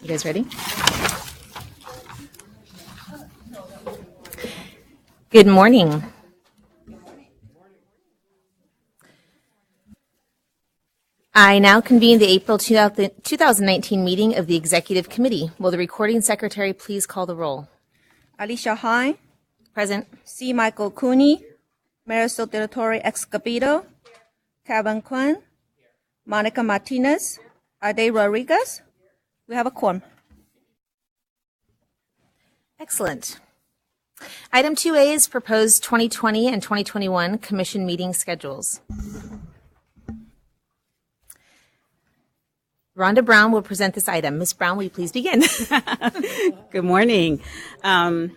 You guys ready? Good morning. I now convene the April 2019 meeting of the Executive Committee. Will the recording secretary please call the roll? Alicia Hine, Present. C. Michael Cooney, Marisol Del Torre Escobedo, Kevin Quinn, Monica Martinez, Ade Rodriguez. We have a quorum. Excellent. Item 2A is proposed 2020 and 2021 commission meeting schedules. Rhonda Brown will present this item. Ms. Brown, will you please begin? Good morning.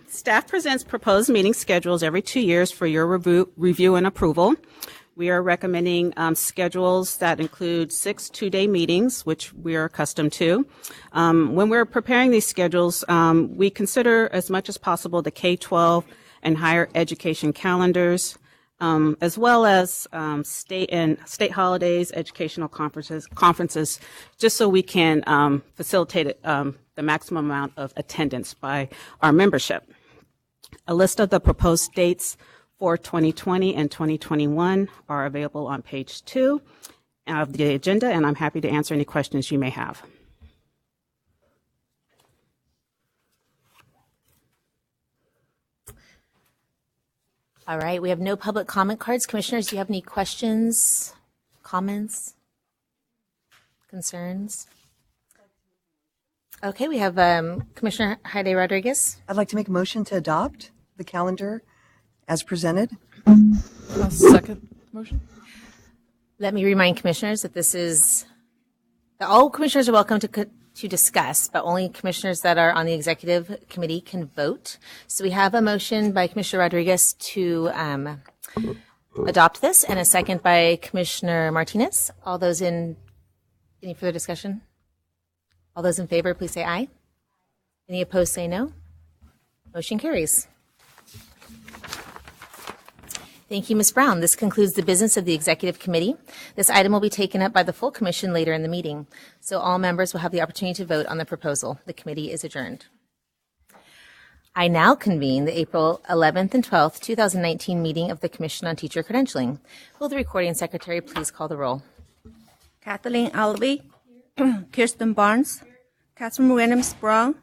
Staff presents proposed meeting schedules every 2 years for your review and approval. We are recommending schedules that include 6 two-day meetings, which we are accustomed to. When we're preparing these schedules, we consider as much as possible the K-12 and higher education calendars, as well as state holidays, educational conferences, just so we can facilitate the maximum amount of attendance by our membership. A list of the proposed dates for 2020 and 2021 are available on page 2 of the agenda, and I'm happy to answer any questions you may have. All right, we have no public comment cards. Commissioners, do you have any questions, comments, concerns? Okay, we have Commissioner Ade Rodriguez. I'd like to make a motion to adopt the calendar as presented. Second motion. Let me remind commissioners that this is, that all commissioners are welcome to discuss, but only commissioners that are on the executive committee can vote. So we have a motion by Commissioner Rodriguez to adopt this, and a second by Commissioner Martinez. All those in, any further discussion? All those in favor, please say aye. Any opposed, say no. Motion carries. Thank you, Ms. Brown. This concludes the business of the Executive Committee. This item will be taken up by the full commission later in the meeting, so all members will have the opportunity to vote on the proposal. The committee is adjourned. I now convene the April 11th and 12th, 2019 meeting of the Commission on Teacher Credentialing. Will the recording secretary please call the roll? Kathleen Albee, Kirsten Barnes, Catherine Williams Brown,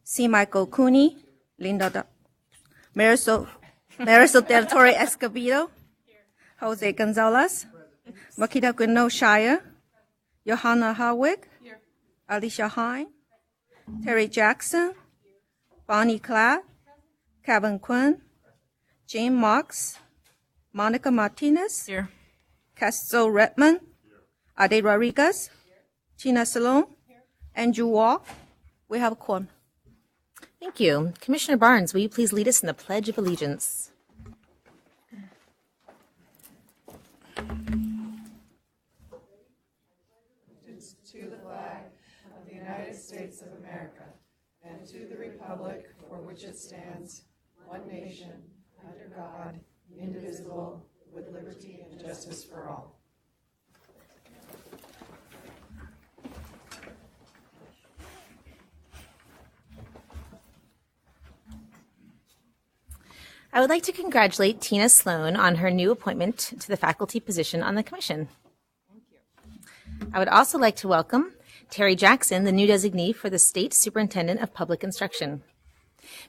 C. Michael Cooney, Marisol Del Torre Escobedo, Jose Gonzalez, Makita Guino Shire, Johanna Harwick, Alicia Hine, Terry Jackson, Bonnie Cladd, Kevin Quinn, Jane Marks, Monica Martinez, Here. Castro Redmond, Ade Rodriguez, Tina Salone, Andrew Walk. We have a quorum. Thank you. Commissioner Barnes, will you please lead us in the Pledge of Allegiance? To the flag of the United States of America and to the republic for which it stands, one nation, under God, indivisible, with liberty and justice for all. I would like to congratulate Tina Sloan on her new appointment to the faculty position on the commission. Thank you. I would also like to welcome Terry Jackson, the new designee for the State Superintendent of Public Instruction.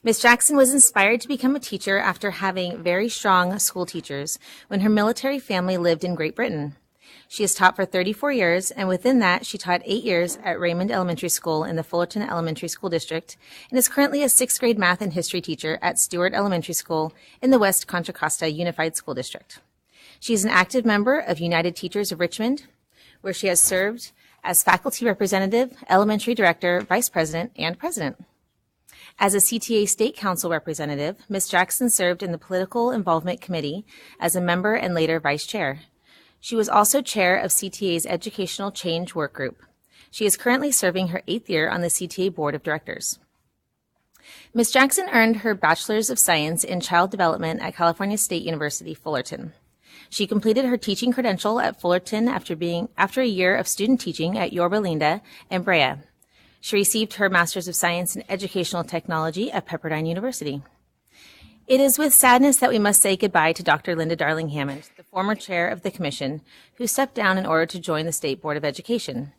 Ms. Jackson was inspired to become a teacher after having very strong school teachers when her military family lived in Great Britain. She has taught for 34 years, and within that, she taught 8 years at Raymond Elementary School in the Fullerton Elementary School District, and is currently a 6th grade math and history teacher at Stewart Elementary School in the West Contra Costa Unified School District. She is an active member of United Teachers of Richmond, where she has served as faculty representative, elementary director, vice president, and president. As a CTA State Council representative, Ms. Jackson served in the Political Involvement Committee as a member and later vice chair. She was also chair of CTA's Educational Change Work Group. She is currently serving her 8th year on the CTA Board of Directors. Ms. Jackson earned her Bachelor's of Science in Child Development at California State University, Fullerton. She completed her teaching credential at Fullerton after a year of student teaching at Yorba Linda and Brea. She received her Master's of Science in Educational Technology at Pepperdine University. It is with sadness that we must say goodbye to Dr. Linda Darling Hammond, the former chair of the commission, who stepped down in order to join the State Board of Education.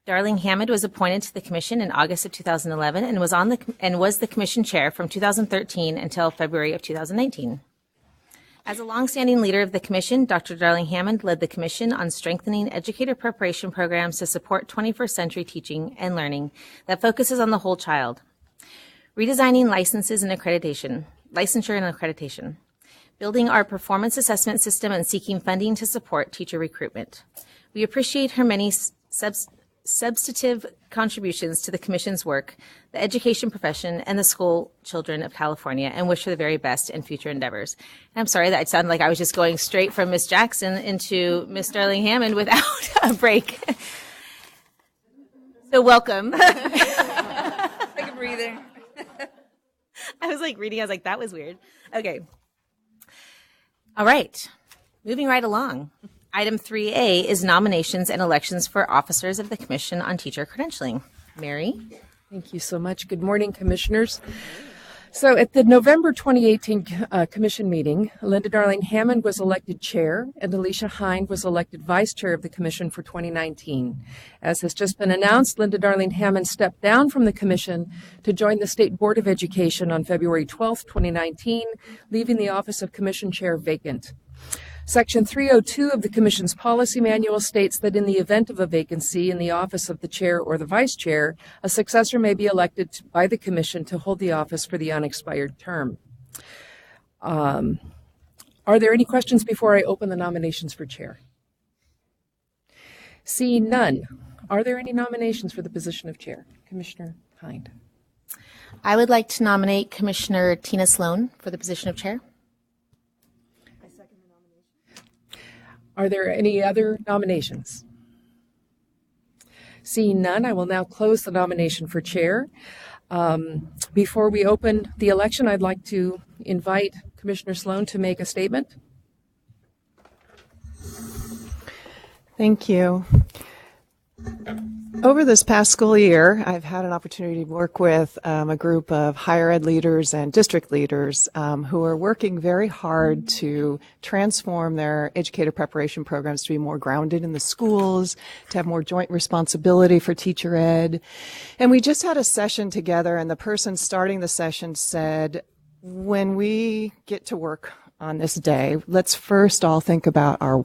Darling Hammond was appointed to the commission in August of 2011 and was the commission chair from 2013 until February of 2019. As a longstanding leader of the commission, Dr. Darling Hammond led the commission on strengthening educator preparation programs to support 21st century teaching and learning that focuses on the whole child, redesigning licensure and accreditation, building our performance assessment system, and seeking funding to support teacher recruitment. We appreciate her many substantive contributions to the Commission's work, the education profession, and the school children of California, and wish her the very best in future endeavors. And I'm sorry that it sounded like I was just going straight from Miss Jackson into Miss Darling Hammond without a break. So welcome. Take a breather. I was like reading, I was like, that was weird. Okay. All right. Moving right along. Item 3A is nominations and elections for officers of the Commission on Teacher Credentialing. Mary? Thank you so much. Good morning, Commissioners. So at the November 2018 Commission meeting, Linda Darling Hammond was elected chair and Alicia Hind was elected vice chair of the Commission for 2019. As has just been announced, Linda Darling Hammond stepped down from the Commission to join the State Board of Education on February 12, 2019, leaving the office of Commission chair vacant. Section 302 of the Commission's policy manual states that in the event of a vacancy in the office of the chair or the vice chair, a successor may be elected by the Commission to hold the office for the unexpired term. Are there any questions before I open the nominations for chair? Seeing none, are there any nominations for the position of chair? Commissioner Hind. I would like to nominate Commissioner Tina Sloan for the position of chair. Are there any other nominations? Seeing none, I will now close the nomination for chair. Before we open the election, I'd like to invite Commissioner Sloan to make a statement. Thank you. Over this past school year, I've had an opportunity to work with a group of higher ed leaders and district leaders who are working very hard to transform their educator preparation programs to be more grounded in the schools, to have more joint responsibility for teacher ed. And we just had a session together, and the person starting the session said, when we get to work on this day, let's first all think about our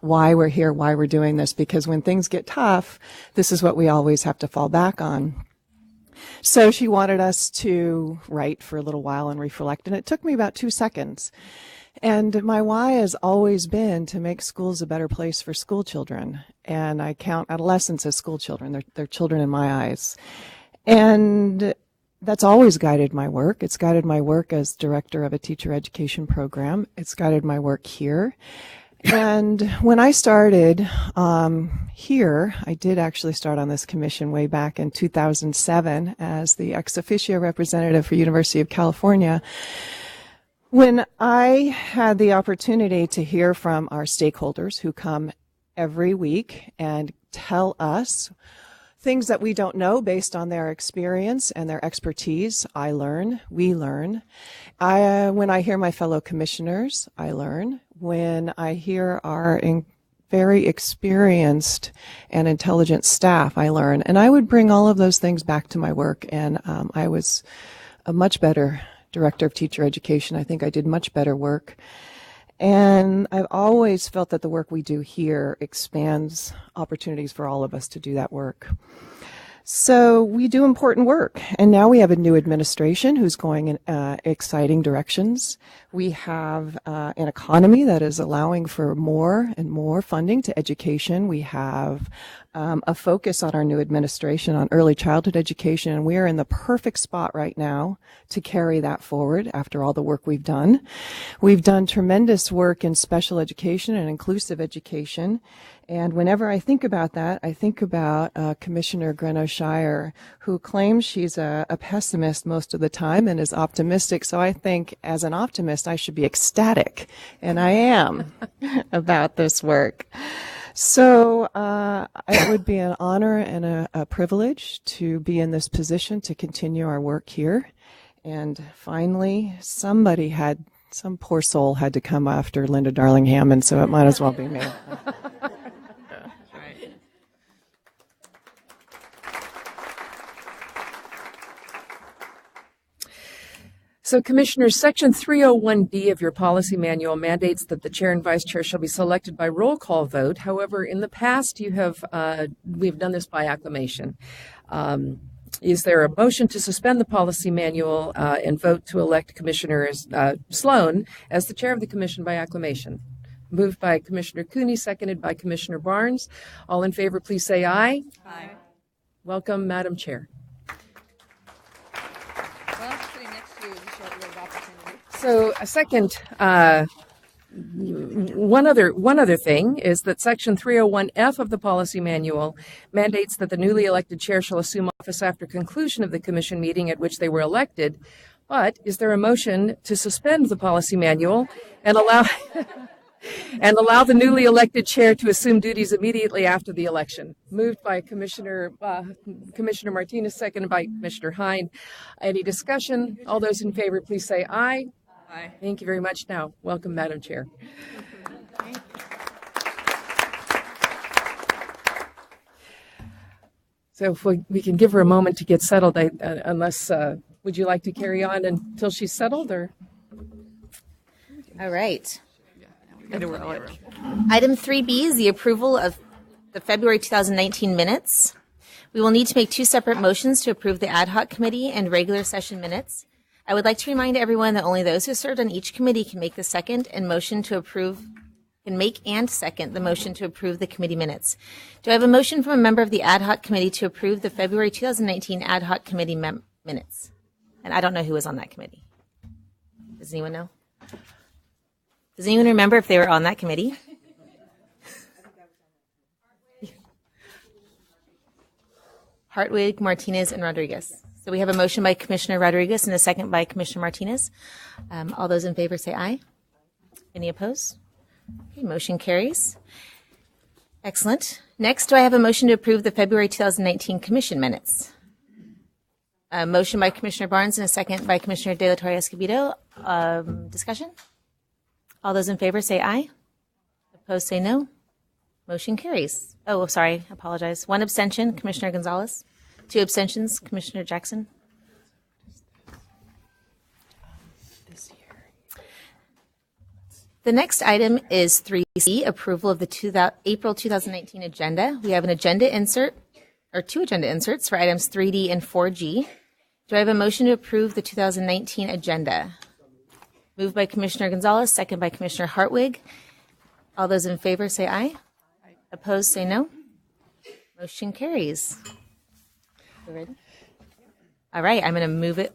why we're here, why we're doing this, because when things get tough, this is what we always have to fall back on. So she wanted us to write for a little while and reflect, and it took me about 2 seconds. And my why has always been to make schools a better place for school children. And I count adolescents as school children. They're children in my eyes. And that's always guided my work. It's guided my work as director of a teacher education program. It's guided my work here. And when I started here, I did actually start on this commission way back in 2007 as the ex officio representative for University of California. When I had the opportunity to hear from our stakeholders who come every week and tell us things that we don't know based on their experience and their expertise, I learn, we learn. When I hear my fellow commissioners, I learn. When I hear our very experienced and intelligent staff, I learn. And I would bring all of those things back to my work, and I was a much better director of teacher education. I think I did much better work. And I've always felt that the work we do here expands opportunities for all of us to do that work. So we do important work, and now we have a new administration who's going in exciting directions. We have an economy that is allowing for more and more funding to education. We have a focus on our new administration on early childhood education, and we are in the perfect spot right now to carry that forward after all the work we've done. We've done tremendous work in special education and inclusive education, And whenever I think about that, I think about Commissioner Greno-Shire, who claims she's a pessimist most of the time and is optimistic. So I think as an optimist, I should be ecstatic, and I am about this work. So it would be an honor and a privilege to be in this position to continue our work here. And finally, some poor soul had to come after Linda Darling Hammond, so it might as well be me. So, Commissioners, Section 301D of your policy manual mandates that the chair and vice chair shall be selected by roll call vote. However, in the past, we've done this by acclamation. Is there a motion to suspend the policy manual and vote to elect Commissioner Sloan as the chair of the commission by acclamation? Moved by Commissioner Cooney, seconded by Commissioner Barnes. All in favor, please say aye. Aye. Welcome, Madam Chair. Well, sitting next to you, you should have a little opportunity. So a second, one other thing is that Section 301F of the policy manual mandates that the newly elected chair shall assume office after conclusion of the commission meeting at which they were elected. But is there a motion to suspend the policy manual and allow the newly elected chair to assume duties immediately after the election? Moved by Commissioner Martinez, seconded by Commissioner Hine. Any discussion? All those in favor, please say aye. Aye. Thank you very much. Now, welcome, Madam Chair. So if we can give her a moment to get settled, unless, would you like to carry on until she's settled, or? All right. Item 3B is the approval of the February 2019 minutes. We will need to make two separate motions to approve the ad hoc committee and regular session minutes. I would like to remind everyone that only those who served on each committee can make and second the motion to approve the committee minutes. Do I have a motion from a member of the ad hoc committee to approve the February 2019 ad hoc committee minutes? And I don't know who was on that committee. Does anyone know? Does anyone remember if they were on that committee? Hartwig, Martinez, and Rodriguez. So we have a motion by Commissioner Rodriguez and a second by Commissioner Martinez. All those in favor say aye. Any opposed? Okay, motion carries. Excellent. Next, do I have a motion to approve the February 2019 commission minutes? A motion by Commissioner Barnes and a second by Commissioner De La Torre Escobedo. Discussion? All those in favor say aye. Opposed say no. Motion carries. Oh, sorry. Apologize. One abstention, Commissioner Gonzalez. Two abstentions, Commissioner Jackson. The next item is 3C, approval of the April 2019 agenda. We have an agenda insert, or two agenda inserts for items 3D and 4G. Do I have a motion to approve the 2019 agenda? Moved by Commissioner Gonzalez, second by Commissioner Hartwig. All those in favor say aye. Aye. Opposed say no. Motion carries. You ready? All right, I'm going to move it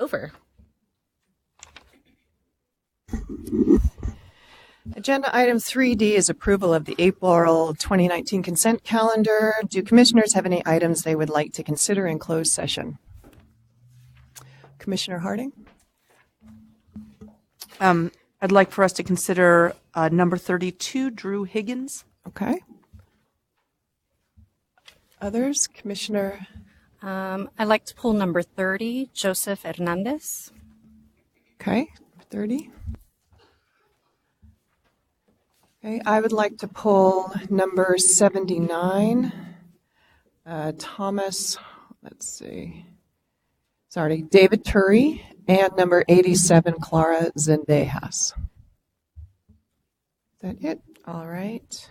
over. Agenda item 3D is approval of the April 2019 consent calendar. Do commissioners have any items they would like to consider in closed session? Commissioner Harding? I'd like for us to consider number 32, Drew Higgins. Okay. Others? Commissioner? I'd like to pull number 30, Joseph Hernandez. Okay, 30. Okay, I would like to pull number 79, Thomas, David Turry, and number 87, Clara Zendejas. Is that it? All right.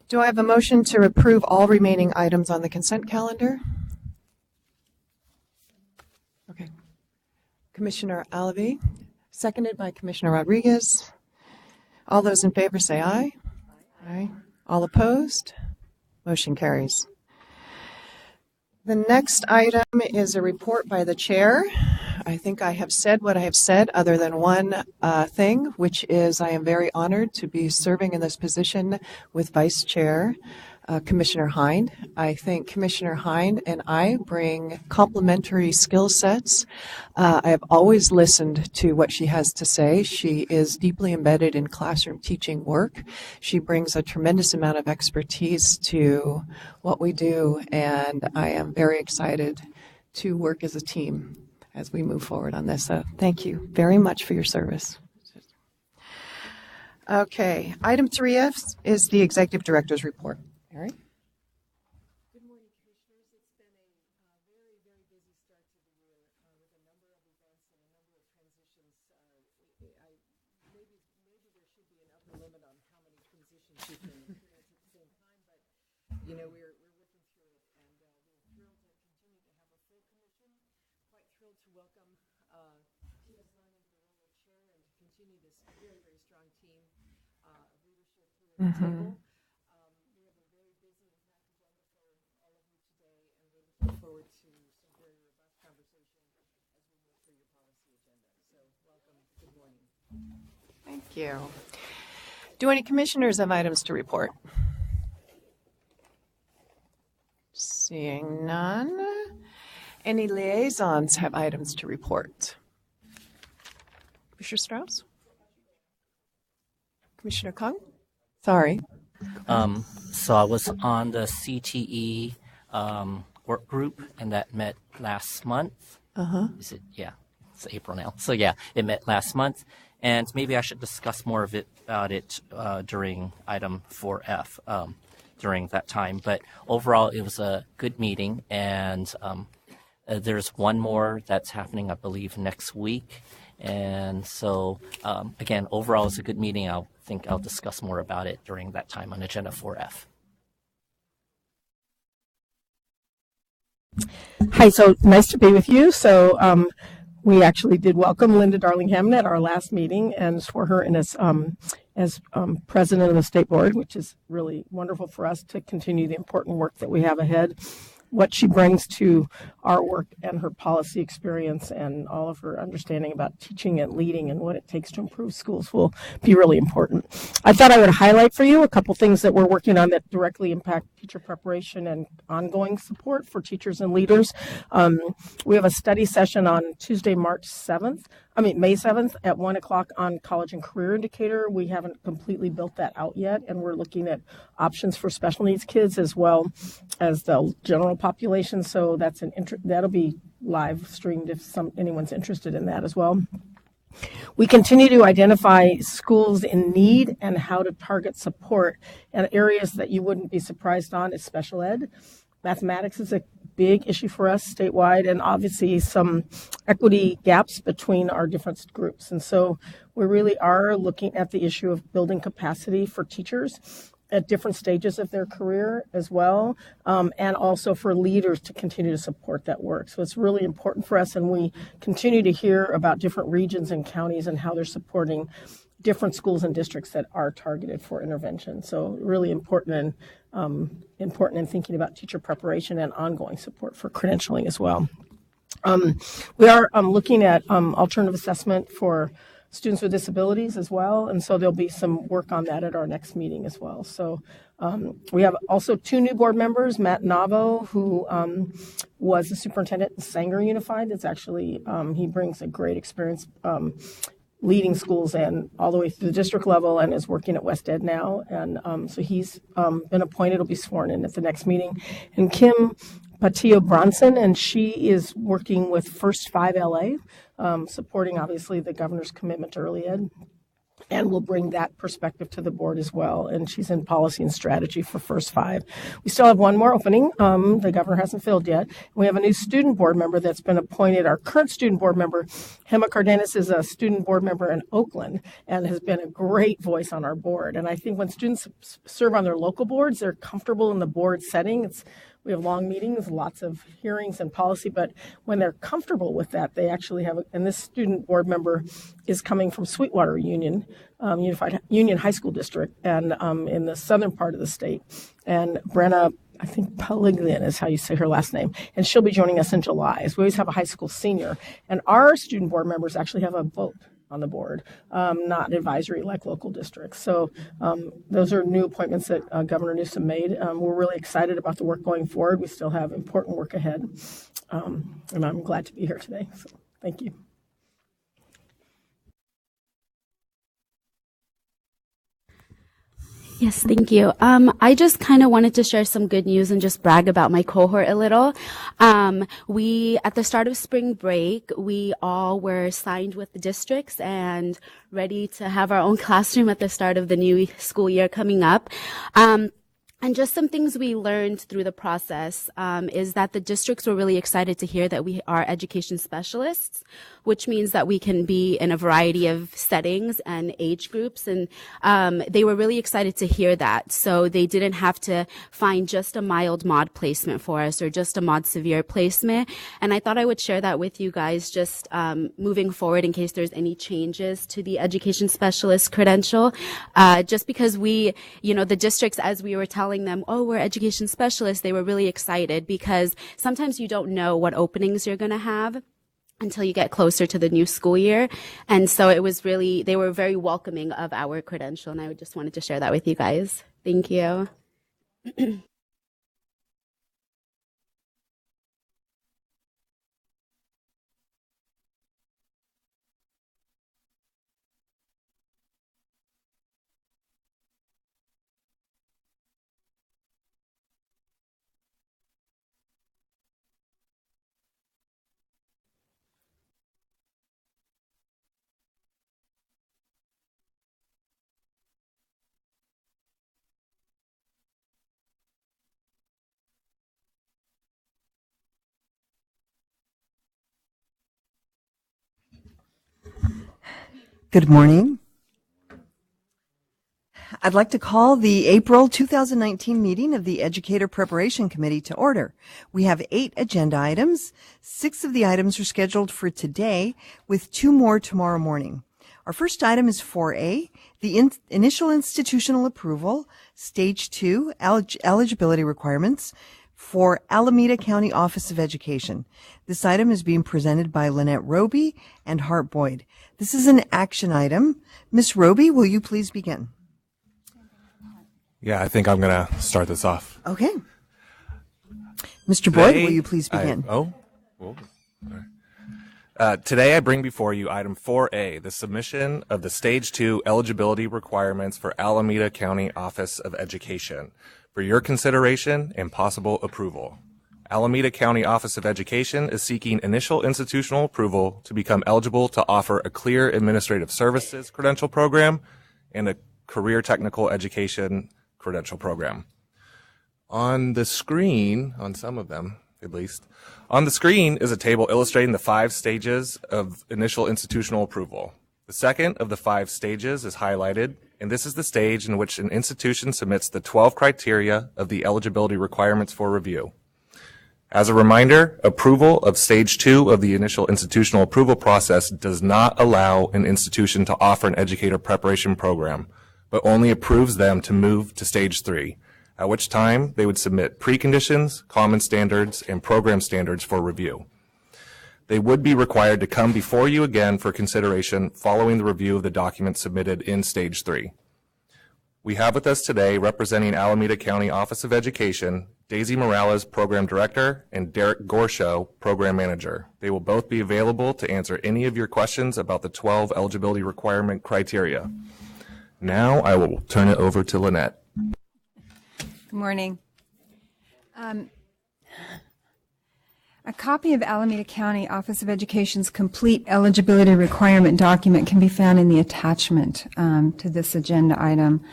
Do I have a motion to approve all remaining items on the consent calendar? Okay. Commissioner Alavi, seconded by Commissioner Rodriguez. All those in favor say aye. Aye. All opposed? Motion carries. The next item is a report by the chair. I think I have said what I have said, other than one thing, which is I am very honored to be serving in this position with Vice Chair Commissioner Hind. I think Commissioner Hind and I bring complementary skill sets. I have always listened to what she has to say. She is deeply embedded in classroom teaching work. She brings a tremendous amount of expertise to what we do, and I am very excited to work as a team as we move forward on this. So thank you very much for your service. Okay, item 3F is the Executive Director's Report. Mary? Good morning, Commissioners. It's been a very, very busy start to the year with a number of events and a number of transitions. Maybe there should be an upper limit on how many transitions you can experience at the same time, but we're working through it, and we're thrilled to continue to have a full commission. Quite thrilled to welcome Tina Sloan into the role of chair and to continue this very, very strong team of leadership here at the table. Forward to some very robust conversation as we move through your policy agenda. So welcome. Good morning. Thank you. Do any commissioners have items to report? Seeing none. Any liaisons have items to report? Commissioner Strauss? Commissioner Kung? Sorry. So I was on the CTE work group, and that met last month. Is it? Yeah, it's April now. So yeah, it met last month, and maybe I should discuss more about it during item 4F during that time. But overall, it was a good meeting, and there's one more that's happening, I believe, next week. And so again, overall, it's a good meeting. I think I'll discuss more about it during that time on agenda 4F. Hi, so nice to be with you. So we actually did welcome Linda Darling-Hammond at our last meeting and swore her in as president of the state board, which is really wonderful for us to continue the important work that we have ahead. What she brings to our work and her policy experience and all of her understanding about teaching and leading and what it takes to improve schools will be really important. I thought I would highlight for you a couple things that we're working on that directly impact teacher preparation and ongoing support for teachers and leaders. We have a study session on Tuesday, May 7th at 1 o'clock on college and career indicator. We haven't completely built that out yet, and we're looking at options for special needs kids as well as the general population. So that'll be live streamed if anyone's interested in that as well. We continue to identify schools in need and how to target support, and areas that you wouldn't be surprised on is special ed. Mathematics is a big issue for us statewide, and obviously some equity gaps between our different groups. And so we really are looking at the issue of building capacity for teachers at different stages of their career as well, and also for leaders to continue to support that work. So it's really important for us, and we continue to hear about different regions and counties and how they're supporting different schools and districts that are targeted for intervention. So really important in thinking about teacher preparation and ongoing support for credentialing as well. We are looking at alternative assessment for students with disabilities as well, and so there'll be some work on that at our next meeting as well. So we have also two new board members, Matt Navo, who was the superintendent in Sanger Unified. It's actually, he brings a great experience leading schools and all the way through the district level, and is working at West Ed now. And so he's been appointed, will be sworn in at the next meeting. And Kim Patillo Bronson, and she is working with First 5 LA, supporting obviously the governor's commitment to early ed, and will bring that perspective to the board as well. And she's in policy and strategy for First 5. We still have one more opening. The governor hasn't filled yet. We have a new student board member that's been appointed. Our current student board member, Hema Cardenas, is a student board member in Oakland and has been a great voice on our board. And I think when students serve on their local boards, they're comfortable in the board setting. We have long meetings, lots of hearings and policy, but when they're comfortable with that, they actually have, and this student board member is coming from Sweetwater Union, Unified Union High School District, and in the southern part of the state. And Brenna I think Peliglian is how you say her last name, and she'll be joining us in July. So we always have a high school senior, and our student board members actually have a vote on the board, not advisory like local districts. So those are new appointments that Governor Newsom made. We're really excited about the work going forward. We still have important work ahead, and I'm glad to be here today. So thank you. Yes, thank you. I just kind of wanted to share some good news and just brag about my cohort a little. At the start of spring break, we all were signed with the districts and ready to have our own classroom at the start of the new school year coming up. And just some things we learned through the process is that the districts were really excited to hear that we are education specialists, which means that we can be in a variety of settings and age groups. And they were really excited to hear that. So they didn't have to find just a mild mod placement for us or just a mod severe placement. And I thought I would share that with you guys just moving forward in case there's any changes to the education specialist credential. Just because the districts, as we were telling them, oh, we're education specialists, they were really excited because sometimes you don't know what openings you're going to have until you get closer to the new school year. And so they were very welcoming of our credential. And I just wanted to share that with you guys. Thank you. Good morning. I'd like to call the April 2019 meeting of the Educator Preparation Committee to order. We have 8 agenda items. 6 of the items are scheduled for today, with 2 more tomorrow morning. Our first item is 4A, the initial institutional approval, Stage 2 eligibility requirements for Alameda County Office of Education. This item is being presented by Lynette Roby and Hart Boyd. This is an action item. Ms. Roby, will you please begin? Yeah, I think I'm going to start this off. Okay. Mr. Boyd, will you please begin? Today I bring before you item 4A, the submission of the Stage 2 eligibility requirements for Alameda County Office of Education for your consideration and possible approval. Alameda County Office of Education is seeking initial institutional approval to become eligible to offer a clear administrative services credential program and a career technical education credential program. On the screen, on some of them at least, on the screen is a table illustrating the 5 stages of initial institutional approval. The second of the 5 stages is highlighted, and this is the stage in which an institution submits the 12 criteria of the eligibility requirements for review. As a reminder, approval of Stage 2 of the initial institutional approval process does not allow an institution to offer an educator preparation program, but only approves them to move to Stage 3, at which time they would submit preconditions, common standards, and program standards for review. They would be required to come before you again for consideration following the review of the documents submitted in Stage 3. We have with us today, representing Alameda County Office of Education, Daisy Morales, Program Director, and Derek Gorshow, Program Manager. They will both be available to answer any of your questions about the 12 eligibility requirement criteria. Now I will turn it over to Lynette. Good morning. A copy of Alameda County Office of Education's complete eligibility requirement document can be found in the attachment to this agenda item.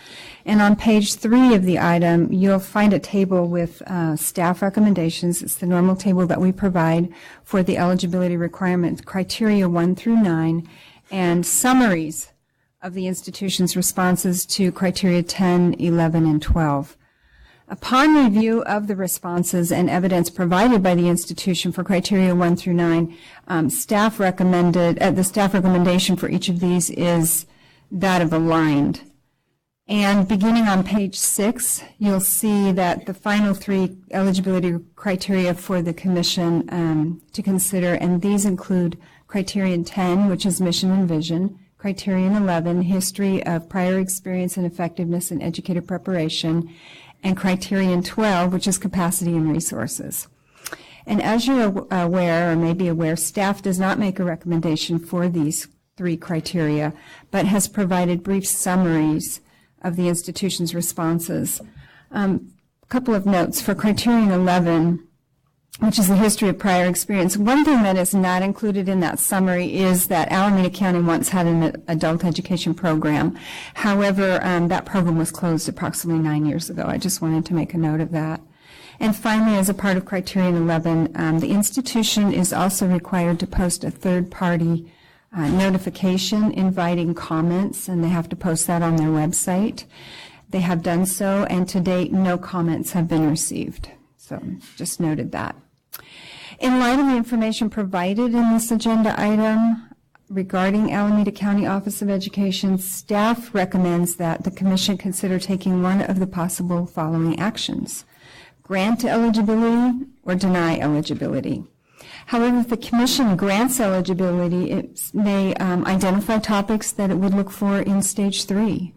And on page 3 of the item, you'll find a table with staff recommendations. It's the normal table that we provide for the eligibility requirement criteria 1 through 9, and summaries of the institution's responses to criteria 10, 11, and 12. Upon review of the responses and evidence provided by the institution for criteria 1 through 9, the staff recommendation for each of these is that of aligned. And beginning on page 6, you'll see that the final 3 eligibility criteria for the commission to consider, and these include criterion 10, which is mission and vision, criterion 11, history of prior experience and effectiveness in educator preparation, and criterion 12, which is capacity and resources. And as you're aware, or may be aware, staff does not make a recommendation for these 3 criteria, but has provided brief summaries of the institution's responses. A couple of notes for criterion 11, which is the history of prior experience. One thing that is not included in that summary is that Alameda County once had an adult education program. However, that program was closed approximately 9 years ago. I just wanted to make a note of that. And finally, as a part of criterion 11, the institution is also required to post a third-party notification inviting comments, and they have to post that on their website. They have done so, and to date, no comments have been received. So just noted that. In light of the information provided in this agenda item regarding Alameda County Office of Education, staff recommends that the Commission consider taking one of the possible following actions: grant eligibility or deny eligibility. However, if the Commission grants eligibility, it may identify topics that it would look for in Stage 3.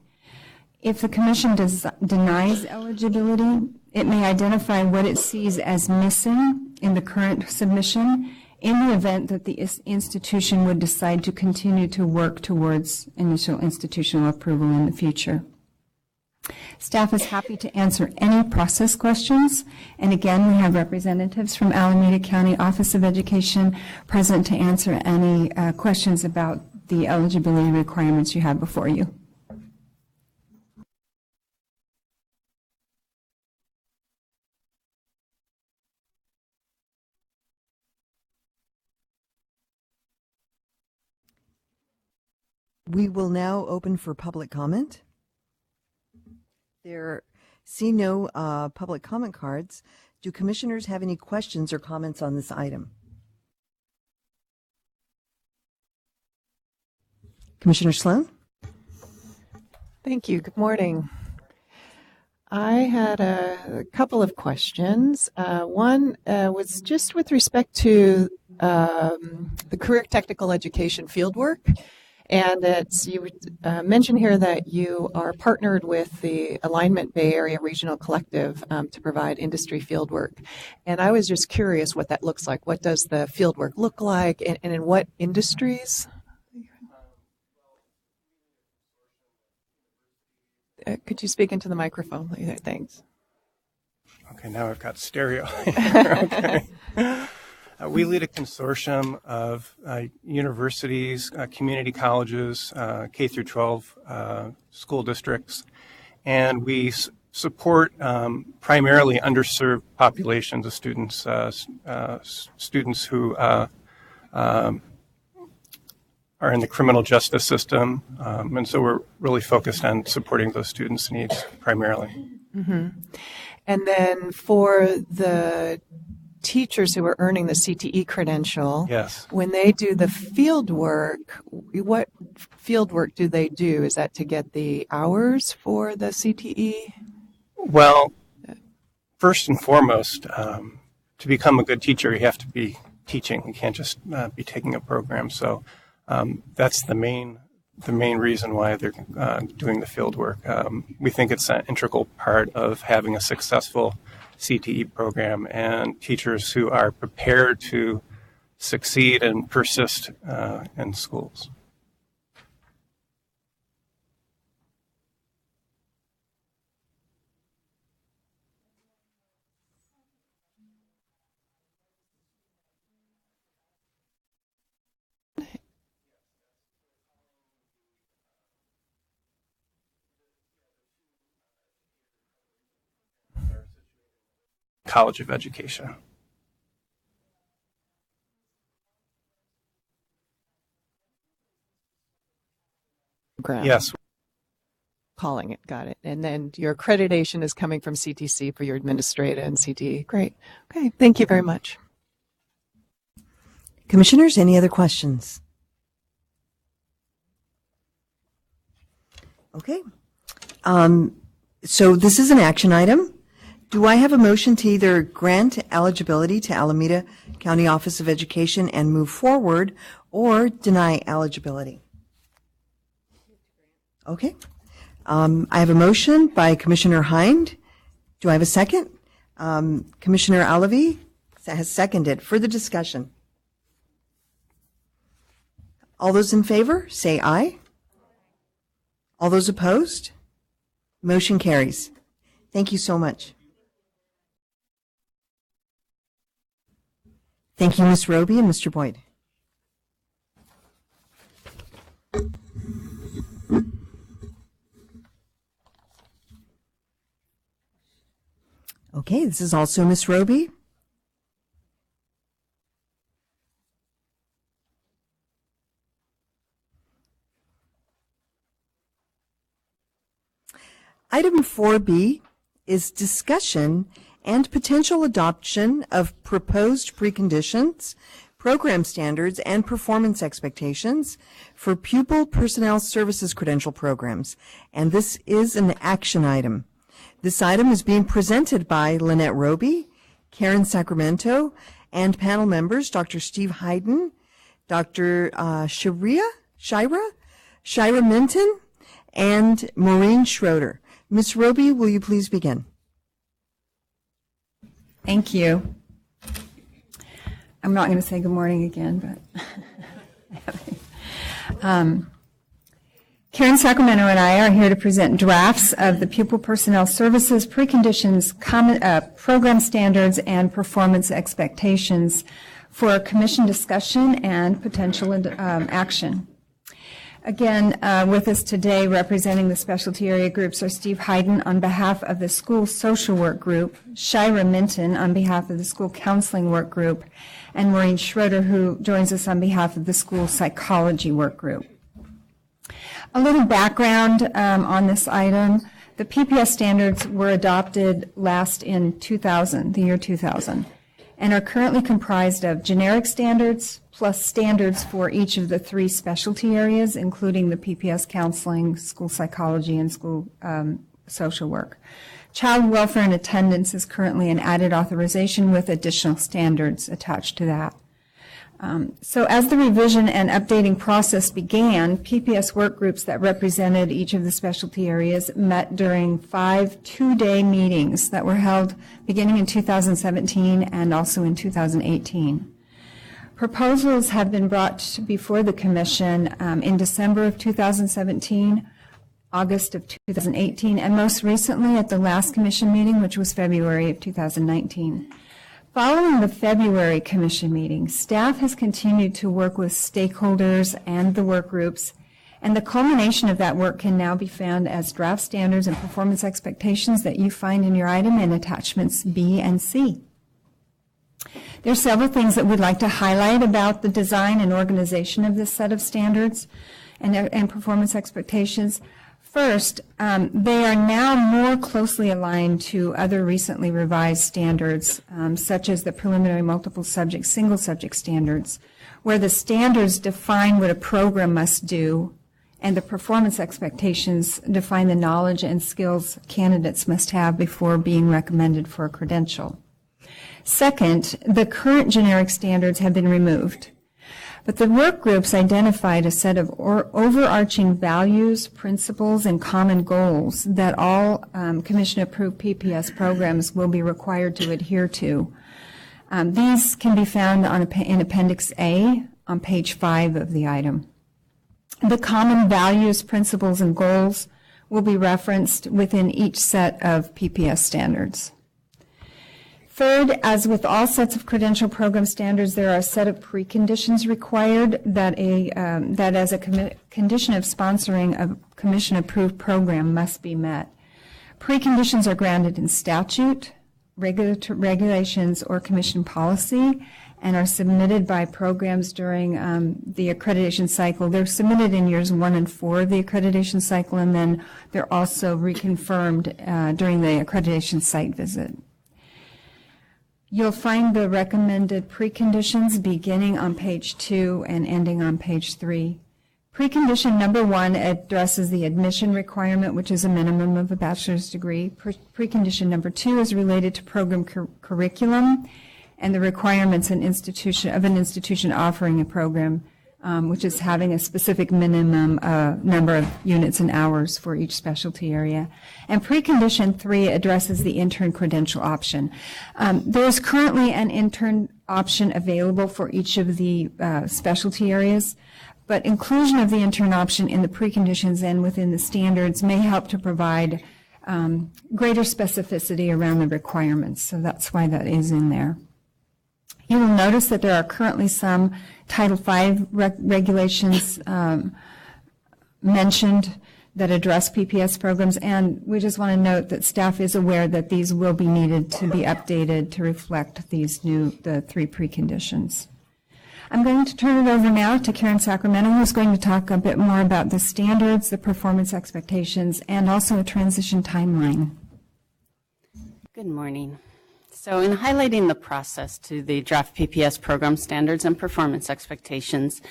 If the Commission denies eligibility, it may identify what it sees as missing in the current submission in the event that the institution would decide to continue to work towards initial institutional approval in the future. Staff is happy to answer any process questions, and again, we have representatives from Alameda County Office of Education present to answer any questions about the eligibility requirements you have before you. We will now open for public comment. See no public comment cards. Do commissioners have any questions or comments on this item? Commissioner Sloan? Thank you. Good morning. I had a couple of questions. One was just with respect to the career technical education fieldwork. And you mentioned here that you are partnered with the Alignment Bay Area Regional Collective to provide industry fieldwork. And I was just curious what that looks like. What does the fieldwork look like, and in what industries? Could you speak into the microphone? Thanks. Okay, now I've got stereo. Okay. We lead a consortium of universities, community colleges, K through 12 school districts, and we support primarily underserved populations of students, students who are in the criminal justice system, and so we're really focused on supporting those students' needs primarily. Mm-hmm. And then for the teachers who are earning the CTE credential, yes, when they do the field work, what field work do they do? Is that to get the hours for the CTE? Well, first and foremost, to become a good teacher, you have to be teaching. You can't just be taking a program. So that's the main reason why they're doing the field work. We think it's an integral part of having a successful CTE program, and teachers who are prepared to succeed and persist in schools. College of Education. Yes. Calling it, got it. And then your accreditation is coming from CTC for your administrator and CTE. Great. Okay, thank you very much. Commissioners, any other questions? Okay. So this is an action item. Do I have a motion to either grant eligibility to Alameda County Office of Education and move forward, or deny eligibility? Okay. I have a motion by Commissioner Hind. Do I have a second? Commissioner Alavi has seconded. Further discussion? All those in favor, say aye. All those opposed? Motion carries. Thank you so much. Thank you, Ms. Roby and Mr. Boyd. Okay, this is also Ms. Roby. Item 4B is discussion and potential adoption of proposed preconditions, program standards, and performance expectations for pupil personnel services credential programs. And this is an action item. This item is being presented by Lynette Roby, Karen Sacramento, and panel members Dr. Steve Hayden, Dr. Shira Minton, and Maureen Schroeder. Ms. Roby, will you please begin? Thank you. I'm not going to say good morning again, but Karen Sacramento and I are here to present drafts of the Pupil Personnel Services Preconditions, Program Standards, and Performance Expectations for commission discussion and potential action. Again, with us today representing the specialty area groups are Steve Hayden on behalf of the School Social Work Group, Shira Minton on behalf of the School Counseling Work Group, and Maureen Schroeder, who joins us on behalf of the School Psychology Work Group. A little background on this item. The PPS standards were adopted last in 2000, the year 2000, and are currently comprised of generic standards plus standards for each of the three specialty areas, including the PPS counseling, school psychology, and school social work. Child welfare and attendance is currently an added authorization with additional standards attached to that. So as the revision and updating process began, PPS work groups that represented each of the specialty areas met during 5 two-day meetings that were held beginning in 2017 and also in 2018. Proposals have been brought before the Commission in December of 2017, August of 2018, and most recently at the last Commission meeting, which was February of 2019. Following the February Commission meeting, staff has continued to work with stakeholders and the work groups, and the culmination of that work can now be found as draft standards and performance expectations that you find in your item in attachments B and C. There are several things that we'd like to highlight about the design and organization of this set of standards and performance expectations. First, they are now more closely aligned to other recently revised standards, such as the preliminary multiple subject, single subject standards, where the standards define what a program must do, and the performance expectations define the knowledge and skills candidates must have before being recommended for a credential. Second, the current generic standards have been removed, but the work groups identified a set of overarching values, principles, and common goals that all Commission-approved PPS programs will be required to adhere to. These can be found in Appendix A on page 5 of the item. The common values, principles, and goals will be referenced within each set of PPS standards. Third, as with all sets of credential program standards, there are a set of preconditions required that as a condition of sponsoring a Commission-approved program must be met. Preconditions are grounded in statute, regulations, or Commission policy, and are submitted by programs during the accreditation cycle. They're submitted in years 1 and 4 of the accreditation cycle, and then they're also reconfirmed during the accreditation site visit. You'll find the recommended preconditions beginning on page 2 and ending on page 3. Precondition number 1 addresses the admission requirement, which is a minimum of a bachelor's degree. Precondition number 2 is related to program curriculum and the requirements of an institution offering a program, which is having a specific minimum number of units and hours for each specialty area. And precondition 3 addresses the intern credential option. There is currently an intern option available for each of the specialty areas, but inclusion of the intern option in the preconditions and within the standards may help to provide greater specificity around the requirements. So that's why that is in there. You will notice that there are currently some Title V regulations mentioned that address PPS programs, and we just want to note that staff is aware that these will be needed to be updated to reflect the 3 preconditions. I'm going to turn it over now to Karen Sacramento, who's going to talk a bit more about the standards, the performance expectations, and also a transition timeline. Good morning. So in highlighting the process to the draft PPS program standards and performance expectations,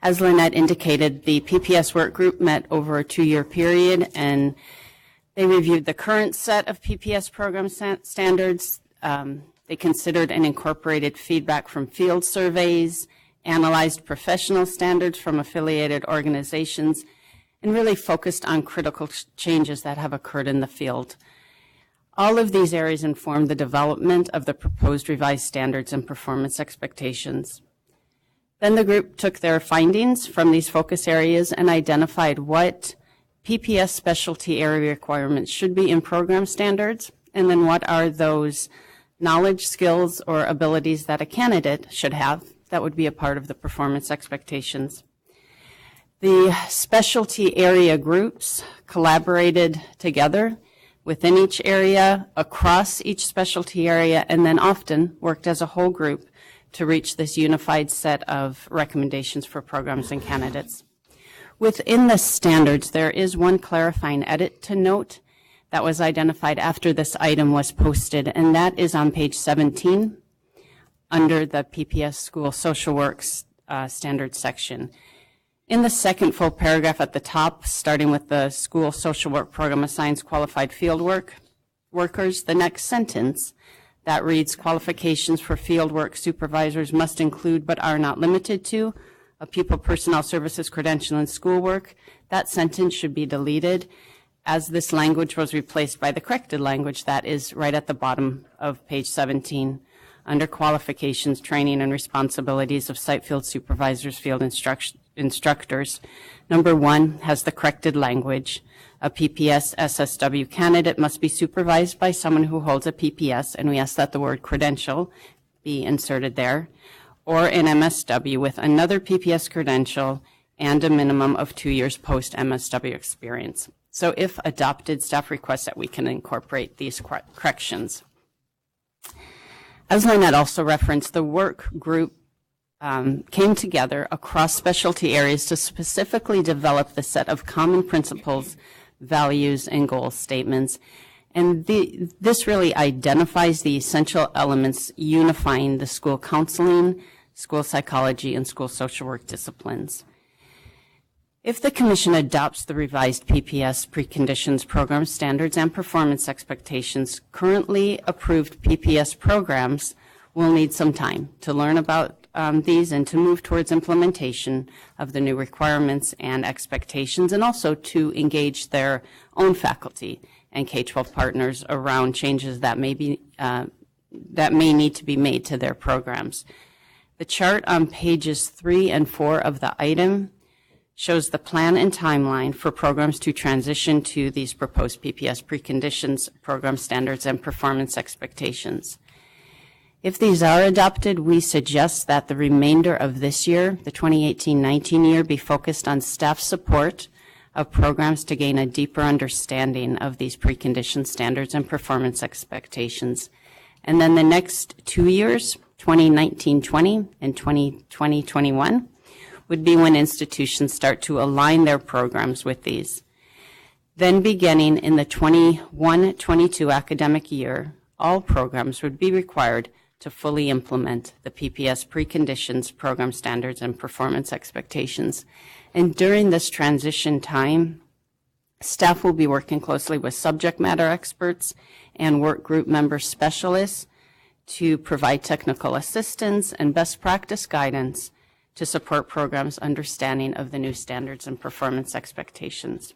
as Lynette indicated, the PPS work group met over a 2-year period, and they reviewed the current set of PPS program standards. They considered and incorporated feedback from field surveys, analyzed professional standards from affiliated organizations, and really focused on critical changes that have occurred in the field. All of these areas informed the development of the proposed revised standards and performance expectations. Then the group took their findings from these focus areas and identified what PPS specialty area requirements should be in program standards, and then what are those knowledge, skills, or abilities that a candidate should have that would be a part of the performance expectations. The specialty area groups collaborated together within each area, across each specialty area, and then often worked as a whole group to reach this unified set of recommendations for programs and candidates. Within the standards, there is one clarifying edit to note that was identified after this item was posted, and that is on page 17 under the PPS School Social Works standards section. In the second full paragraph at the top, starting with the school social work program assigns qualified field workers, the next sentence that reads qualifications for field work supervisors must include but are not limited to a pupil personnel services credential and schoolwork. That sentence should be deleted, as this language was replaced by the corrected language that is right at the bottom of page 17 under qualifications, training, and responsibilities of site field supervisors, field instructors. Number 1 has the corrected language. A PPS SSW candidate must be supervised by someone who holds a PPS, and we ask that the word credential be inserted there, or an MSW with another PPS credential and a minimum of 2 years post-MSW experience. So if adopted, staff requests that we can incorporate these corrections. As Lynette also referenced, the work group came together across specialty areas to specifically develop the set of common principles, values, and goal statements. And this really identifies the essential elements unifying the school counseling, school psychology, and school social work disciplines. If the Commission adopts the revised PPS preconditions, program standards, and performance expectations, currently approved PPS programs will need some time to learn about these and to move towards implementation of the new requirements and expectations, and also to engage their own faculty and K-12 partners around changes that may need to be made to their programs. The chart on pages 3 and 4 of the item shows the plan and timeline for programs to transition to these proposed PPS preconditions, program standards, and performance expectations. If these are adopted, we suggest that the remainder of this year, the 2018-19 year, be focused on staff support of programs to gain a deeper understanding of these precondition standards and performance expectations. And then the next 2 years, 2019-20 and 2020-21, would be when institutions start to align their programs with these. Then beginning in the 21-22 academic year, all programs would be required to fully implement the PPS preconditions, program standards, and performance expectations. And during this transition time, staff will be working closely with subject matter experts and work group member specialists to provide technical assistance and best practice guidance to support programs' understanding of the new standards and performance expectations.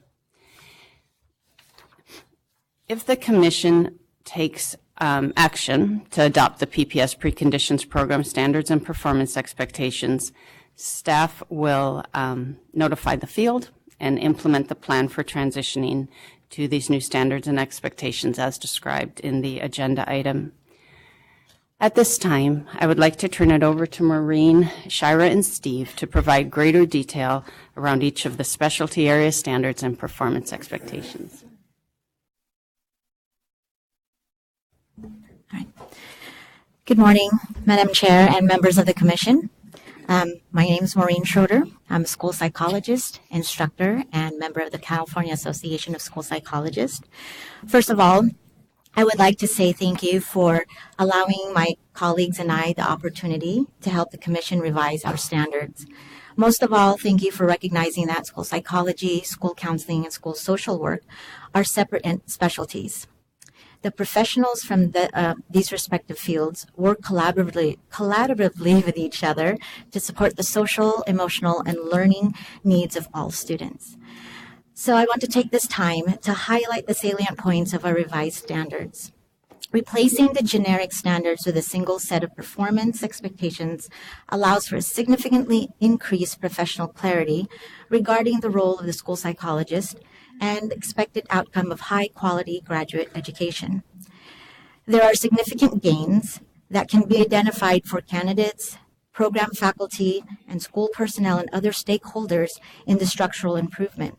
If the Commission takes action to adopt the PPS Preconditions program standards and performance expectations, staff will notify the field and implement the plan for transitioning to these new standards and expectations as described in the agenda item. At this time, I would like to turn it over to Maureen, Shira, and Steve to provide greater detail around each of the specialty area standards and performance expectations. Good morning, Madam Chair and members of the Commission. My name is Maureen Schroeder. I'm a school psychologist, instructor, and member of the California Association of School Psychologists. First of all, I would like to say thank you for allowing my colleagues and I the opportunity to help the Commission revise our standards. Most of all, thank you for recognizing that school psychology, school counseling, and school social work are separate specialties. The professionals from these respective fields work collaboratively with each other to support the social, emotional, and learning needs of all students. So I want to take this time to highlight the salient points of our revised standards. Replacing the generic standards with a single set of performance expectations allows for a significantly increased professional clarity regarding the role of the school psychologist and expected outcome of high-quality graduate education. There are significant gains that can be identified for candidates, program faculty, and school personnel and other stakeholders in the structural improvement.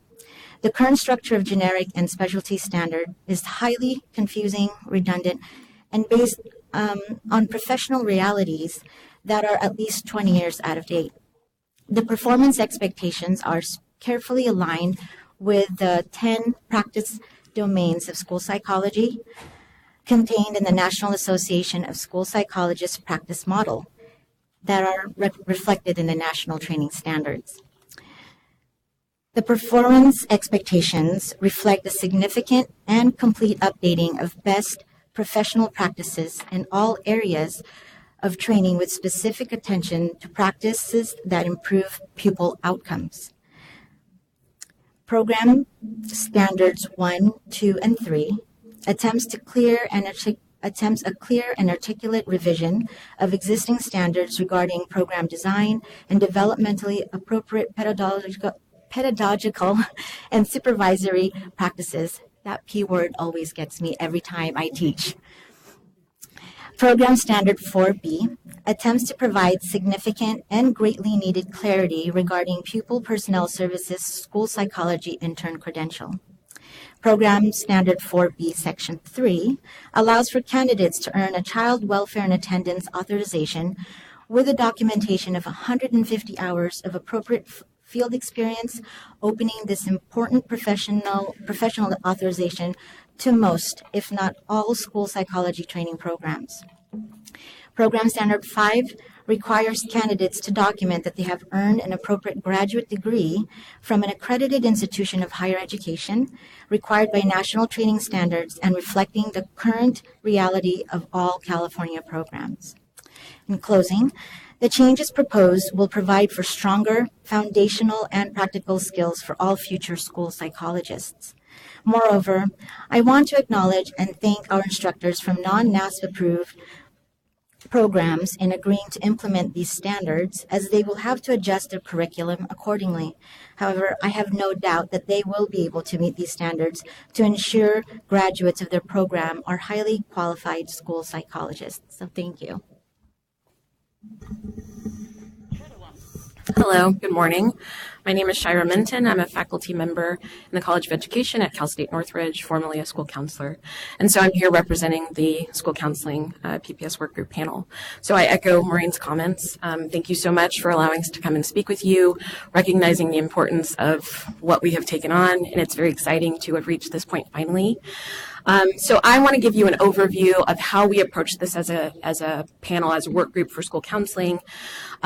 The current structure of generic and specialty standard is highly confusing, redundant, and based on professional realities that are at least 20 years out of date. The performance expectations are carefully aligned with the 10 practice domains of school psychology contained in the National Association of School Psychologists practice model that are reflected in the national training standards. The performance expectations reflect a significant and complete updating of best professional practices in all areas of training with specific attention to practices that improve pupil outcomes. Program Standards 1, 2, and 3 attempts a clear and articulate revision of existing standards regarding program design and developmentally appropriate pedagogical and supervisory practices. That P word always gets me every time I teach. Program Standard 4B attempts to provide significant and greatly needed clarity regarding pupil personnel services school psychology intern credential. Program Standard 4B Section 3 allows for candidates to earn a child welfare and attendance authorization with a documentation of 150 hours of appropriate field experience, opening this important professional authorization to most, if not all, school psychology training programs. Program Standard 5 requires candidates to document that they have earned an appropriate graduate degree from an accredited institution of higher education required by national training standards and reflecting the current reality of all California programs. In closing, the changes proposed will provide for stronger foundational and practical skills for all future school psychologists. Moreover, I want to acknowledge and thank our instructors from non-NASP approved programs in agreeing to implement these standards, as they will have to adjust their curriculum accordingly. However, I have no doubt that they will be able to meet these standards to ensure graduates of their program are highly qualified school psychologists. So thank you. Hello, good morning. My name is Shira Minton. I'm a faculty member in the College of Education at Cal State Northridge, formerly a school counselor. And so I'm here representing the school counseling PPS work group panel. So I echo Maureen's comments. Thank you so much for allowing us to come and speak with you, recognizing the importance of what we have taken on. And it's very exciting to have reached this point finally. So I want to give you an overview of how we approach this as a panel, as a work group for school counseling,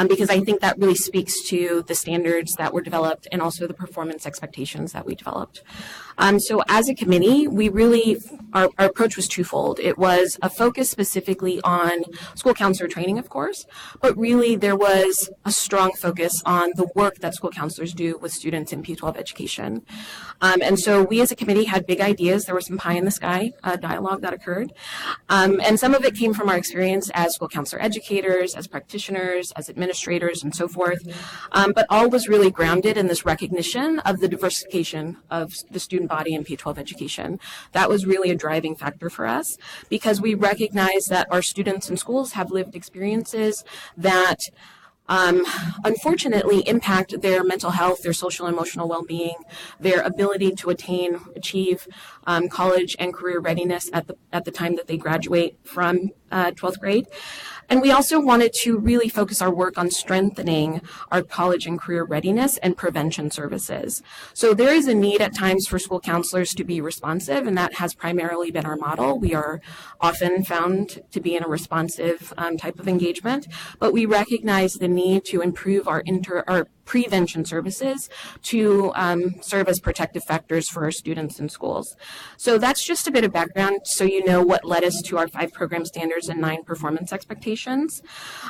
because I think that really speaks to the standards that were developed and also the performance expectations that we developed. So as a committee, we really, our approach was twofold. It was a focus specifically on school counselor training, of course, but really there was a strong focus on the work that school counselors do with students in P-12 education. And so we as a committee had big ideas. There was some pie in the sky dialogue that occurred. And some of it came from our experience as school counselor educators, as practitioners, as administrators, and so forth. But all was really grounded in this recognition of the diversification of the student body in P-12 education. That was really a driving factor for us because we recognize that our students in schools have lived experiences that unfortunately impact their mental health, their social and emotional well-being, their ability to achieve college and career readiness at the time that they graduate from 12th grade. And we also wanted to really focus our work on strengthening our college and career readiness and prevention services. So there is a need at times for school counselors to be responsive, and that has primarily been our model. We are often found to be in a responsive type of engagement, but we recognize the need to improve our prevention services to serve as protective factors for our students in schools. So that's just a bit of background so you know what led us to our 5 program standards and 9 performance expectations.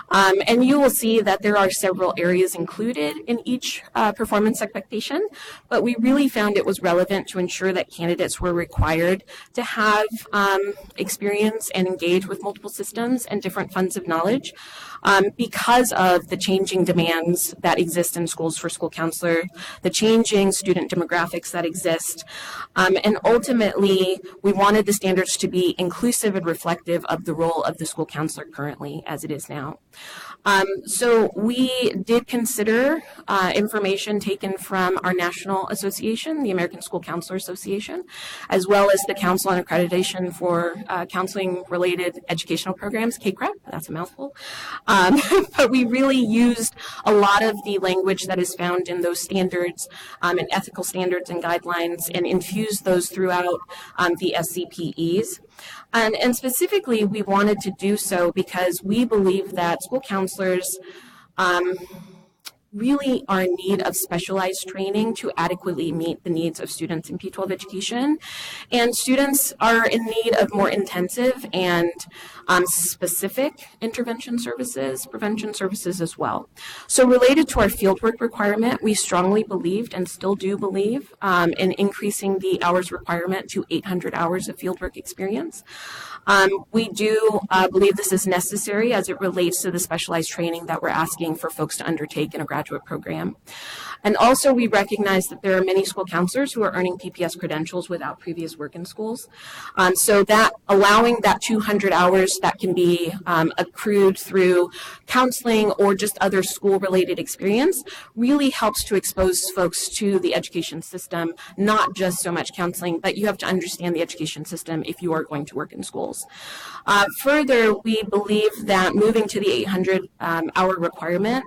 And you will see that there are several areas included in each performance expectation, but we really found it was relevant to ensure that candidates were required to have experience and engage with multiple systems and different funds of knowledge because of the changing demands that exist in schools for school counselor, the changing student demographics that exist, and ultimately we wanted the standards to be inclusive and reflective of the role of the school counselor currently as it is now. So we did consider information taken from our national association, the American School Counselor Association, as well as the Council on Accreditation for Counseling-Related Educational Programs, CACREP, that's a mouthful. But we really used a lot of the language that is found in those standards and ethical standards and guidelines and infused those throughout the SCPEs. And specifically, we wanted to do so because we believe that school counselors really are in need of specialized training to adequately meet the needs of students in P-12 education. And students are in need of more intensive and specific intervention services, prevention services as well. So related to our fieldwork requirement, we strongly believed and still do believe in increasing the hours requirement to 800 hours of fieldwork experience. We do believe this is necessary as it relates to the specialized training that we're asking for folks to undertake in a graduate program. And also we recognize that there are many school counselors who are earning PPS credentials without previous work in schools. So that allowing that 200 hours that can be accrued through counseling or just other school-related experience really helps to expose folks to the education system, not just so much counseling, but you have to understand the education system if you are going to work in schools. Further, we believe that moving to the 800-hour requirement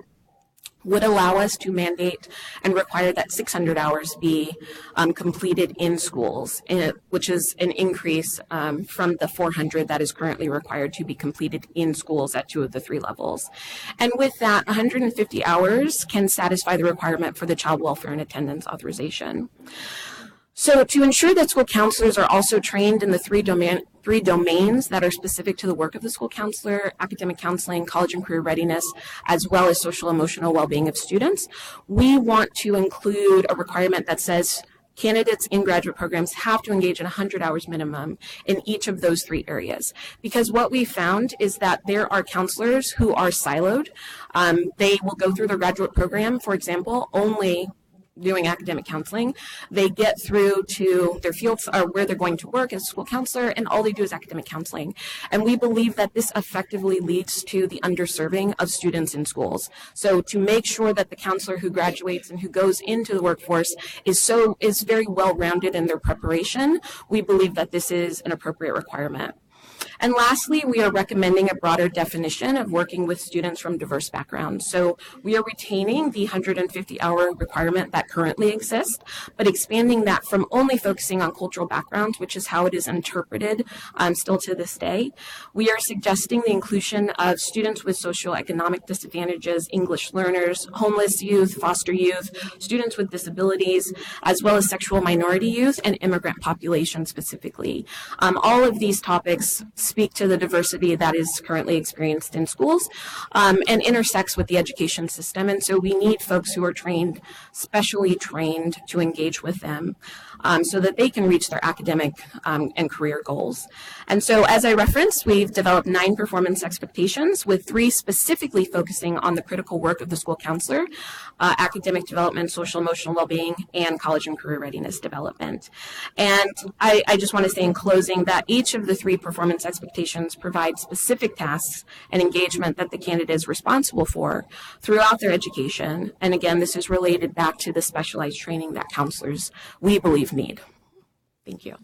would allow us to mandate and require that 600 hours be completed in schools, which is an increase from the 400 that is currently required to be completed in schools at 2 of the 3 levels. And with that, 150 hours can satisfy the requirement for the child welfare and attendance authorization. So to ensure that school counselors are also trained in the three domains that are specific to the work of the school counselor, academic counseling, college and career readiness, as well as social emotional well-being of students, we want to include a requirement that says candidates in graduate programs have to engage in 100 hours minimum in each of those 3 areas. Because what we found is that there are counselors who are siloed. They will go through their graduate program, for example, only doing academic counseling. They get through to their fields where they're going to work as a school counselor, and all they do is academic counseling. And we believe that this effectively leads to the underserving of students in schools. So to make sure that the counselor who graduates and who goes into the workforce is very well-rounded in their preparation, we believe that this is an appropriate requirement. And lastly, we are recommending a broader definition of working with students from diverse backgrounds. So we are retaining the 150-hour requirement that currently exists, but expanding that from only focusing on cultural backgrounds, which is how it is interpreted still to this day. We are suggesting the inclusion of students with socioeconomic disadvantages, English learners, homeless youth, foster youth, students with disabilities, as well as sexual minority youth and immigrant population specifically. All of these topics speak to the diversity that is currently experienced in schools and intersects with the education system. And so we need folks who are trained, specially trained, to engage with them so that they can reach their academic and career goals. And so as I referenced, we've developed 9 performance expectations, with 3 specifically focusing on the critical work of the school counselor, academic development, social emotional well-being, and college and career readiness development. And I just want to say in closing that each of the 3 performance expectations provide specific tasks and engagement that the candidate is responsible for throughout their education. And again, this is related back to the specialized training that counselors, we believe, need. Thank you.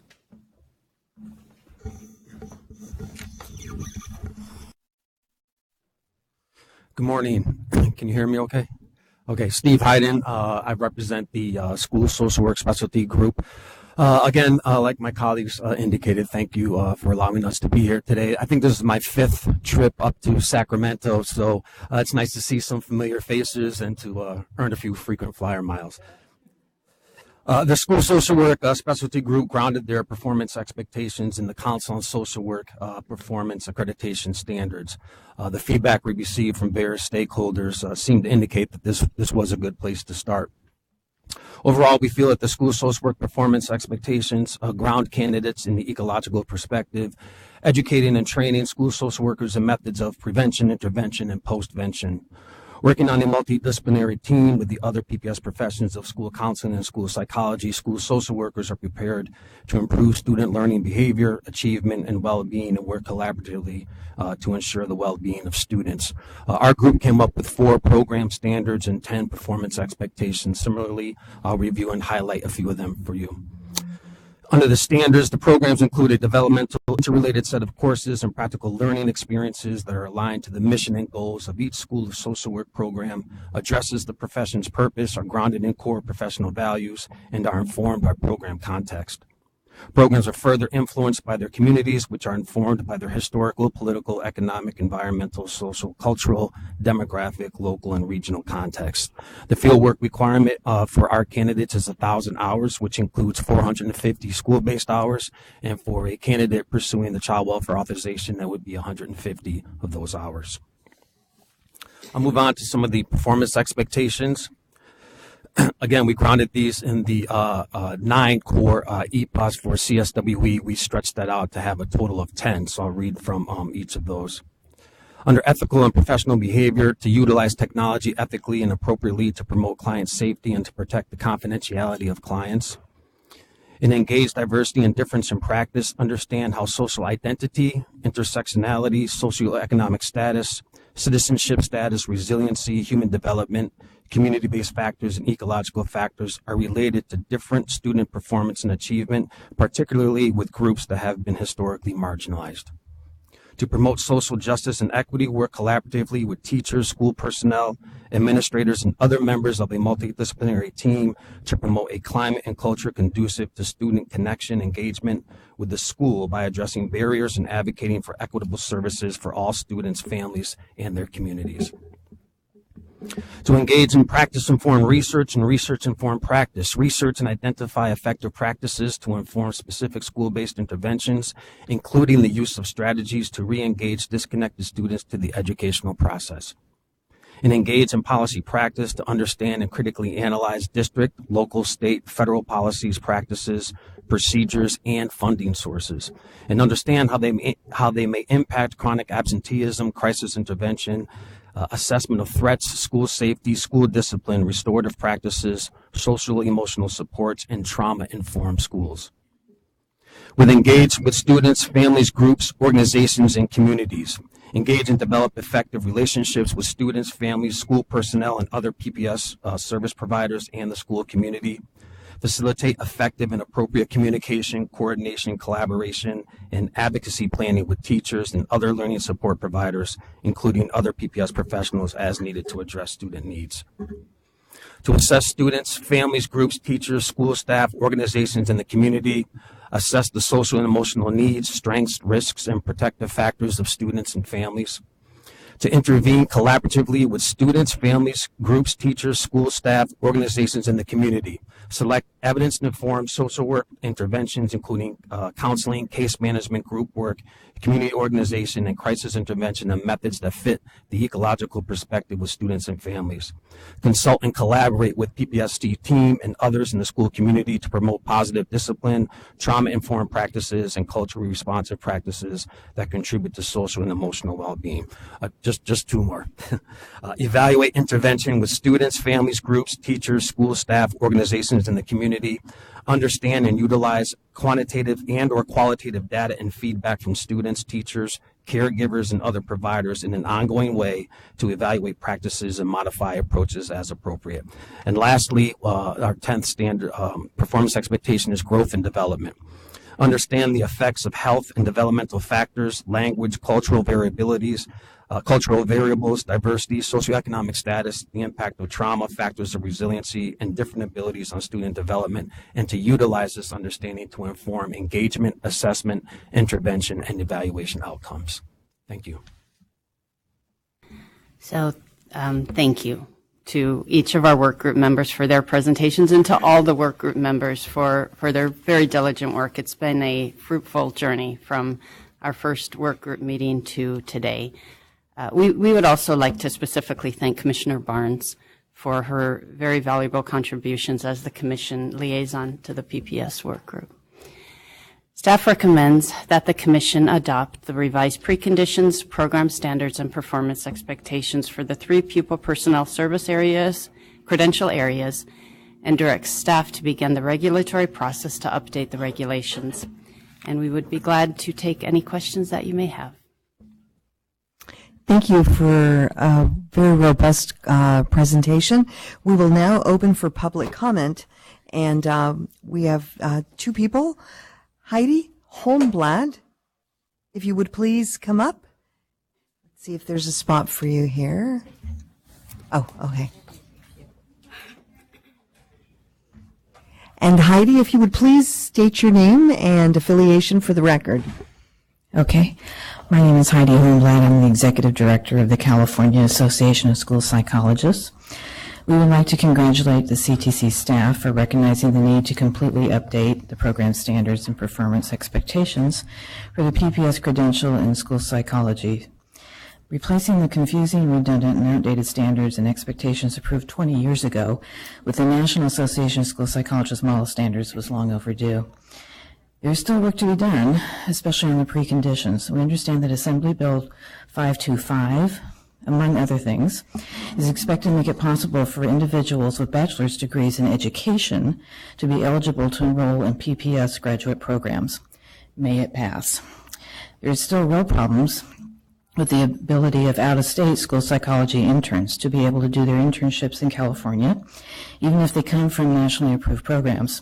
Good morning. Can you hear me okay? Okay, Steve Hayden. I represent the School Social Work Specialty Group. Again, like my colleagues indicated, thank you for allowing us to be here today. I think this is my 5th trip up to Sacramento, so it's nice to see some familiar faces and to earn a few frequent flyer miles. The School Social Work Specialty Group grounded their performance expectations in the Council on Social Work Performance Accreditation Standards. The feedback we received from various stakeholders seemed to indicate that this was a good place to start. Overall, we feel that the School Social Work Performance Expectations ground candidates in the ecological perspective, educating and training school social workers in methods of prevention, intervention, and postvention. Working on a multidisciplinary team with the other PPS professions of school counseling and school psychology, school social workers are prepared to improve student learning behavior, achievement, and well-being, and work collaboratively to ensure the well-being of students. Our group came up with 4 program standards and 10 performance expectations. Similarly, I'll review and highlight a few of them for you. Under the standards, the programs include a developmental, interrelated set of courses and practical learning experiences that are aligned to the mission and goals of each School of Social Work program, addresses the profession's purpose, are grounded in core professional values, and are informed by program context. Programs are further influenced by their communities, which are informed by their historical, political, economic, environmental, social, cultural, demographic, local, and regional context. The fieldwork requirement for our candidates is 1,000 hours, which includes 450 school-based hours, and for a candidate pursuing the child welfare authorization, that would be 150 of those hours. I'll move on to some of the performance expectations. Again, we grounded these in the 9 core EPOS for CSWE. We stretched that out to have a total of 10, so I'll read from each of those. Under ethical and professional behavior, to utilize technology ethically and appropriately to promote client safety and to protect the confidentiality of clients. And engage diversity and difference in practice, understand how social identity, intersectionality, socioeconomic status, citizenship status, resiliency, human development, community-based factors, and ecological factors are related to different student performance and achievement, particularly with groups that have been historically marginalized. To promote social justice and equity, work collaboratively with teachers, school personnel, administrators, and other members of a multidisciplinary team to promote a climate and culture conducive to student connection, engagement with the school by addressing barriers and advocating for equitable services for all students, families, and their communities. To engage in practice-informed research and research-informed practice. Research and identify effective practices to inform specific school-based interventions, including the use of strategies to re-engage disconnected students to the educational process. And engage in policy practice to understand and critically analyze district, local, state, federal policies, practices, procedures, and funding sources, and understand how they may impact chronic absenteeism, crisis intervention, assessment of threats, school safety, school discipline, restorative practices, social emotional supports, and trauma-informed schools. Engage with students, families, groups, organizations, and communities. Engage and develop effective relationships with students, families, school personnel, and other PPS service providers and the school community. facilitate effective and appropriate communication, coordination, collaboration, and advocacy planning with teachers and other learning support providers, including other PPS professionals as needed to address student needs. To assess students, families, groups, teachers, school staff, organizations in the community, assess the social and emotional needs, strengths, risks, and protective factors of students and families. To intervene collaboratively with students, families, groups, teachers, school staff, organizations in the community. Select evidence-informed social work interventions, including counseling, case management, group work, community organization, and crisis intervention, and methods that fit the ecological perspective with students and families. Consult and collaborate with PPSC team and others in the school community to promote positive discipline, trauma-informed practices, and culturally responsive practices that contribute to social and emotional well-being. Just two more. Evaluate intervention with students, families, groups, teachers, school staff, organizations in the community. Understand and utilize quantitative and or qualitative data and feedback from students, teachers, caregivers, and other providers in an ongoing way to evaluate practices and modify approaches as appropriate. And lastly, our 10th standard performance expectation is growth and development. Understand the effects of health and developmental factors, language, cultural variabilities, cultural variables, diversity, socioeconomic status, the impact of trauma, factors of resiliency, and different abilities on student development, and to utilize this understanding to inform engagement, assessment, intervention, and evaluation outcomes. Thank you. So thank you to each of our work group members for their presentations and to all the work group members for their very diligent work. It's been a fruitful journey from our first work group meeting to today. We would also like to specifically thank Commissioner Barnes for her very valuable contributions as the Commission liaison to the PPS work group. Staff recommends that the Commission adopt the revised preconditions, program standards, and performance expectations for the 3 pupil personnel service areas, credential areas, and directs staff to begin the regulatory process to update the regulations. And we would be glad to take any questions that you may have. Thank you for a very robust presentation. We will now open for public comment, and we have 2 people. Heidi Holmblad, if you would please come up. Let's see if there's a spot for you here. Oh, okay. And Heidi, if you would please state your name and affiliation for the record. Okay. My name is Heidi Holmblad. I'm the Executive Director of the California Association of School Psychologists. We would like to congratulate the CTC staff for recognizing the need to completely update the program standards and performance expectations for the PPS credential in school psychology. Replacing the confusing, redundant, and outdated standards and expectations approved 20 years ago with the National Association of School Psychologists model standards was long overdue. There is still work to be done, especially on the preconditions. We understand that Assembly Bill 525, among other things, is expected to make it possible for individuals with bachelor's degrees in education to be eligible to enroll in PPS graduate programs. May it pass. There are still real problems with the ability of out-of-state school psychology interns to be able to do their internships in California, even if they come from nationally approved programs.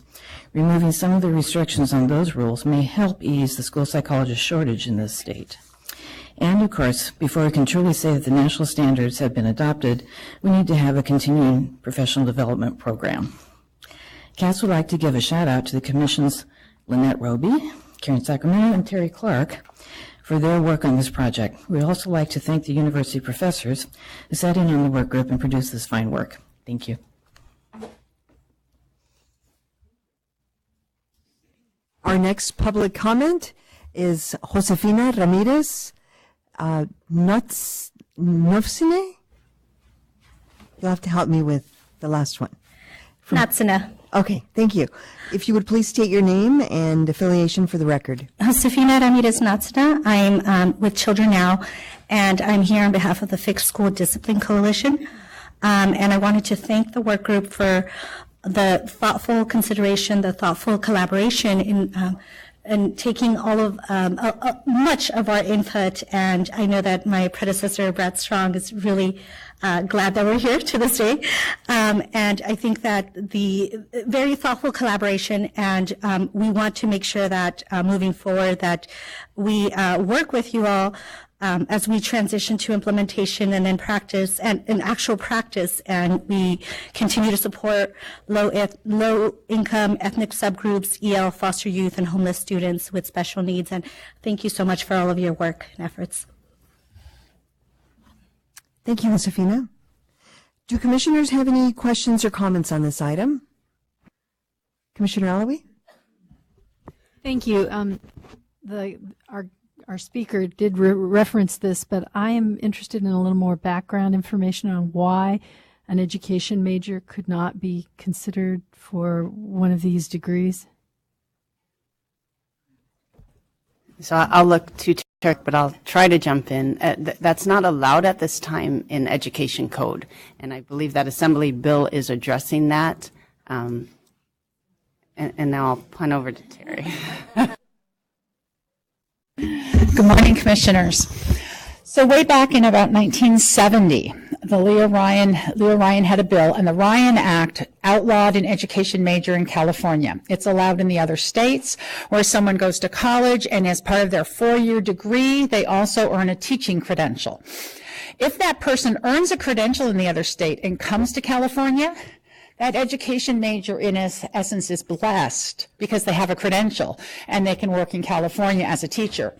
Removing some of the restrictions on those rules may help ease the school psychologist shortage in this state. And of course, before we can truly say that the national standards have been adopted, we need to have a continuing professional development program. CAS would like to give a shout out to the Commission's Lynette Roby, Karen Sacramento, and Terry Clark for their work on this project. We'd also like to thank the university professors who sat in on the work group and produced this fine work. Thank you. Our next public comment is Josefina Ramirez Nofsine. You'll have to help me with the last one. Natsina. Okay, thank you. If you would please state your name and affiliation for the record. Josefina Ramirez Natsina. I'm with Children Now, and I'm here on behalf of the Fixed School Discipline Coalition. And I wanted to thank the work group for the thoughtful consideration, the thoughtful collaboration in taking all of much of our input. And I know that my predecessor, Brad Strong, is really glad that we're here to this day. And I think that the very thoughtful collaboration, and we want to make sure that moving forward that we work with you all as we transition to implementation and then practice and in actual practice, and we continue to support low-income ethnic subgroups, EL, foster youth, and homeless students with special needs. And thank you so much for all of your work and efforts. Thank you, Josefina. Do commissioners have any questions or comments on this item? Commissioner Alloway? Thank you. Our speaker did reference this, but I am interested in a little more background information on why an education major could not be considered for one of these degrees. So I'll look to Turk, but I'll try to jump in. That's not allowed at this time in education code, and I believe that Assembly bill is addressing that. And now I'll punt over to Terry. Good morning, Commissioners. So way back in about 1970, Leah Ryan had a bill, and the Ryan Act outlawed an education major in California. It's allowed in the other states where someone goes to college, and as part of their 4-year degree, they also earn a teaching credential. If that person earns a credential in the other state and comes to California, that education major, in essence, is blessed because they have a credential and they can work in California as a teacher.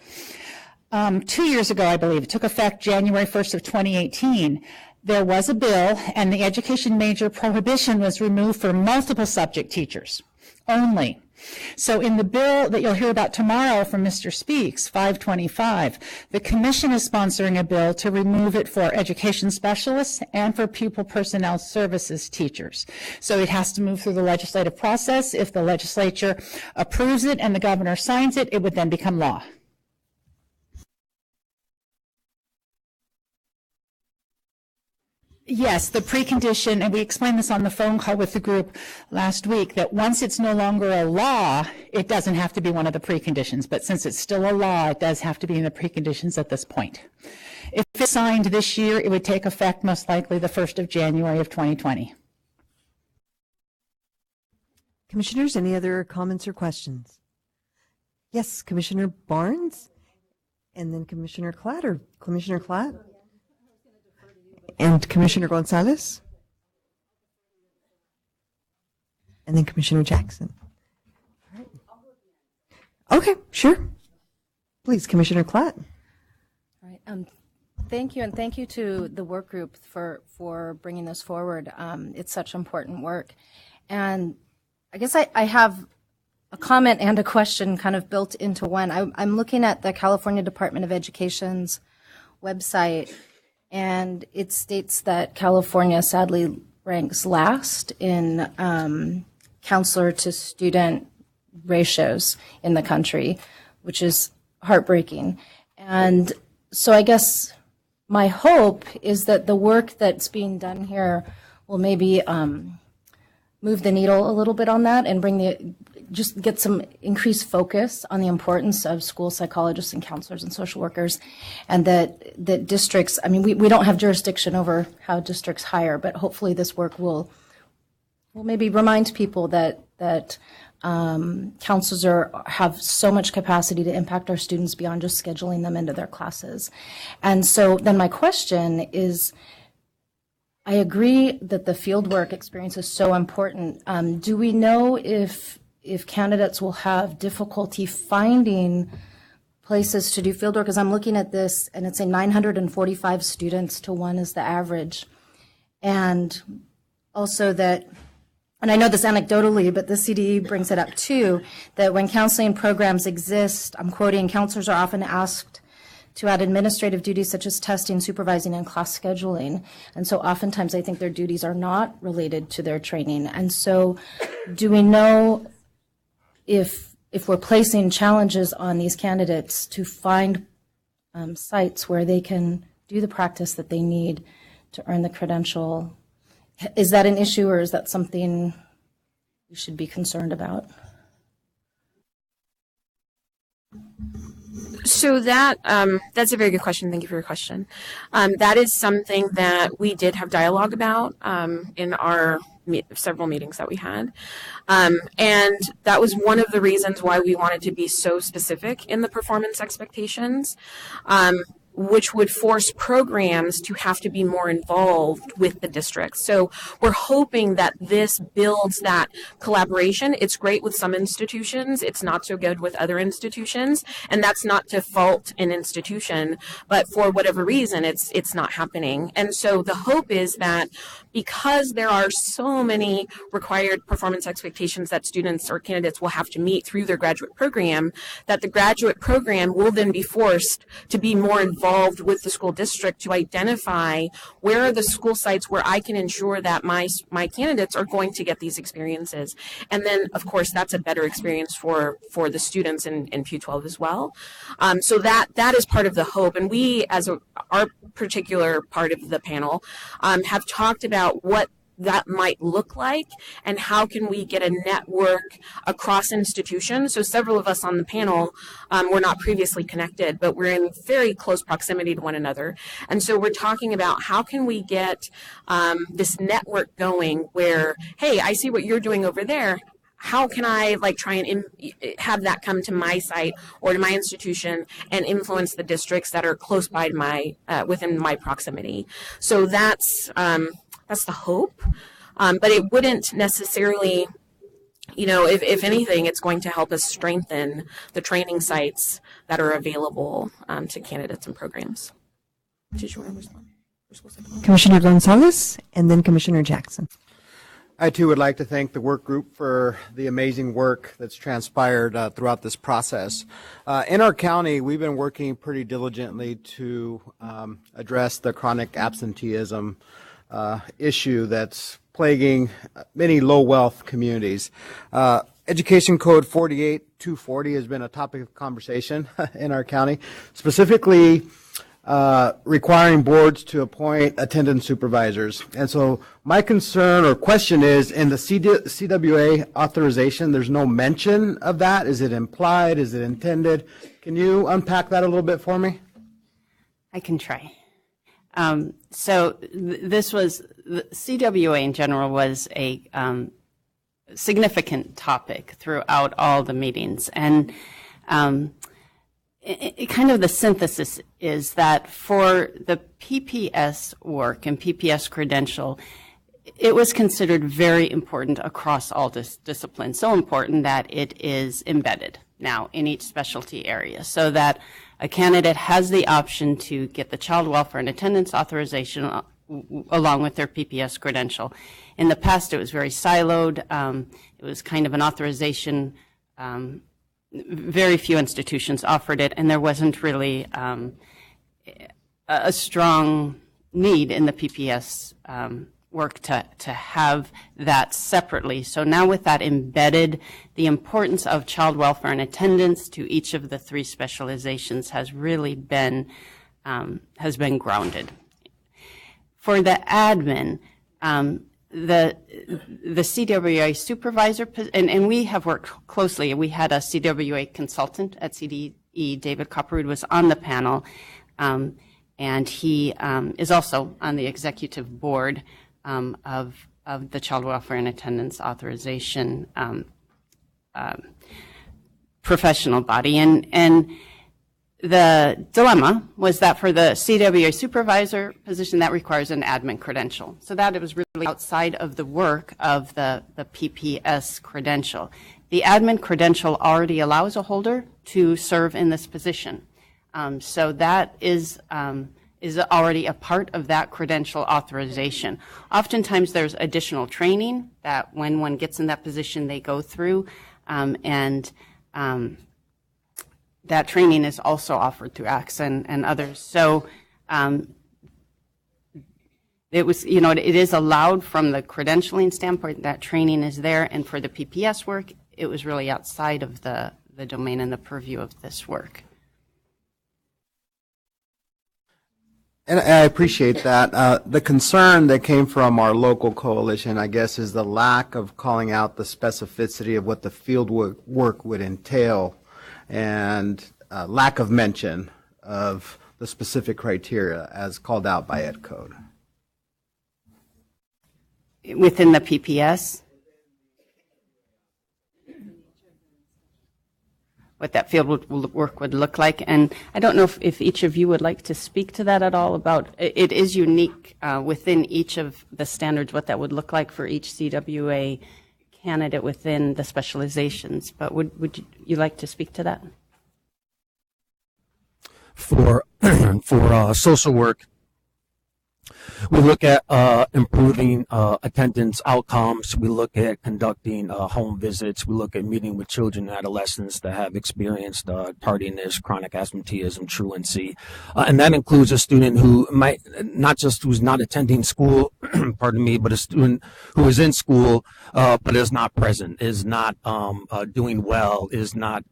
2 years ago, I believe, it took effect January 1st of 2018. There was a bill, and the education major prohibition was removed for multiple subject teachers only. So in the bill that you'll hear about tomorrow from Mr. Speaks, 525, the Commission is sponsoring a bill to remove it for education specialists and for pupil personnel services teachers. So it has to move through the legislative process. If the legislature approves it and the governor signs it, it would then become law. Yes, the precondition, and we explained this on the phone call with the group last week, that once it's no longer a law, it doesn't have to be one of the preconditions. But since it's still a law, it does have to be in the preconditions at this point. If it's signed this year, it would take effect most likely the 1st of January of 2020. Commissioners, any other comments or questions? Yes, Commissioner Barnes, and then Commissioner Klatt, or Commissioner Klatt? And Commissioner Gonzalez? And then Commissioner Jackson. All right. Okay, sure. Please, Commissioner Klatt. All right. Thank you, and thank you to the work group for bringing this forward. It's such important work. And I guess I have a comment and a question kind of built into one. I'm looking at the California Department of Education's website, and it states that California sadly ranks last in counselor to student ratios in the country, which is heartbreaking. And so I guess my hope is that the work that's being done here will maybe move the needle a little bit on that and just get some increased focus on the importance of school psychologists and counselors and social workers, and that districts, I mean, we don't have jurisdiction over how districts hire, but hopefully this work will maybe remind people that counselors have so much capacity to impact our students beyond just scheduling them into their classes. And so then my question is, I agree that the fieldwork experience is so important. Do we know if candidates will have difficulty finding places to do fieldwork? Because I'm looking at this, and it's a 945 students to 1 is the average. And also that, and I know this anecdotally, but the CDE brings it up too, that when counseling programs exist, I'm quoting, counselors are often asked to add administrative duties such as testing, supervising, and class scheduling. And so oftentimes I think their duties are not related to their training. And so do we know if we're placing challenges on these candidates to find sites where they can do the practice that they need to earn the credential? Is that an issue, or is that something we should be concerned about? So that's a very good question. Thank you for your question. That is something that we did have dialogue about in our several meetings that we had. And that was one of the reasons why we wanted to be so specific in the performance expectations, which would force programs to have to be more involved with the district. So we're hoping that this builds that collaboration. It's great with some institutions. It's not so good with other institutions. And that's not to fault an institution, but for whatever reason, it's not happening. And so the hope is that because there are so many required performance expectations that students or candidates will have to meet through their graduate program, that the graduate program will then be forced to be more involved with the school district to identify where are the school sites where I can ensure that my candidates are going to get these experiences. And then, of course, that's a better experience for the students in Q12 as well. So that is part of the hope. And we, as our particular part of the panel, have talked about what that might look like and how can we get a network across institutions. So several of us on the panel were not previously connected, but we're in very close proximity to one another. And so we're talking about how can we get this network going where, hey, I see what you're doing over there. How can I try and have that come to my site or to my institution and influence the districts that are close by within my proximity? So that's the hope, but it wouldn't necessarily, if anything, it's going to help us strengthen the training sites that are available to candidates and programs. Did you want to respond? Commissioner Gonzalez and then Commissioner Jackson. I too would like to thank the work group for the amazing work that's transpired throughout this process. In our county, we've been working pretty diligently to address the chronic absenteeism issue that's plaguing many low-wealth communities. Education Code 48240 has been a topic of conversation in our county, specifically requiring boards to appoint attendance supervisors. And so my concern or question is, in the CWA authorization, there's no mention of that. Is it implied? Is it intended? Can you unpack that a little bit for me? I can try. This was, the CWA in general was a significant topic throughout all the meetings. And kind of the synthesis is that for the PPS work and PPS credential, it was considered very important across all disciplines, so important that it is embedded now in each specialty area, so that a candidate has the option to get the child welfare and attendance authorization along with their PPS credential. In the past, it was very siloed. It was kind of an authorization. Very few institutions offered it, and there wasn't really a strong need in the PPS work to have that separately. So now with that embedded, the importance of child welfare and attendance to each of the three specializations has really been grounded. For the admin, the CWA supervisor, and we have worked closely. We had a CWA consultant at CDE, David Copperwood, was on the panel, and he is also on the executive board of the Child Welfare and Attendance Authorization professional body. And the dilemma was that for the CWA supervisor position, that requires an admin credential. So that it was really outside of the work of the PPS credential. The admin credential already allows a holder to serve in this position. So that is already a part of that credential authorization. Oftentimes there's additional training that when one gets in that position they go through, and that training is also offered through ACTS and others. So it was, it is allowed from the credentialing standpoint, that training is there, and for the PPS work, it was really outside of the domain and the purview of this work. And I appreciate that. The concern that came from our local coalition, I guess, is the lack of calling out the specificity of what the field work would entail. And lack of mention of the specific criteria as called out by Ed Code. Within the PPS? What that field work would look like. And I don't know if each of you would like to speak to that at all about, it is unique within each of the standards, what that would look like for each CWA candidate within the specializations. But would you like to speak to that? For social work, we look at improving attendance outcomes. We look at conducting home visits. We look at meeting with children and adolescents that have experienced tardiness, chronic absenteeism, truancy. And that includes a student who might not just who's not attending school, pardon me, but a student who is in school but is not present, is not doing well, is not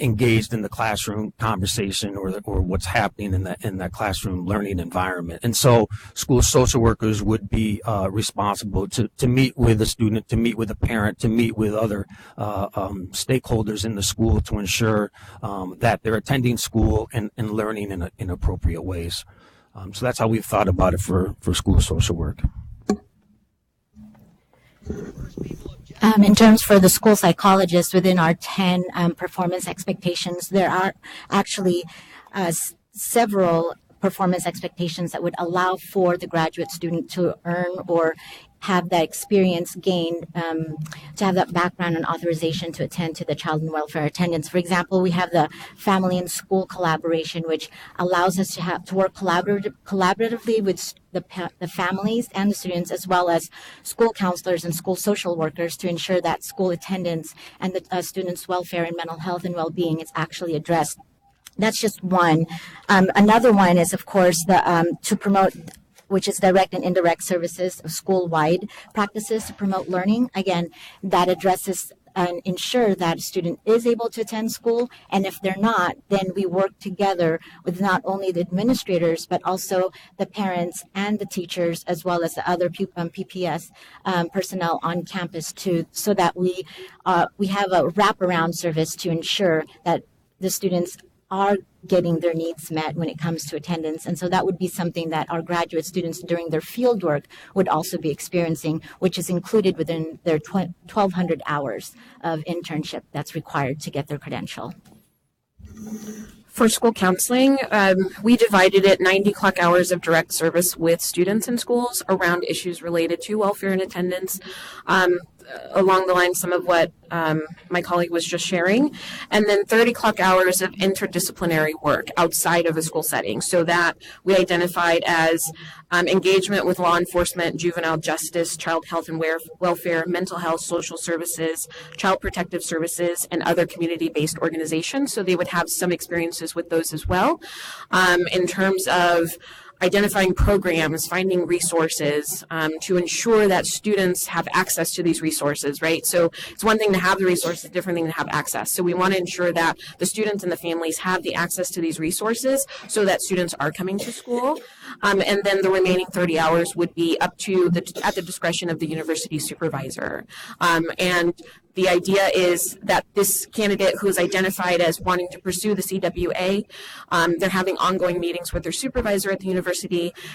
engaged in the classroom conversation or what's happening in that classroom learning environment. And so school social workers would be responsible to meet with a student, to meet with a parent, to meet with other stakeholders in the school to ensure that they're attending school and learning in appropriate ways. So that's how we've thought about it for school social work. In terms for the school psychologist, within our 10 performance expectations, there are actually several performance expectations that would allow for the graduate student to earn or have that experience gained, to have that background and authorization to attend to the child and welfare attendance. For example, we have the family and school collaboration, which allows us to work collaboratively with the families and the students, as well as school counselors and school social workers, to ensure that school attendance and the students' welfare and mental health and well-being is actually addressed. That's just one. Another one is, of course, to promote, which is direct and indirect services of school-wide practices to promote learning. Again, that addresses and ensure that a student is able to attend school, and if they're not, then we work together with not only the administrators, but also the parents and the teachers, as well as the other PPS personnel on campus so that we have a wraparound service to ensure that the students are getting their needs met when it comes to attendance. And so that would be something that our graduate students during their field work would also be experiencing, which is included within their 1,200 hours of internship that's required to get their credential. For school counseling, we divided it 90 clock hours of direct service with students in schools around issues related to welfare and attendance, along the lines some of what my colleague was just sharing, and then 30 clock hours of interdisciplinary work outside of a school setting. So that we identified as engagement with law enforcement, juvenile justice, child health and welfare, mental health, social services, child protective services, and other community-based organizations. So they would have some experiences with those as well. In terms of identifying programs, finding resources to ensure that students have access to these resources, right? So it's one thing to have the resources, different thing to have access. So we want to ensure that the students and the families have the access to these resources so that students are coming to school. And then the remaining 30 hours would be up to at the discretion of the university supervisor. And the idea is that this candidate who is identified as wanting to pursue the CWA, they're having ongoing meetings with their supervisor at the university,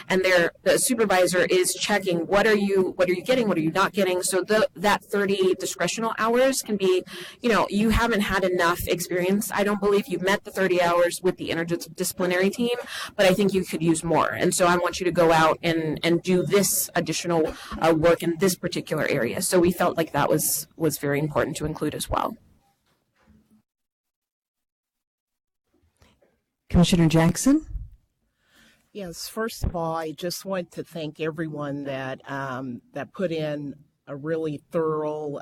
and the supervisor is checking what are you getting, what are you not getting. So that 30 discretional hours can be, you haven't had enough experience. I don't believe you've met the 30 hours with the interdisciplinary team, but I think you could use more. And so I want you to go out and do this additional work in this particular area. So we felt like that was very important to include as well. Commissioner Jackson? Yes, first of all, I just want to thank everyone that put in a really thorough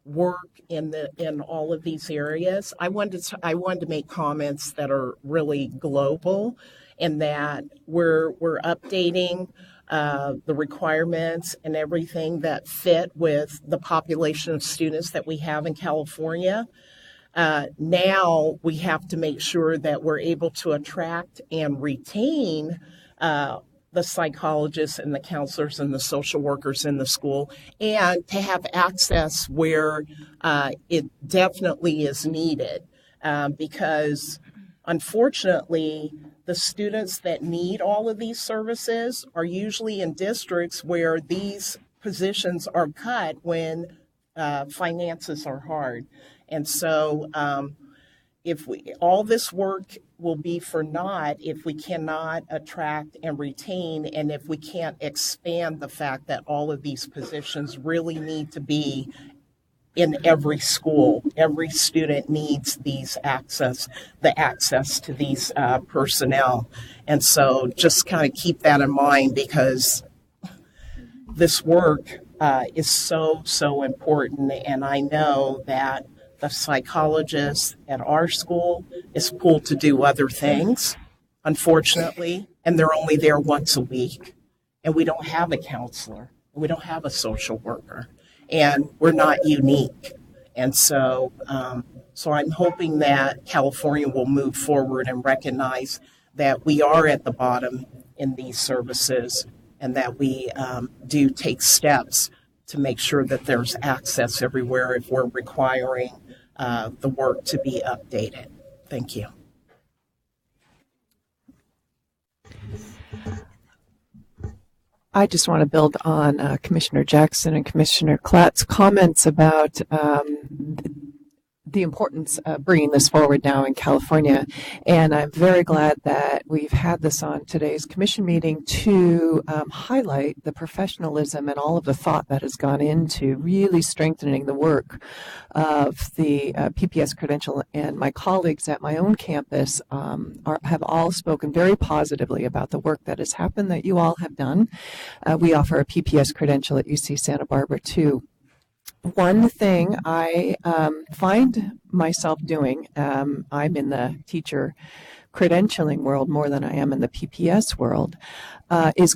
work in all of these areas. I wanted to make comments that are really global, and that we're updating the requirements and everything that fit with the population of students that we have in California. Now we have to make sure that we're able to attract and retain the psychologists and the counselors and the social workers in the school, and to have access where it definitely is needed. because unfortunately, the students that need all of these services are usually in districts where these positions are cut when finances are hard. And so if all this work will be for naught if we cannot attract and retain, and if we can't expand the fact that all of these positions really need to be in every school. Every student needs the access to these personnel. And so just kind of keep that in mind, because this work is so important. And I know that the psychologist at our school is pulled to do other things, unfortunately, and they're only there once a week. And we don't have a counselor. We don't have a social worker. And we're not unique. And so I'm hoping that California will move forward and recognize that we are at the bottom in these services, and that we do take steps to make sure that there's access everywhere if we're requiring the work to be updated. Thank you. I just want to build on Commissioner Jackson and Commissioner Klatt's comments about the importance of bringing this forward now in California. And I'm very glad that we've had this on today's commission meeting to highlight the professionalism and all of the thought that has gone into really strengthening the work of the PPS Credential. And my colleagues at my own campus have all spoken very positively about the work that has happened, that you all have done. We offer a PPS Credential at UC Santa Barbara too. One thing I find myself doing, I'm in the teacher credentialing world more than I am in the PPS world, is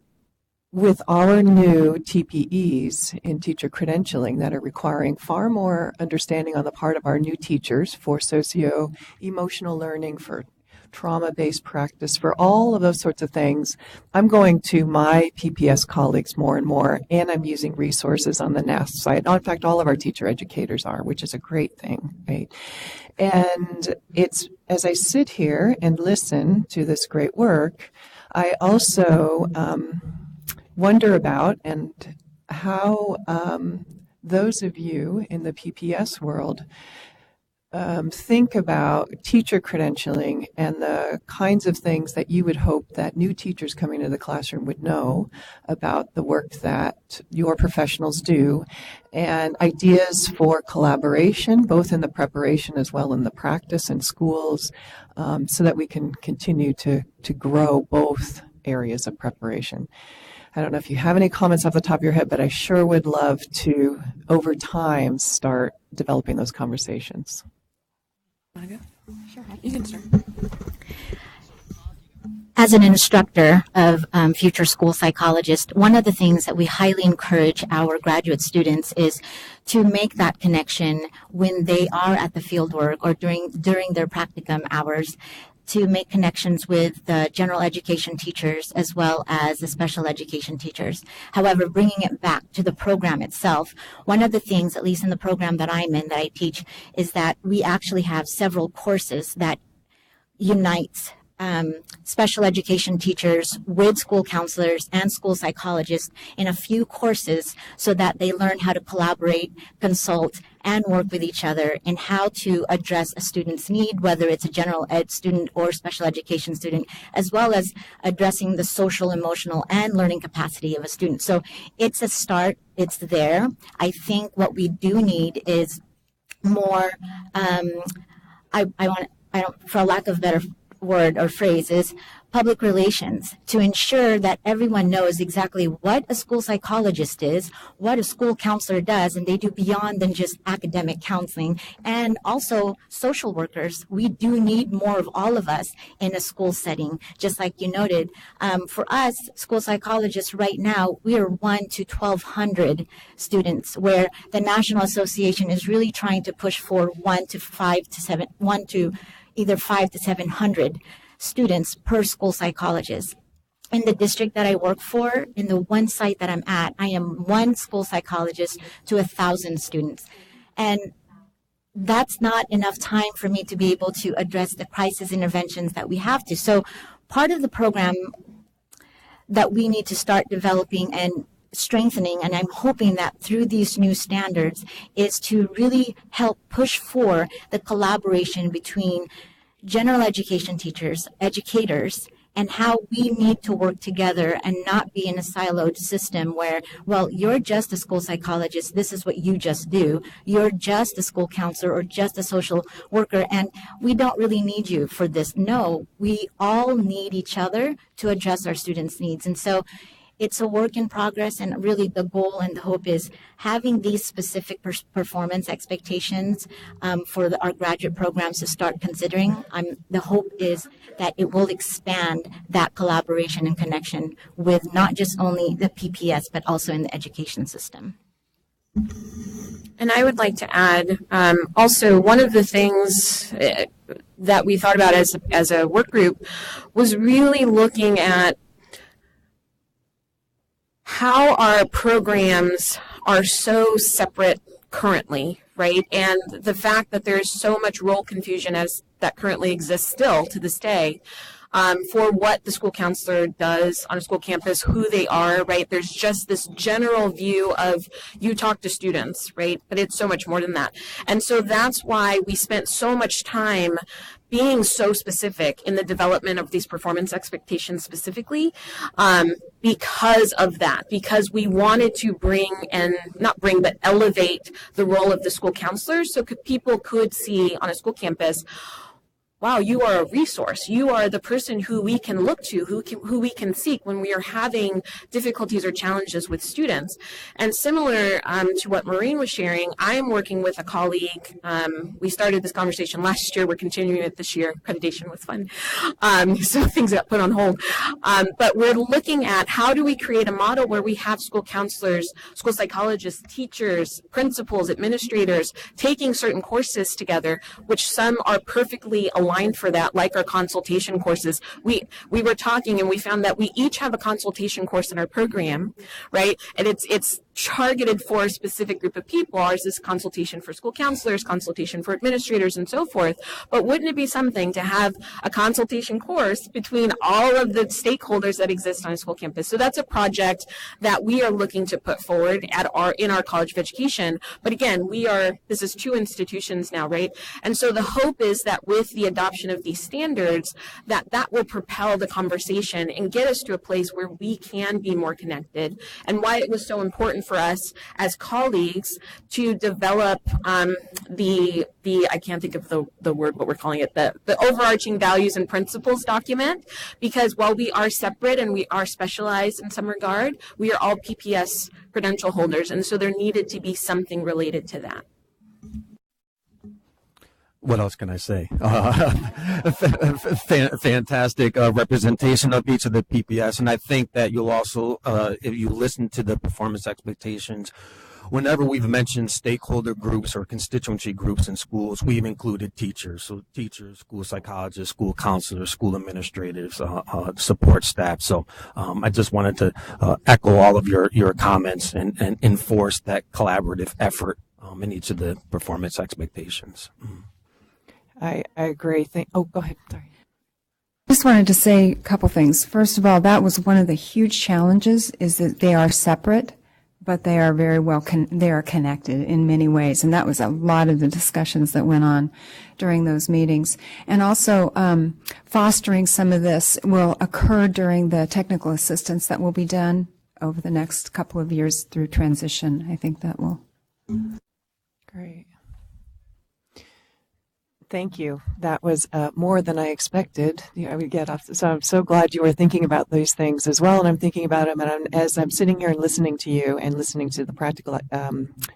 with our new TPEs in teacher credentialing that are requiring far more understanding on the part of our new teachers for socio-emotional learning, for trauma-based practice, for all of those sorts of things. I'm going to my PPS colleagues more and more, and I'm using resources on the NASP site. In fact, all of our teacher educators are, which is a great thing, right? And it's, as I sit here and listen to this great work, I also wonder about and how those of you in the PPS world think about teacher credentialing and the kinds of things that you would hope that new teachers coming into the classroom would know about the work that your professionals do, and ideas for collaboration, both in the preparation as well in the practice in schools, so that we can continue to grow both areas of preparation. I don't know if you have any comments off the top of your head, but I sure would love to, over time, start developing those conversations. Want to go? Sure, you can start. As an instructor of future school psychologists, one of the things that we highly encourage our graduate students is to make that connection when they are at the field work or during their practicum hours, to make connections with the general education teachers as well as the special education teachers. However, bringing it back to the program itself, one of the things, at least in the program that I'm in, that I teach, is that we actually have several courses that unites special education teachers with school counselors and school psychologists in a few courses, so that they learn how to collaborate, consult, and work with each other in how to address a student's need, whether it's a general ed student or special education student, as well as addressing the social, emotional, and learning capacity of a student. So it's a start. It's there. I think what we do need is more, for lack of a better word or phrase, is public relations, to ensure that everyone knows exactly what a school psychologist is, what a school counselor does, and they do beyond than just academic counseling. And also social workers, we do need more of all of us in a school setting, just like you noted. For us, school psychologists right now, we are 1 to 1,200 students, where the National Association is really trying to push for 1 to either 5 to 700 students per school psychologist. In the district that I work for, in the one site that I'm at, I am one school psychologist to 1,000 students. And that's not enough time for me to be able to address the crisis interventions that we have to. So part of the program that we need to start developing and strengthening, and I'm hoping that through these new standards, is to really help push for the collaboration between general education teachers, educators, and how we need to work together and not be in a siloed system where, well, you're just a school psychologist, this is what you just do. You're just a school counselor or just a social worker, and we don't really need you for this. No, we all need each other to address our students' needs. And so it's a work in progress, and really the goal and the hope is having these specific performance expectations for our graduate programs to start considering. The hope is that it will expand that collaboration and connection with not just only the PPS, but also in the education system. And I would like to add, also one of the things that we thought about as a work group was really looking at how our programs are so separate currently, right? And the fact that there's so much role confusion as that currently exists still to this day for what the school counselor does on a school campus, who they are, right? There's just this general view of you talk to students, right? But it's so much more than that. And so that's why we spent so much time being so specific in the development of these performance expectations specifically, because of that, because we wanted to but elevate the role of the school counselors so people could see on a school campus, wow, you are a resource. You are the person who we can look to, who we can seek when we are having difficulties or challenges with students. And similar to what Maureen was sharing, I am working with a colleague. We started this conversation last year. We're continuing it this year. Accreditation was fun. So things got put on hold. But we're looking at how do we create a model where we have school counselors, school psychologists, teachers, principals, administrators taking certain courses together, which some are perfectly aligned for that, like our consultation courses. We were talking and we found that we each have a consultation course in our program, right? And it's targeted for a specific group of people. Ours is consultation for school counselors, consultation for administrators, and so forth. But wouldn't it be something to have a consultation course between all of the stakeholders that exist on a school campus? So that's a project that we are looking to put forward in our College of Education. But again, this is 2 institutions now, right? And so the hope is that with the adoption of these standards, that will propel the conversation and get us to a place where we can be more connected, and why it was so important for us as colleagues to develop I can't think of the word, but we're calling it the overarching values and principles document, because while we are separate and we are specialized in some regard, we are all PPS credential holders, and so there needed to be something related to that. What else can I say? Fantastic representation of each of the PPS. And I think that you'll also, if you listen to the performance expectations, whenever we've mentioned stakeholder groups or constituency groups in schools, we've included teachers. So teachers, school psychologists, school counselors, school administrators, support staff. So I just wanted to echo all of your comments and enforce that collaborative effort in each of the performance expectations. I agree. Go ahead. Sorry. I just wanted to say a couple things. First of all, that was one of the huge challenges, is that they are separate, but they are very well they are connected in many ways, and that was a lot of the discussions that went on during those meetings. And also, fostering some of this will occur during the technical assistance that will be done over the next couple of years through transition. I think that will. Great. Thank you. That was more than I expected. I would get off. So I'm so glad you were thinking about these things as well, and I'm thinking about them. And as I'm sitting here and listening to you and listening to the practical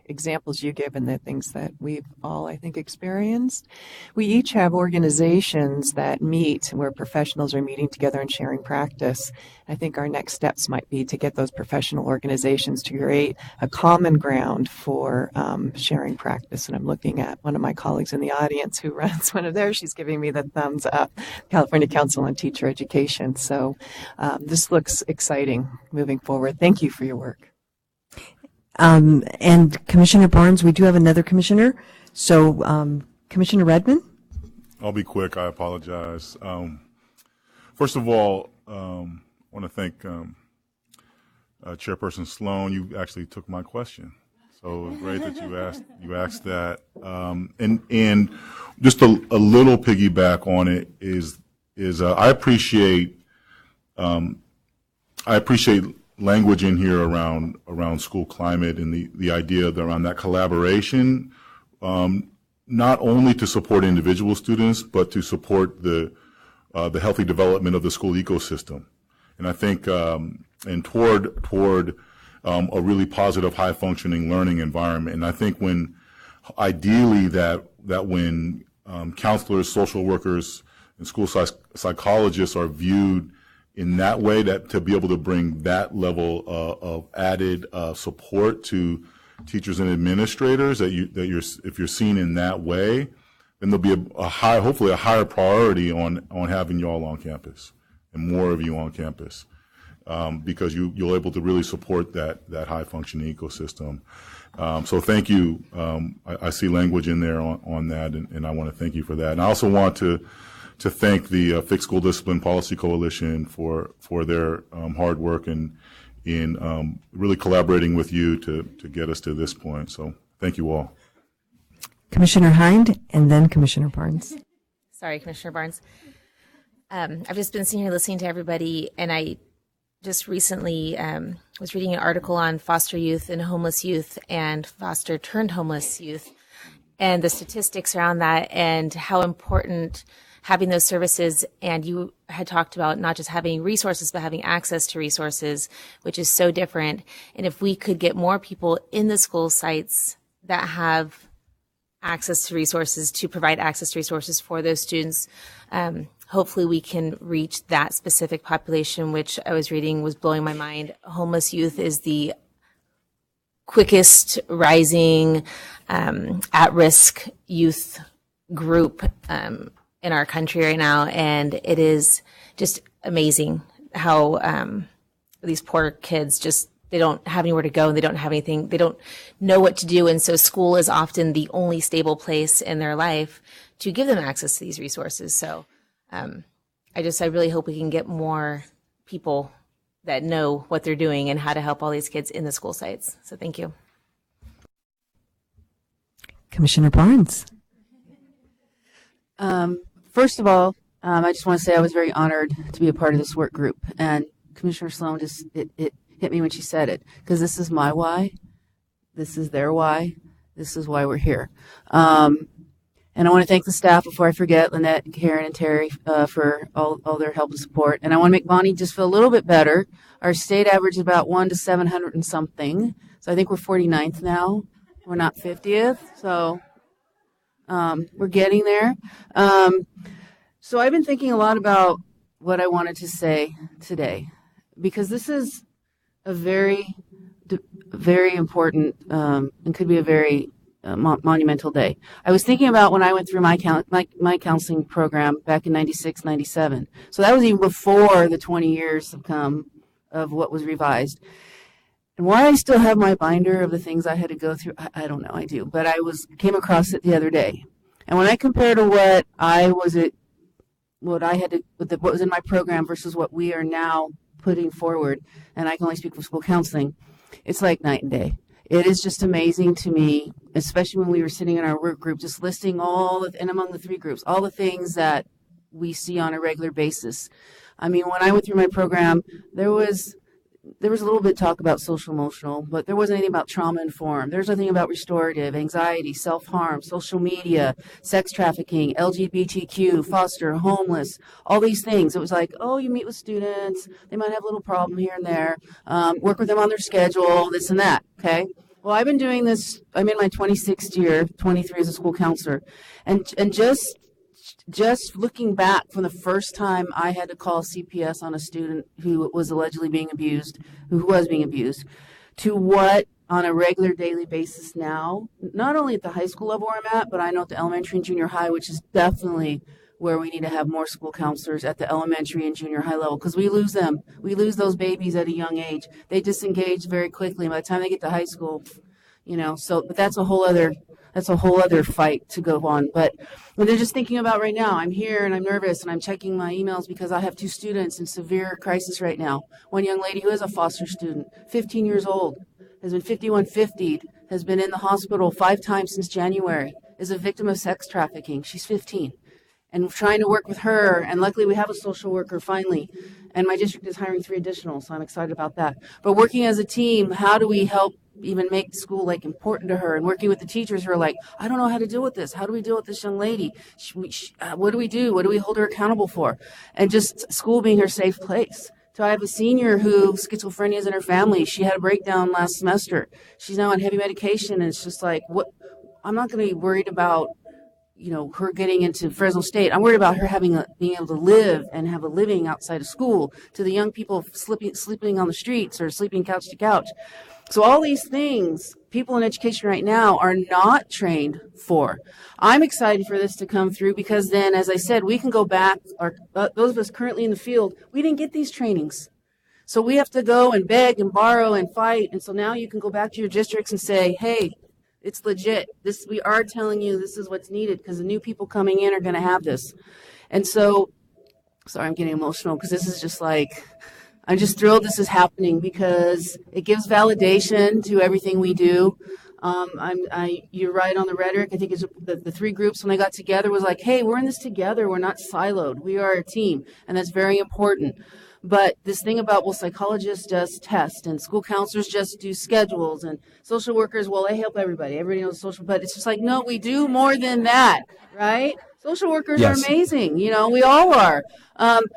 examples you give and the things that we've all, I think, experienced, we each have organizations that meet where professionals are meeting together and sharing practice. I think our next steps might be to get those professional organizations to create a common ground for sharing practice. And I'm looking at one of my colleagues in the audience who runs one of theirs. She's giving me the thumbs up, California Council on Teacher Education. So this looks exciting moving forward. Thank you for your work. And Commissioner Barnes, we do have another commissioner So, Commissioner Redmond? I'll be quick. I apologize. First of all, I want to thank Chairperson Sloan. You actually took my question, so it was great that you asked that. And just a little piggyback on it is I appreciate language in here around school climate and the idea around that collaboration. Not only to support individual students, but to support the healthy development of the school ecosystem. And I think, and toward a really positive, high-functioning learning environment. And I think ideally that when counselors, social workers, and school psychologists are viewed in that way, that to be able to bring that level of added support to teachers and administrators, if you're seen in that way, then there'll be hopefully a higher priority on having you all on campus and more of you on campus, because you're able to really support that high functioning ecosystem. So thank you. I see language in there on that, and I want to thank you for that. And I also want to thank the Fixed School Discipline Policy Coalition for their hard work in really collaborating with you to get us to this point. So thank you all. Commissioner Hind, and then Commissioner Barnes. Sorry, Commissioner Barnes. I've just been sitting here listening to everybody, and I just recently was reading an article on foster youth and homeless youth and foster turned homeless youth and the statistics around that and how important having those services, and you had talked about not just having resources, but having access to resources, which is so different. And if we could get more people in the school sites that have access to resources, to provide access to resources for those students, hopefully we can reach that specific population, which I was reading was blowing my mind. Homeless youth is the quickest rising at-risk youth group in our country right now, and it is just amazing how these poor kids they don't have anywhere to go, and they don't have anything, they don't know what to do, and so school is often the only stable place in their life to give them access to these resources. So I really hope we can get more people that know what they're doing and how to help all these kids in the school sites. So thank you. Commissioner Barnes. First of all, I just want to say I was very honored to be a part of this work group. And Commissioner Sloan it hit me when she said it, because this is my why. This is their why. This is why we're here. And I want to thank the staff before I forget, Lynette, Karen, and Terry, for all their help and support. And I want to make Bonnie just feel a little bit better. Our state average is about 1 to 700 and something. So I think we're 49th now. We're not 50th. So we're getting there. So I've been thinking a lot about what I wanted to say today, because this is a very, very important and could be a very monumental day. I was thinking about when I went through my counseling program back in 96, 97. So that was even before the 20 years have come of what was revised. And why I still have my binder of the things I had to go through, I don't know, I do. But came across it the other day. And when I compare to what was in my program versus what we are now putting forward, and I can only speak for school counseling, it's like night and day. It is just amazing to me, especially when we were sitting in our work group, just listing and among the three groups, all the things that we see on a regular basis. I mean, when I went through my program, there was a little bit of talk about social emotional, but there wasn't anything about trauma informed. There's nothing about restorative, anxiety, self-harm, social media, sex trafficking, LGBTQ, foster, homeless, all these things. It was like, oh, you meet with students, they might have a little problem here and there, work with them on their schedule, this and that, okay? Well, I've been doing this, I'm in my 26th year, 23 as a school counselor, and just looking back from the first time I had to call CPS on a student who was allegedly being abused, to what on a regular daily basis now, not only at the high school level where I'm at, but I know at the elementary and junior high, which is definitely where we need to have more school counselors at the elementary and junior high level, because we lose them. We lose those babies at a young age. They disengage very quickly. By the time they get to high school, but that's a whole other that's a whole other fight to go on. But when they're just thinking about right now, I'm here and I'm nervous and I'm checking my emails because I have 2 students in severe crisis right now. One young lady who is a foster student, 15 years old, has been 5150'd, has been in the hospital 5 times since January, is a victim of sex trafficking. She's 15. And trying to work with her, and luckily we have a social worker finally, and my district is hiring 3 additional, so I'm excited about that. But working as a team, how do we help even make school like important to her, and working with the teachers who are like, I don't know how to deal with this. How do we deal with this young lady? What do we do? What do we hold her accountable for? And just school being her safe place. So I have a senior who schizophrenia is in her family. She had a breakdown last semester. She's now on heavy medication, and it's just like, what? I'm not going to be worried about, you know, her getting into Fresno State. I'm worried about her being able to live and have a living outside of school. To the young people sleeping on the streets or sleeping couch to couch. So all these things, people in education right now are not trained for. I'm excited for this to come through because then, as I said, we can go back, those of us currently in the field, we didn't get these trainings. So we have to go and beg and borrow and fight. And so now you can go back to your districts and say, hey, it's legit. We are telling you this is what's needed because the new people coming in are going to have this. And so, sorry, I'm getting emotional because this is just like, I'm just thrilled this is happening because it gives validation to everything we do. You're right on the rhetoric. I think it's the 3 groups when they got together was like, hey, we're in this together. We're not siloed. We are a team. And that's very important. But this thing about, well, psychologists just test and school counselors just do schedules and social workers, well, they help everybody. Everybody knows social, but it's just like, no, we do more than that, right? Social workers are amazing. You know, we all are.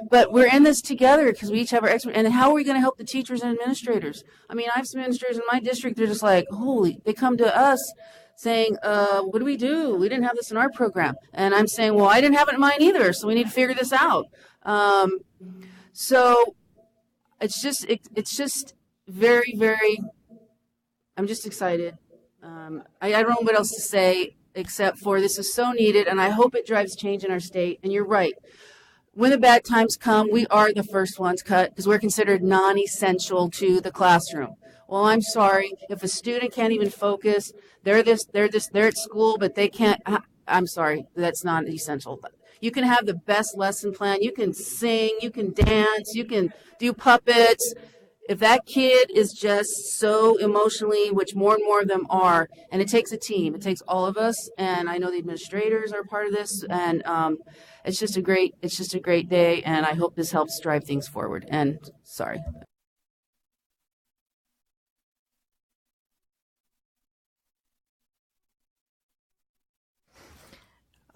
But we're in this together because we each have our expert. And how are we going to help the teachers and administrators? I mean, I have some administrators in my district. They're just like, holy, they come to us saying, what do? We didn't have this in our program. And I'm saying, well, I didn't have it in mine either. So we need to figure this out. So it's just very, very, I'm just excited. I don't know what else to say except for this is so needed, and I hope it drives change in our state. And you're right. When the bad times come, we are the first ones cut because we're considered non-essential to the classroom. Well, I'm sorry. If a student can't even focus, they're at school, but they can't. I'm sorry. That's not essential. You can have the best lesson plan. You can sing, you can dance, you can do puppets. If that kid is just so emotionally, which more and more of them are, and it takes a team, it takes all of us, and I know the administrators are part of this, and it's just a great day, and I hope this helps drive things forward. And sorry.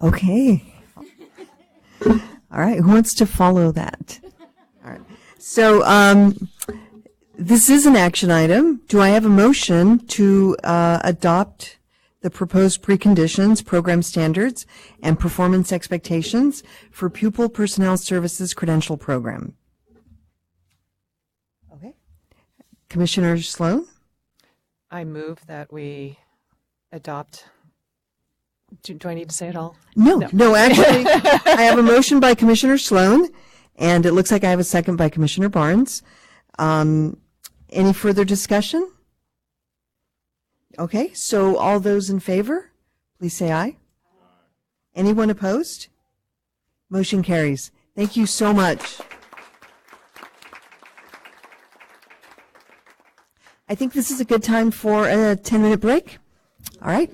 Okay. All right. Who wants to follow that? All right. So, this is an action item. Do I have a motion to adopt the proposed preconditions, program standards, and performance expectations for Pupil Personnel Services Credential Program? Okay. Commissioner Sloan? I move that we adopt. Do I need to say it all? No, actually, I have a motion by Commissioner Sloan, and it looks like I have a second by Commissioner Barnes. Any further discussion? Okay, so all those in favor, please say aye. Anyone opposed? Motion carries. Thank you so much. I think this is a good time for a 10-minute break. All right.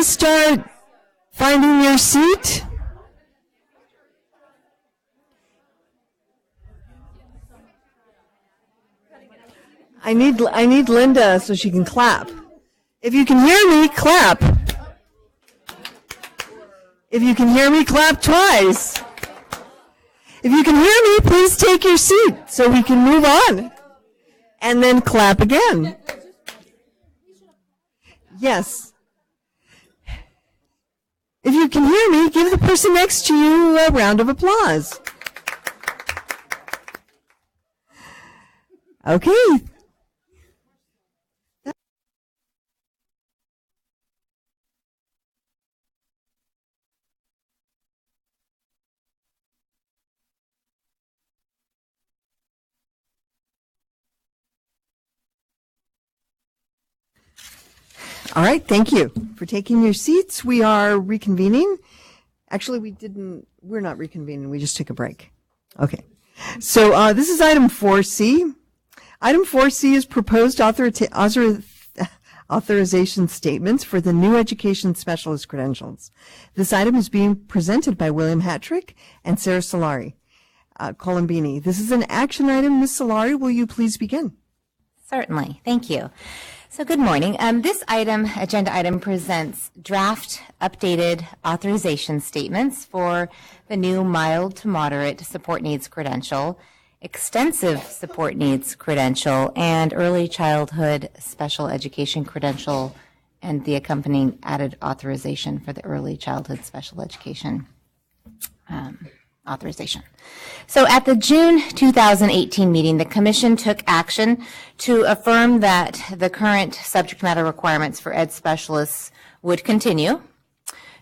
please start finding your seat? I need Linda so she can clap. If you can hear me, clap. If you can hear me, clap twice. If you can hear me, please take your seat so we can move on. And then clap again. Yes. If you can hear me, give the person next to you a round of applause. Okay. All right, thank you for taking your seats. We are reconvening. Actually, we're not reconvening, we just took a break. Okay. So this is item 4C. Item 4C is proposed authorization statements for the new education specialist credentials. This item is being presented by William Hattrick and Sarah Solari. Colombini. This is an action item. Ms. Solari, will you please begin? Certainly. Thank you. So good morning. This agenda item, presents draft updated authorization statements for the new mild to moderate support needs credential, extensive support needs credential, and early childhood special education credential, and the accompanying added authorization for the early childhood special education authorization. So at the June 2018 meeting, the Commission took action to affirm that the current subject matter requirements for ed specialists would continue,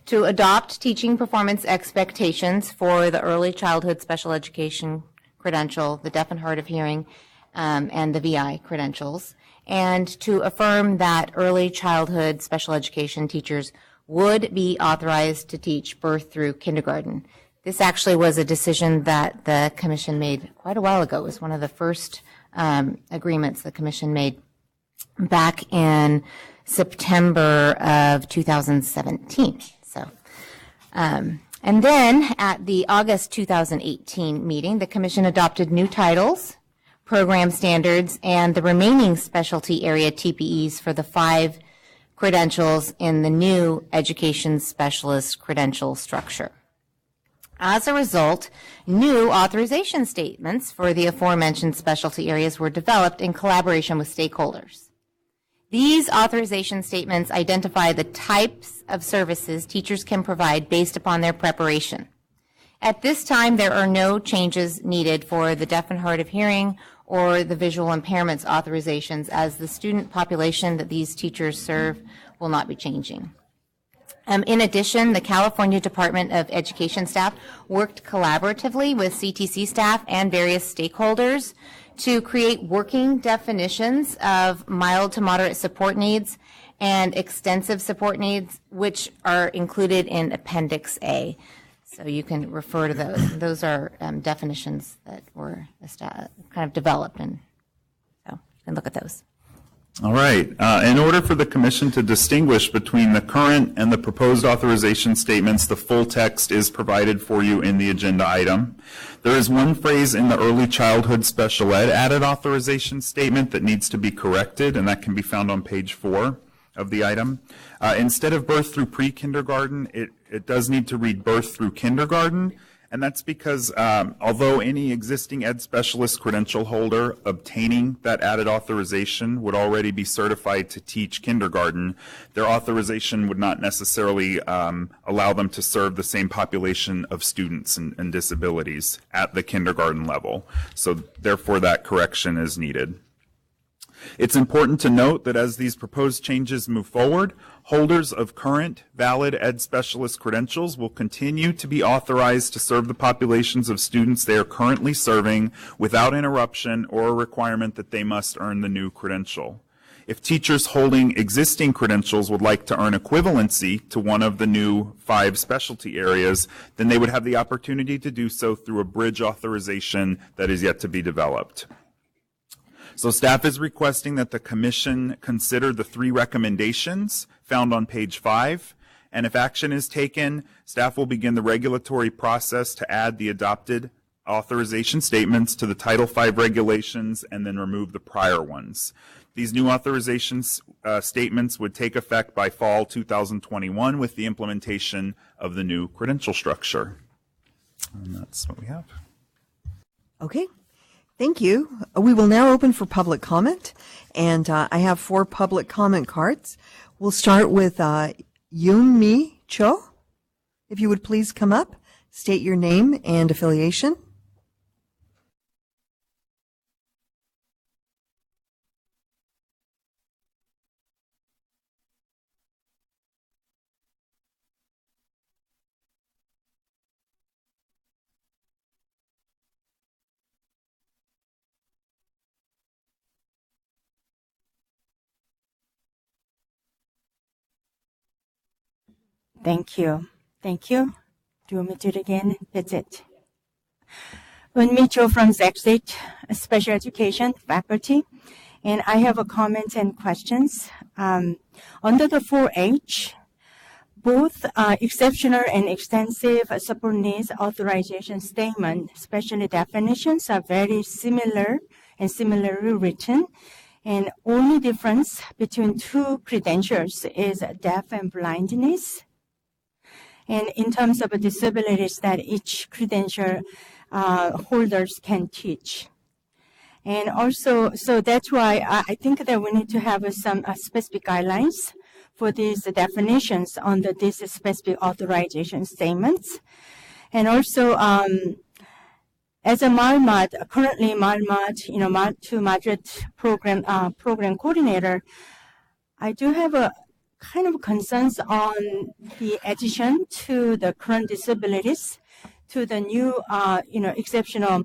to adopt teaching performance expectations for the early childhood special education credential, the deaf and hard of hearing, and the VI credentials, and to affirm that early childhood special education teachers would be authorized to teach birth through kindergarten. This actually was a decision that the Commission made quite a while ago. It was one of the first agreements the Commission made back in September of 2017. So, and then at the August 2018 meeting, the Commission adopted new titles, program standards, and the remaining specialty area TPEs for the 5 credentials in the new education specialist credential structure. As a result, new authorization statements for the aforementioned specialty areas were developed in collaboration with stakeholders. These authorization statements identify the types of services teachers can provide based upon their preparation. At this time, there are no changes needed for the deaf and hard of hearing or the visual impairments authorizations, as the student population that these teachers serve will not be changing. In addition, the California Department of Education staff worked collaboratively with CTC staff and various stakeholders to create working definitions of mild to moderate support needs and extensive support needs, which are included in Appendix A. So you can refer to those. Those are definitions that were kind of developed, and so you can look at those. All right. In order for the Commission to distinguish between the current and the proposed authorization statements, the full text is provided for you in the agenda item. There is one phrase in the early childhood special ed added authorization statement that needs to be corrected, and that can be found on page 4 of the item. Instead of birth through pre-kindergarten, it does need to read birth through kindergarten. And that's because although any existing ed specialist credential holder obtaining that added authorization would already be certified to teach kindergarten, their authorization would not necessarily allow them to serve the same population of students and disabilities at the kindergarten level. So therefore, that correction is needed. It's important to note that as these proposed changes move forward, holders of current valid ed specialist credentials will continue to be authorized to serve the populations of students they are currently serving without interruption or a requirement that they must earn the new credential. If teachers holding existing credentials would like to earn equivalency to one of the new 5 specialty areas, then they would have the opportunity to do so through a bridge authorization that is yet to be developed. So staff is requesting that the Commission consider the 3 recommendations found on page 5 And if action is taken, staff will begin the regulatory process to add the adopted authorization statements to the Title V regulations and then remove the prior ones. These new authorization statements would take effect by fall 2021 with the implementation of the new credential structure. And that's what we have. Okay. Thank you. We will now open for public comment, and I have 4 public comment cards. We'll start with Yoon Mi Cho. If you would please come up, state your name and affiliation. Thank you. Thank you. Do you want me to do it again? That's it. Eun-Mi Cho from Sac State Special Education Faculty. And I have a comment and questions. Under the 4H, both exceptional and extensive support needs authorization statement, especially definitions, are very similar and similarly written. And only difference between 2 credentials is deaf and blindness. And in terms of disabilities that each credential holders can teach. And also, so that's why I think that we need to have some specific guidelines for these definitions under these specific authorization statements. And also, as a MALMAD, currently MALMAD, mild to moderate program coordinator, I do have a kind of concerns on the addition to the current disabilities to the new, exceptional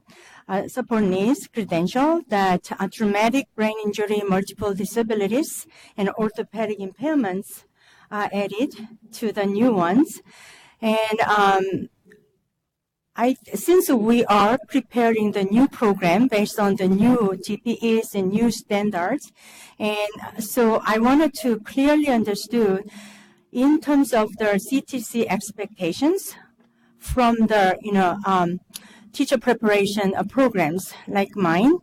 support needs credential that traumatic brain injury, multiple disabilities, and orthopedic impairments are added to the new ones. And since we are preparing the new program based on the new GPEs and new standards, and so I wanted to clearly understood in terms of the CTC expectations from the teacher preparation programs like mine,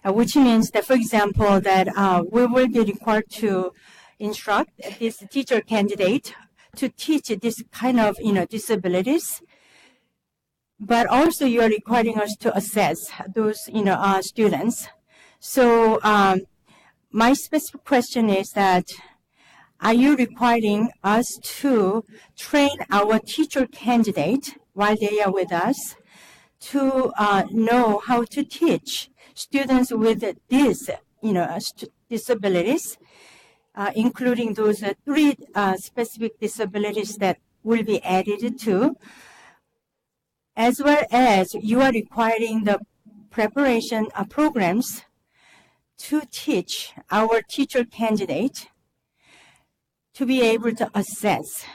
which means that, for example, that we will be required to instruct this teacher candidate to teach this kind of disabilities. But also you are requiring us to assess those, students. So my specific question is that, are you requiring us to train our teacher candidate while they are with us to know how to teach students with these, disabilities, including those 3 specific disabilities that will be added to, as well as you are requiring the preparation programs to teach our teacher candidate to be able to assess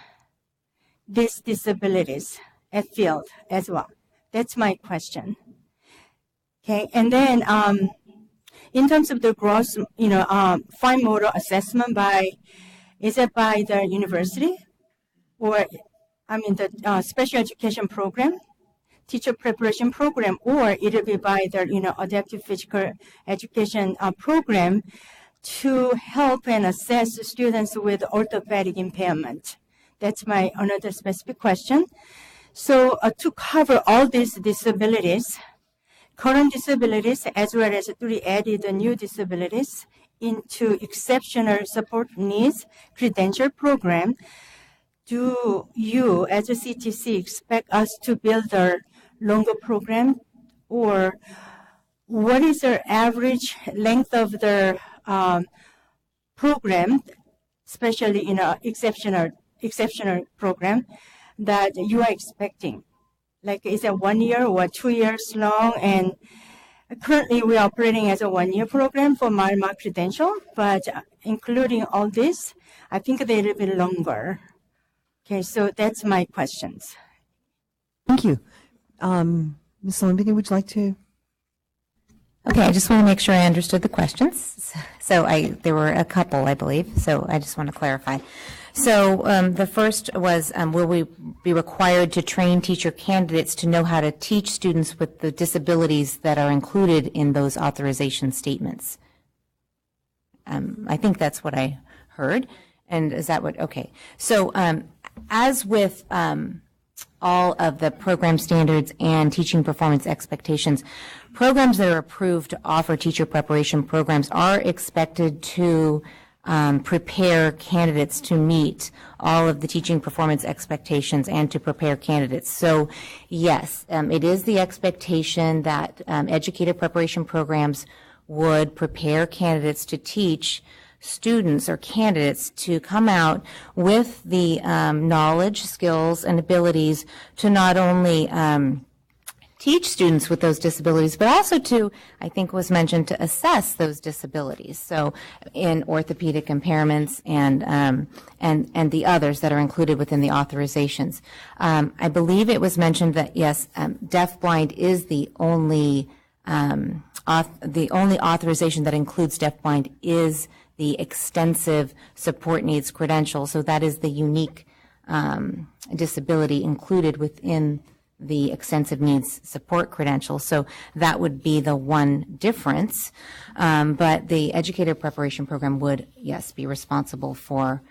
these disabilities at field as well. That's my question. Okay, and then in terms of the gross, fine motor assessment is it by the university or, the special education program? Teacher preparation program, or it'll be by the adaptive physical education program to help and assess students with orthopedic impairment. That's my another specific question. So to cover all these disabilities, current disabilities as well as 3 added new disabilities into exceptional support needs credential program, do you as a CTC expect us to build a longer program, or what is the average length of the program, especially in an exceptional program that you are expecting? Like, is it 1 year or 2 years long? And currently we are operating as a 1-year program for MALMA credential, but including all this, I think they're a little bit longer. Okay, so that's my questions. Thank you. Ms. Lombigan, would you like to? Okay, I just want to make sure I understood the questions. So there were a couple, I believe, so I just want to clarify. So the first was, will we be required to train teacher candidates to know how to teach students with the disabilities that are included in those authorization statements? I think that's what I heard. And is that what, okay. So as with all of the program standards and teaching performance expectations, programs that are approved to offer teacher preparation programs are expected to prepare candidates to meet all of the teaching performance expectations and to prepare candidates. So yes, it is the expectation that educator preparation programs would prepare candidates to teach students or candidates to come out with the knowledge, skills, and abilities to not only teach students with those disabilities, but also to, I think was mentioned, to assess those disabilities. So in orthopedic impairments and the others that are included within the authorizations. I believe it was mentioned that, yes, deafblind is the only authorization that includes deafblind is the extensive support needs credential. So that is the unique disability included within the extensive needs support credential. So that would be the one difference. But the educator preparation program would, yes, be responsible for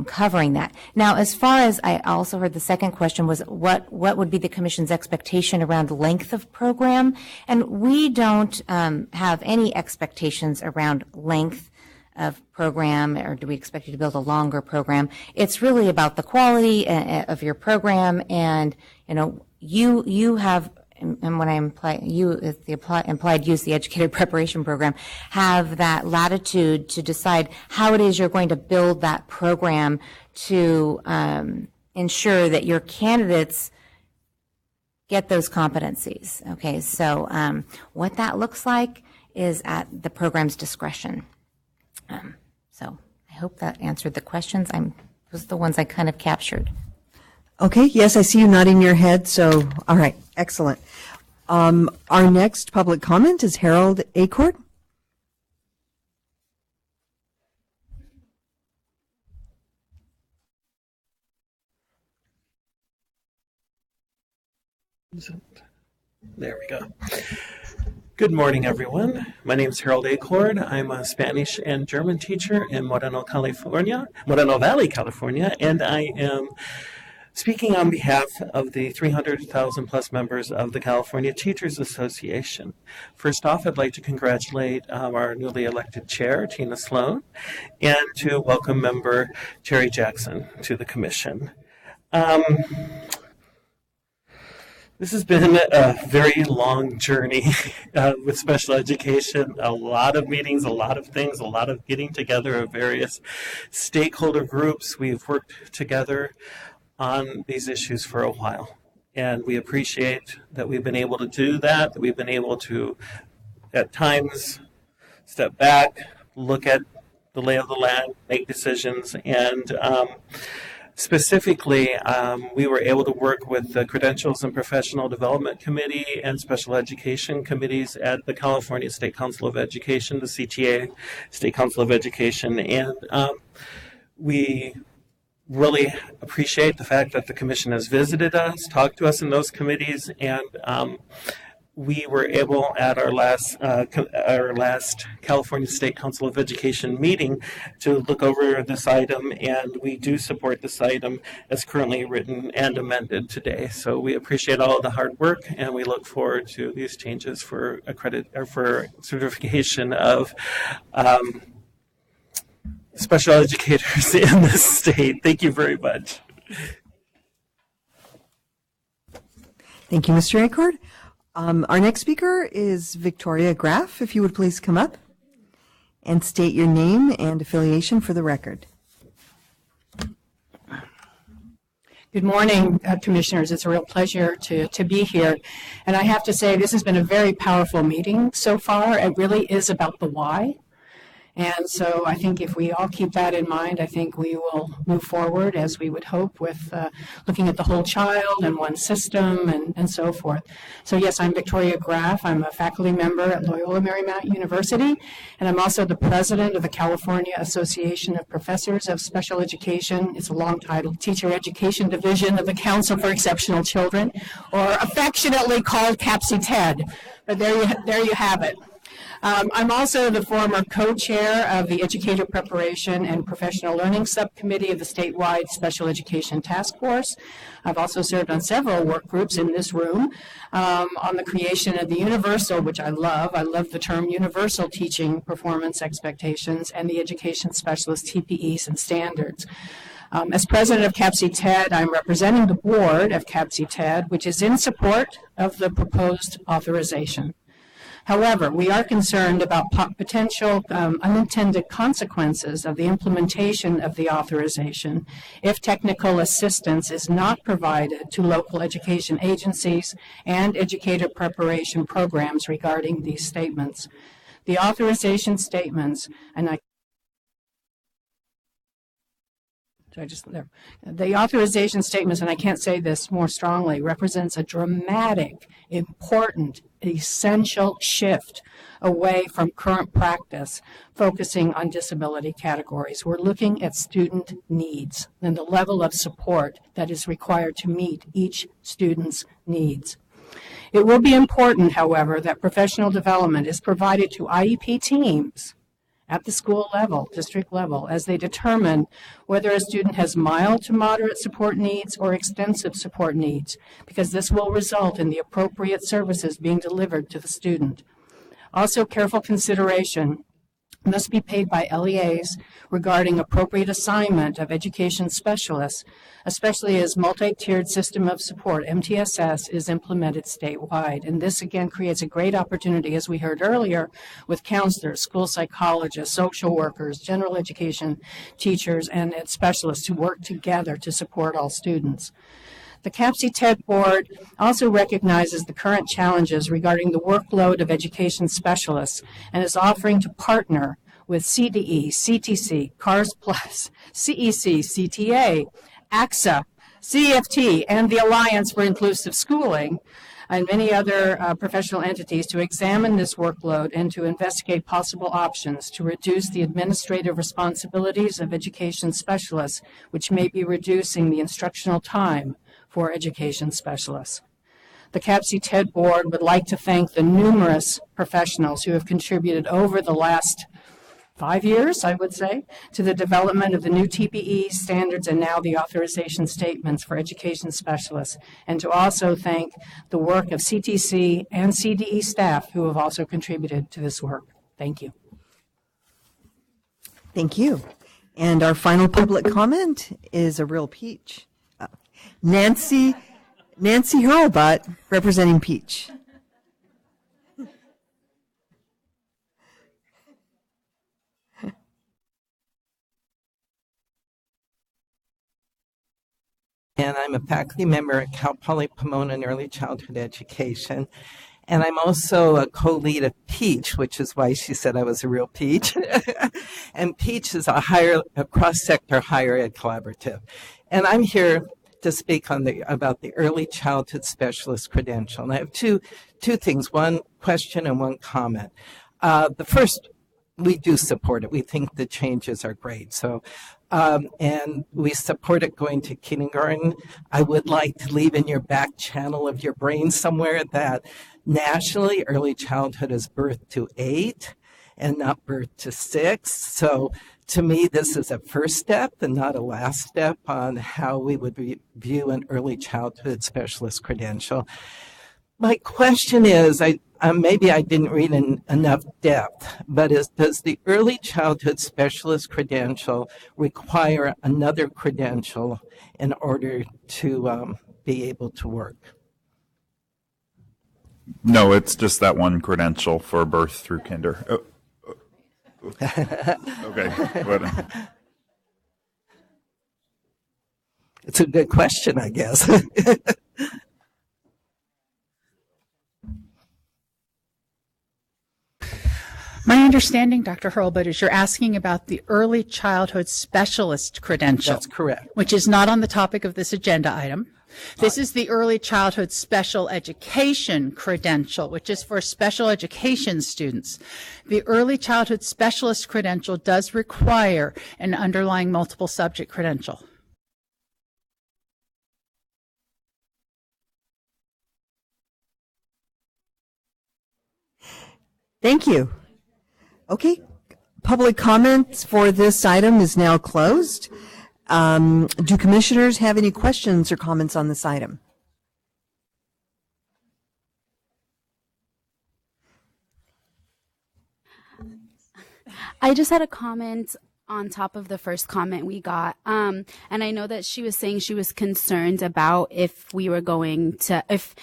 covering that. Now, as far as I also heard, the second question was what would be the Commission's expectation around length of program? And we don't have any expectations around length of program, or do we expect you to build a longer program? It's really about the quality of your program, and you have, and when I imply you, is the implied use, the educator preparation program, have that latitude to decide how it is you're going to build that program to ensure that your candidates get those competencies. Okay, so what that looks like is at the program's discretion. So I hope that answered the questions. Those are the ones I kind of captured. Okay, yes, I see you nodding your head, so, all right, excellent. Our next public comment is Harold Acord. There we go. Good morning, everyone. My name is Harold Acord. I'm a Spanish and German teacher in Moreno Valley, California, and I am speaking on behalf of the 300,000 plus members of the California Teachers Association. First off, I'd like to congratulate our newly elected chair, Tina Sloan, and to welcome member Terry Jackson to the commission. This has been a very long journey with special education, a lot of meetings, a lot of things, a lot of getting together of various stakeholder groups. We've worked together on these issues for a while, and we appreciate that we've been able to do that we've been able to, at times, step back, look at the lay of the land, make decisions, and specifically, we were able to work with the Credentials and Professional Development Committee and Special Education Committees at the California State Council of Education, the CTA State Council of Education, and we really appreciate the fact that the Commission has visited us, talked to us in those committees, and we were able at our last California State Council of Education meeting to look over this item, and we do support this item as currently written and amended today. So we appreciate all of the hard work, and we look forward to these changes for for certification of special educators in this state. Thank you very much. Thank you, Mr. Acord. Our next speaker is Victoria Graff. If you would please come up and state your name and affiliation for the record. Good morning, Commissioners. It's a real pleasure to be here. And I have to say, this has been a very powerful meeting so far. It really is about the why. And so I think if we all keep that in mind, I think we will move forward as we would hope with looking at the whole child and one system and so forth. So yes, I'm Victoria Graff. I'm a faculty member at Loyola Marymount University, and I'm also the president of the California Association of Professors of Special Education. It's a long title, Teacher Education Division of the Council for Exceptional Children, or affectionately called CAPC-TED. But there you have it. I'm also the former co-chair of the Educator Preparation and Professional Learning Subcommittee of the statewide Special Education Task Force. I've also served on several work groups in this room on the creation of the universal, which I love. I love the term universal teaching performance expectations and the education specialist TPEs and standards. As president of CAPC-TED, I'm representing the board of CAPC-TED, which is in support of the proposed authorization. However, we are concerned about potential unintended consequences of the implementation of the authorization if technical assistance is not provided to local education agencies and educator preparation programs regarding these statements. The authorization statements, the authorization statements, and I can't say this more strongly, represents a dramatic, important, essential shift away from current practice, focusing on disability categories. We're looking at student needs and the level of support that is required to meet each student's needs. It will be important, however, that professional development is provided to IEP teams at the school level, district level, as they determine whether a student has mild to moderate support needs or extensive support needs, because this will result in the appropriate services being delivered to the student. Also, careful consideration must be paid by LEAs regarding appropriate assignment of education specialists, especially as multi-tiered system of support, MTSS, is implemented statewide. And this again creates a great opportunity, as we heard earlier, with counselors, school psychologists, social workers, general education teachers, and specialists who work together to support all students. The CAPC-TED board also recognizes the current challenges regarding the workload of education specialists and is offering to partner with CDE, CTC, CARS Plus, CEC, CTA, AXA, CFT, and the Alliance for Inclusive Schooling, and many other professional entities to examine this workload and to investigate possible options to reduce the administrative responsibilities of education specialists, which may be reducing the instructional time for education specialists. The CAPC-TED board would like to thank the numerous professionals who have contributed over the last 5 years, I would say, to the development of the new TPE standards and now the authorization statements for education specialists, and to also thank the work of CTC and CDE staff who have also contributed to this work. Thank you. Thank you. And our final public comment is a real peach. Nancy Hurlbut, representing Peach. And I'm a faculty member at Cal Poly Pomona in early childhood education. And I'm also a co-lead of Peach, which is why she said I was a real peach. And Peach is a cross-sector higher ed collaborative. And I'm here to speak about the early childhood specialist credential. And I have two things, one question and one comment. The first, we do support it. We think the changes are great. So, and we support it going to kindergarten. I would like to leave in your back channel of your brain somewhere that nationally early childhood is birth to 8 and not birth to 6. So to me, this is a first step and not a last step on how we would view an early childhood specialist credential. My question is, maybe I didn't read in enough depth, but does the early childhood specialist credential require another credential in order to be able to work? No, it's just that one credential for birth through kinder. Oh. Okay. It's a good question, I guess. My understanding, Dr. Hurlbut, is you're asking about the Early Childhood Specialist Credential. That's correct. Which is not on the topic of this agenda item. This is the Early Childhood Special Education Credential, which is for special education students. The Early Childhood Specialist Credential does require an underlying multiple subject credential. Thank you. Okay, public comments for this item is now closed. Do commissioners have any questions or comments on this item? I just had a comment on top of the first comment we got. And I know that she was saying she was concerned about if we were going to, if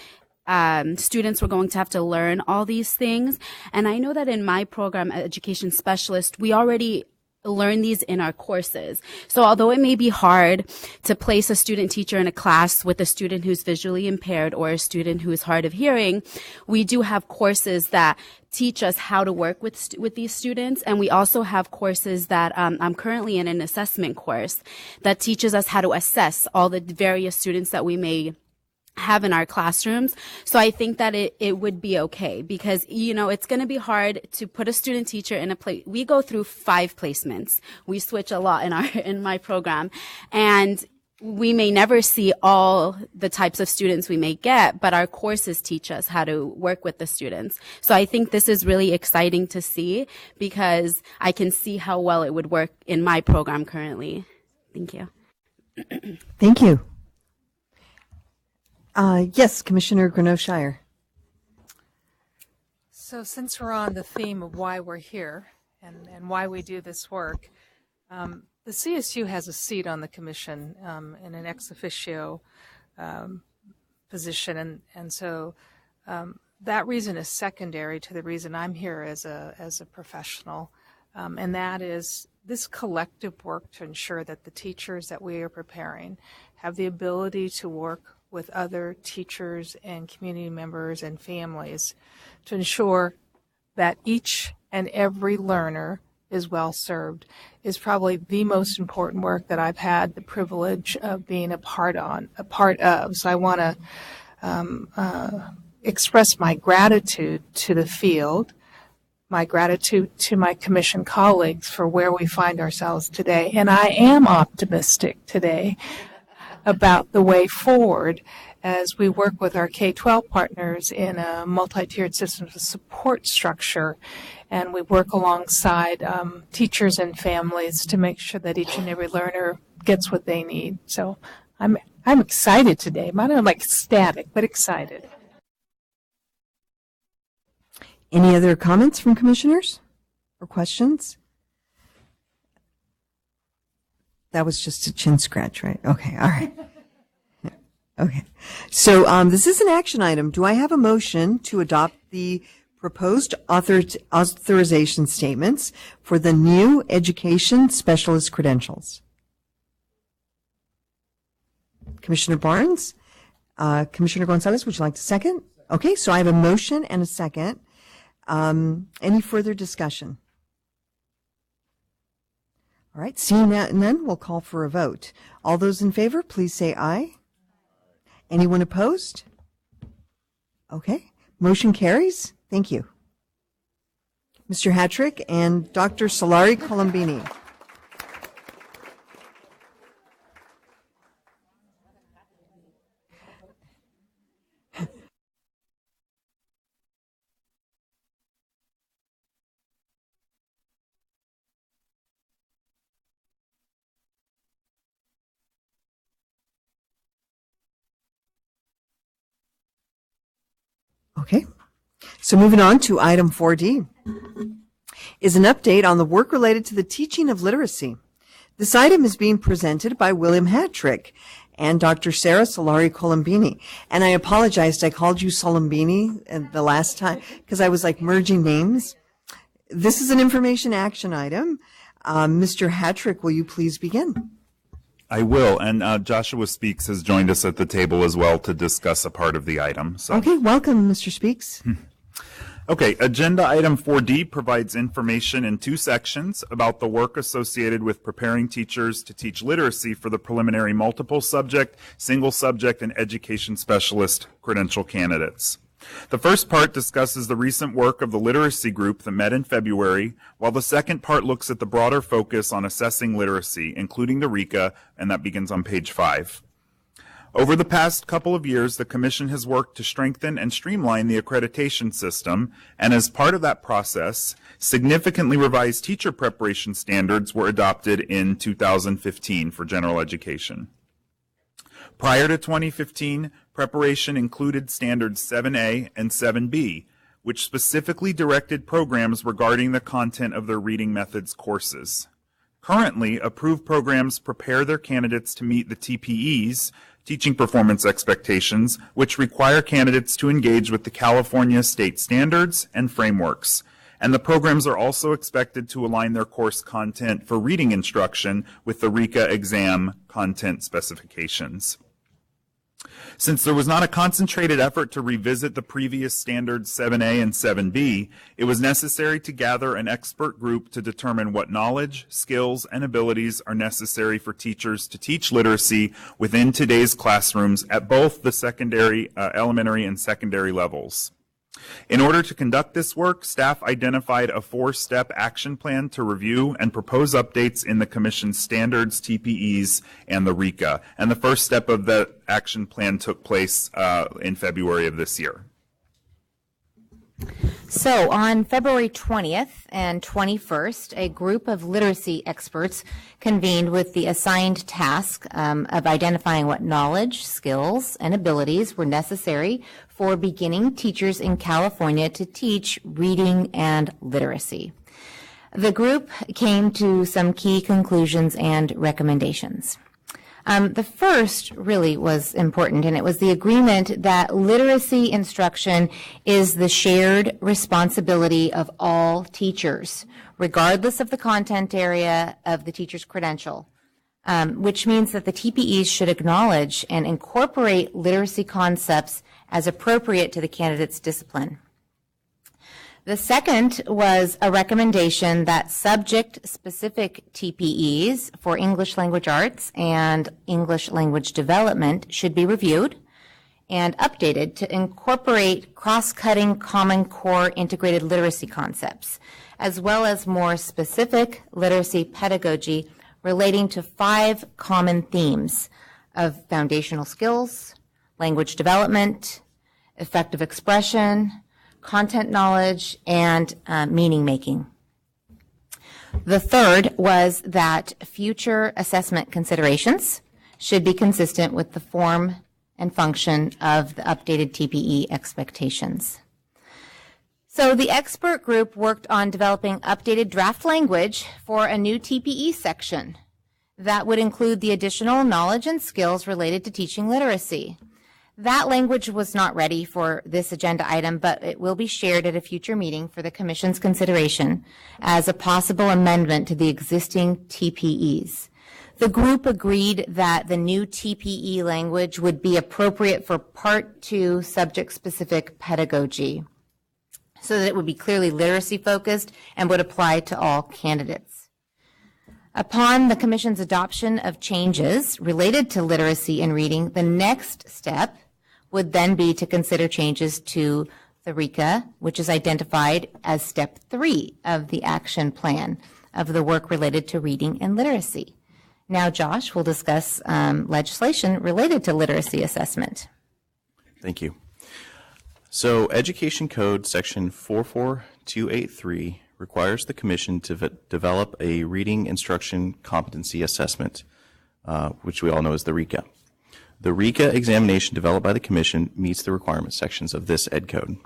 students were going to have to learn all these things. And I know that in my program, Education Specialist, we already learn these in our courses. So although it may be hard to place a student teacher in a class with a student who's visually impaired or a student who is hard of hearing, we do have courses that teach us how to work with these students. And we also have courses that I'm currently in an assessment course that teaches us how to assess all the various students that we may have in our classrooms. So I think that it would be okay because, you know, it's going to be hard to put a student teacher in a place. We go through 5 placements. We switch a lot in my program, and we may never see all the types of students we may get, but our courses teach us how to work with the students. So I think this is really exciting to see because I can see how well it would work in my program currently. Thank you. Thank you. Yes, Commissioner Greneau-Shire. So since we're on the theme of why we're here and why we do this work, the CSU has a seat on the commission in an ex officio position, and so that reason is secondary to the reason I'm here as a professional, and that is this collective work to ensure that the teachers that we are preparing have the ability to work with other teachers and community members and families to ensure that each and every learner is well served is probably the most important work that I've had the privilege of being a part of. So I want to express my gratitude to the field, my gratitude to my commission colleagues for where we find ourselves today. And I am optimistic today about the way forward as we work with our K-12 partners in a multi-tiered systems of support structure, and we work alongside teachers and families to make sure that each and every learner gets what they need. So I'm excited today. I'm not like ecstatic, but excited. Any other comments from commissioners or questions? That was just a chin scratch, right? Okay, all right. Okay. So this is an action item. Do I have a motion to adopt the proposed authorization statements for the new education specialist credentials? Commissioner Barnes? Commissioner Gonzalez, would you like to second? Okay, so I have a motion and a second. Any further discussion? All right, seeing that none, we'll call for a vote. All those in favor, please say aye. Anyone opposed? Okay, motion carries. Thank you. Mr. Hattrick and Dr. Solari Colombini. Okay, so moving on to item 4D is an update on the work related to the teaching of literacy. This item is being presented by William Hattrick and Dr. Sarah Solari Colombini. And I apologized, I called you Colombini the last time because I was like merging names. This is an information action item. Mr. Hattrick, will you please begin? I will, and Joshua Speaks has joined us at the table as well to discuss a part of the item. So. Okay, welcome, Mr. Speaks. Okay, agenda item 4D provides information in 2 sections about the work associated with preparing teachers to teach literacy for the preliminary multiple subject, single subject, and education specialist credential candidates. The first part discusses the recent work of the literacy group that met in February, while the second part looks at the broader focus on assessing literacy, including the RICA, and that begins on page 5. Over the past couple of years, the Commission has worked to strengthen and streamline the accreditation system, and as part of that process, significantly revised teacher preparation standards were adopted in 2015 for general education. Prior to 2015, preparation included standards 7A and 7B, which specifically directed programs regarding the content of their reading methods courses. Currently, approved programs prepare their candidates to meet the TPEs, teaching performance expectations, which require candidates to engage with the California state standards and frameworks. And the programs are also expected to align their course content for reading instruction with the RICA exam content specifications. Since there was not a concentrated effort to revisit the previous standards 7A and 7B, it was necessary to gather an expert group to determine what knowledge, skills, and abilities are necessary for teachers to teach literacy within today's classrooms at both the elementary and secondary levels. In order to conduct this work, staff identified a 4-step action plan to review and propose updates in the Commission's standards, TPEs, and the RICA. And the first step of the action plan took place in February of this year. So on February 20th and 21st, a group of literacy experts convened with the assigned task of identifying what knowledge, skills, and abilities were necessary for beginning teachers in California to teach reading and literacy. The group came to some key conclusions and recommendations. The first really was important, and it was the agreement that literacy instruction is the shared responsibility of all teachers, regardless of the content area of the teacher's credential, which means that the TPEs should acknowledge and incorporate literacy concepts as appropriate to the candidate's discipline. The second was a recommendation that subject-specific TPEs for English language arts and English language development should be reviewed and updated to incorporate cross-cutting Common Core integrated literacy concepts, as well as more specific literacy pedagogy relating to 5 common themes of foundational skills, language development, effective expression, content knowledge, and meaning making. The third was that future assessment considerations should be consistent with the form and function of the updated TPE expectations. So the expert group worked on developing updated draft language for a new TPE section that would include the additional knowledge and skills related to teaching literacy. That language was not ready for this agenda item, but it will be shared at a future meeting for the Commission's consideration as a possible amendment to the existing TPEs. The group agreed that the new TPE language would be appropriate for Part 2 subject-specific pedagogy, so that it would be clearly literacy-focused and would apply to all candidates. Upon the Commission's adoption of changes related to literacy and reading, the next step would then be to consider changes to the RICA, which is identified as step 3 of the action plan of the work related to reading and literacy. Now Josh will discuss legislation related to literacy assessment. Thank you. So Education Code Section 44283 requires the Commission to develop a reading instruction competency assessment, which we all know as the RICA. The RICA examination developed by the Commission meets the requirement sections of this Ed Code.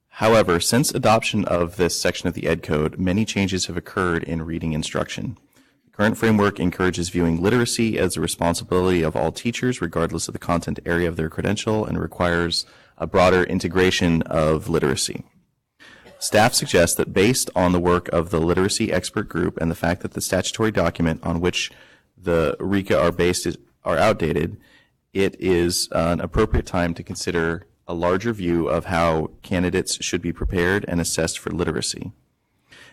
However, since adoption of this section of the Ed Code, many changes have occurred in reading instruction. The current framework encourages viewing literacy as the responsibility of all teachers, regardless of the content area of their credential, and requires a broader integration of literacy. Staff suggests that based on the work of the literacy expert group and the fact that the statutory document on which the RICA are based are outdated, it is an appropriate time to consider a larger view of how candidates should be prepared and assessed for literacy.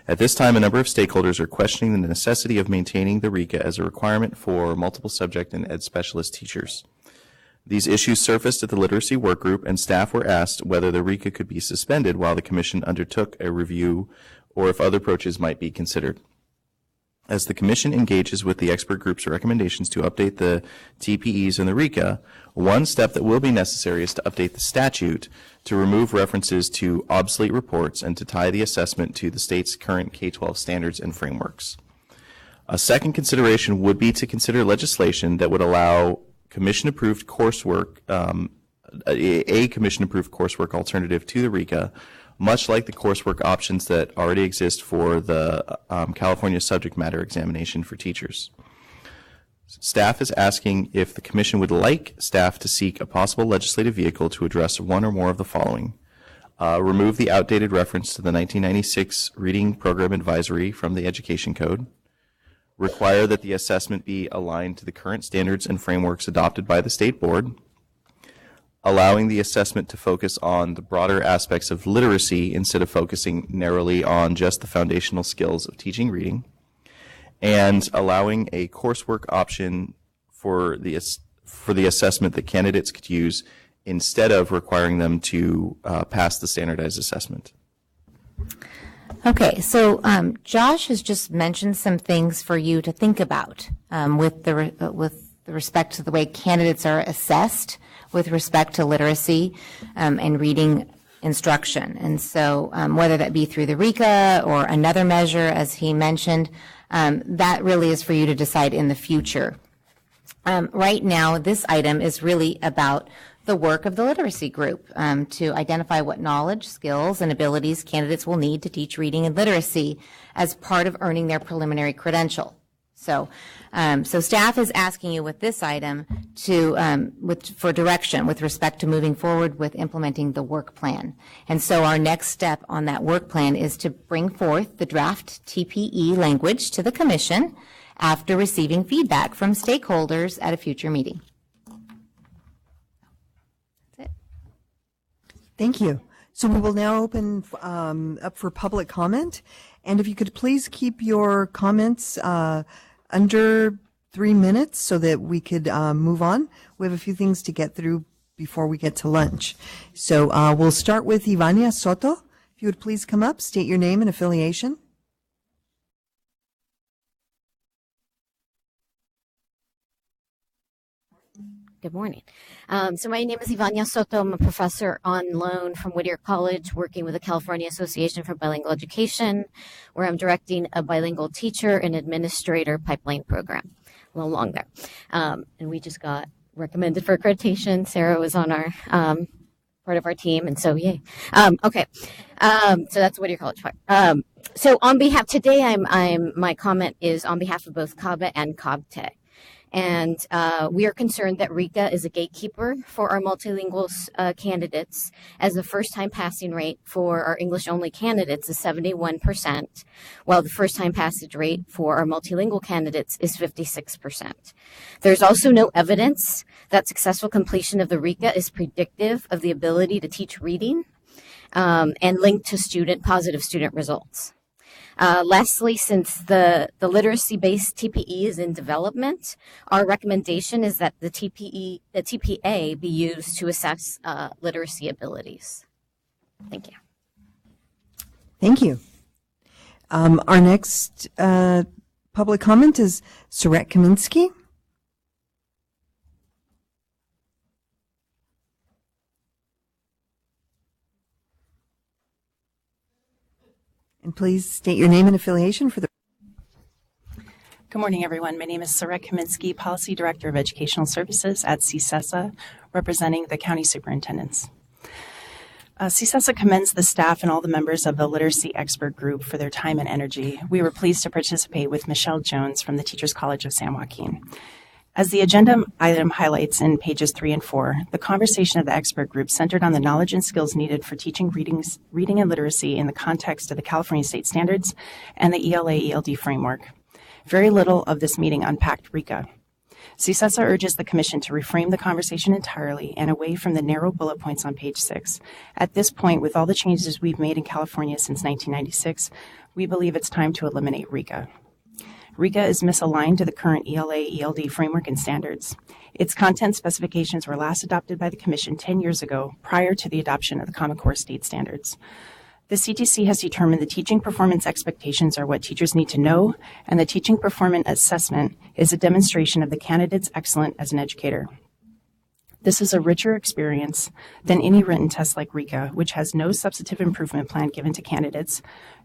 At this time, a number of stakeholders are questioning the necessity of maintaining the RECA as a requirement for multiple subject and ed specialist teachers. These issues surfaced at the literacy work group, and staff were asked whether the RECA could be suspended while the commission undertook a review or if other approaches might be considered. As the commission engages with the expert group's recommendations to update the TPEs and the RECA, one step that will be necessary is to update the statute to remove references to obsolete reports and to tie the assessment to the state's current K-12 standards and frameworks. A second consideration would be to consider legislation that would allow commission-approved coursework, a commission-approved coursework alternative to the RECA, much like the coursework options that already exist for the California subject matter examination for teachers. Staff is asking if the commission would like staff to seek a possible legislative vehicle to address one or more of the following. Remove the outdated reference to the 1996 Reading Program Advisory from the Education Code. Require that the assessment be aligned to the current standards and frameworks adopted by the state board. Allowing the assessment to focus on the broader aspects of literacy instead of focusing narrowly on just the foundational skills of teaching reading, and allowing a coursework option for the assessment that candidates could use instead of requiring them to pass the standardized assessment. Okay, so Josh has just mentioned some things for you to think about with respect to the way candidates are assessed with respect to literacy and reading instruction. And so whether that be through the RECA or another measure, as he mentioned, that really is for you to decide in the future. Right now, this item is really about the work of the literacy group to identify what knowledge, skills, and abilities candidates will need to teach reading and literacy as part of earning their preliminary credential. So staff is asking you with this item for direction with respect to moving forward with implementing the work plan. And so our next step on that work plan is to bring forth the draft TPE language to the commission after receiving feedback from stakeholders at a future meeting. That's it. Thank you. So we will now open up for public comment. And if you could please keep your comments under 3 minutes so that we could move on. We have a few things to get through before we get to lunch. So we'll start with Ivania Soto. If you would please come up, state your name and affiliation. Good morning. So my name is Ivania Soto. I'm a professor on loan from Whittier College, working with the California Association for Bilingual Education, where I'm directing a bilingual teacher and administrator pipeline program. A little long there. And we just got recommended for accreditation. Sarah was on our part of our team, and so yay. Okay. So that's Whittier College. So on behalf today, my comment is on behalf of both CABA and COBTE. And we are concerned that RECA is a gatekeeper for our multilingual candidates, as the first-time passing rate for our English-only candidates is 71%, while the first-time passage rate for our multilingual candidates is 56%. There's also no evidence that successful completion of the RECA is predictive of the ability to teach reading and linked to positive student results. Lastly, since the literacy-based TPE is in development, our recommendation is that the TPA be used to assess literacy abilities. Thank you. Thank you. Our next public comment is Saret Kaminsky. And please state your name and affiliation for the... Good morning, everyone. My name is Saret Kaminsky, Policy Director of Educational Services at CSESA, representing the county superintendents. CSESA commends the staff and all the members of the Literacy Expert Group for their time and energy. We were pleased to participate with Michelle Jones from the Teachers College of San Joaquin. As the agenda item highlights in pages 3 and 4, the conversation of the expert group centered on the knowledge and skills needed for teaching reading and literacy in the context of the California state standards and the ELA-ELD framework. Very little of this meeting unpacked RECA. CSESA urges the Commission to reframe the conversation entirely and away from the narrow bullet points on page 6. At this point, with all the changes we've made in California since 1996, we believe it's time to eliminate RECA. RECA is misaligned to the current ELA-ELD framework and standards. Its content specifications were last adopted by the Commission 10 years ago, prior to the adoption of the Common Core state standards. The CTC has determined the teaching performance expectations are what teachers need to know, and the teaching performance assessment is a demonstration of the candidate's excellence as an educator. This is a richer experience than any written test like RECA, which has no substantive improvement plan given to candidates,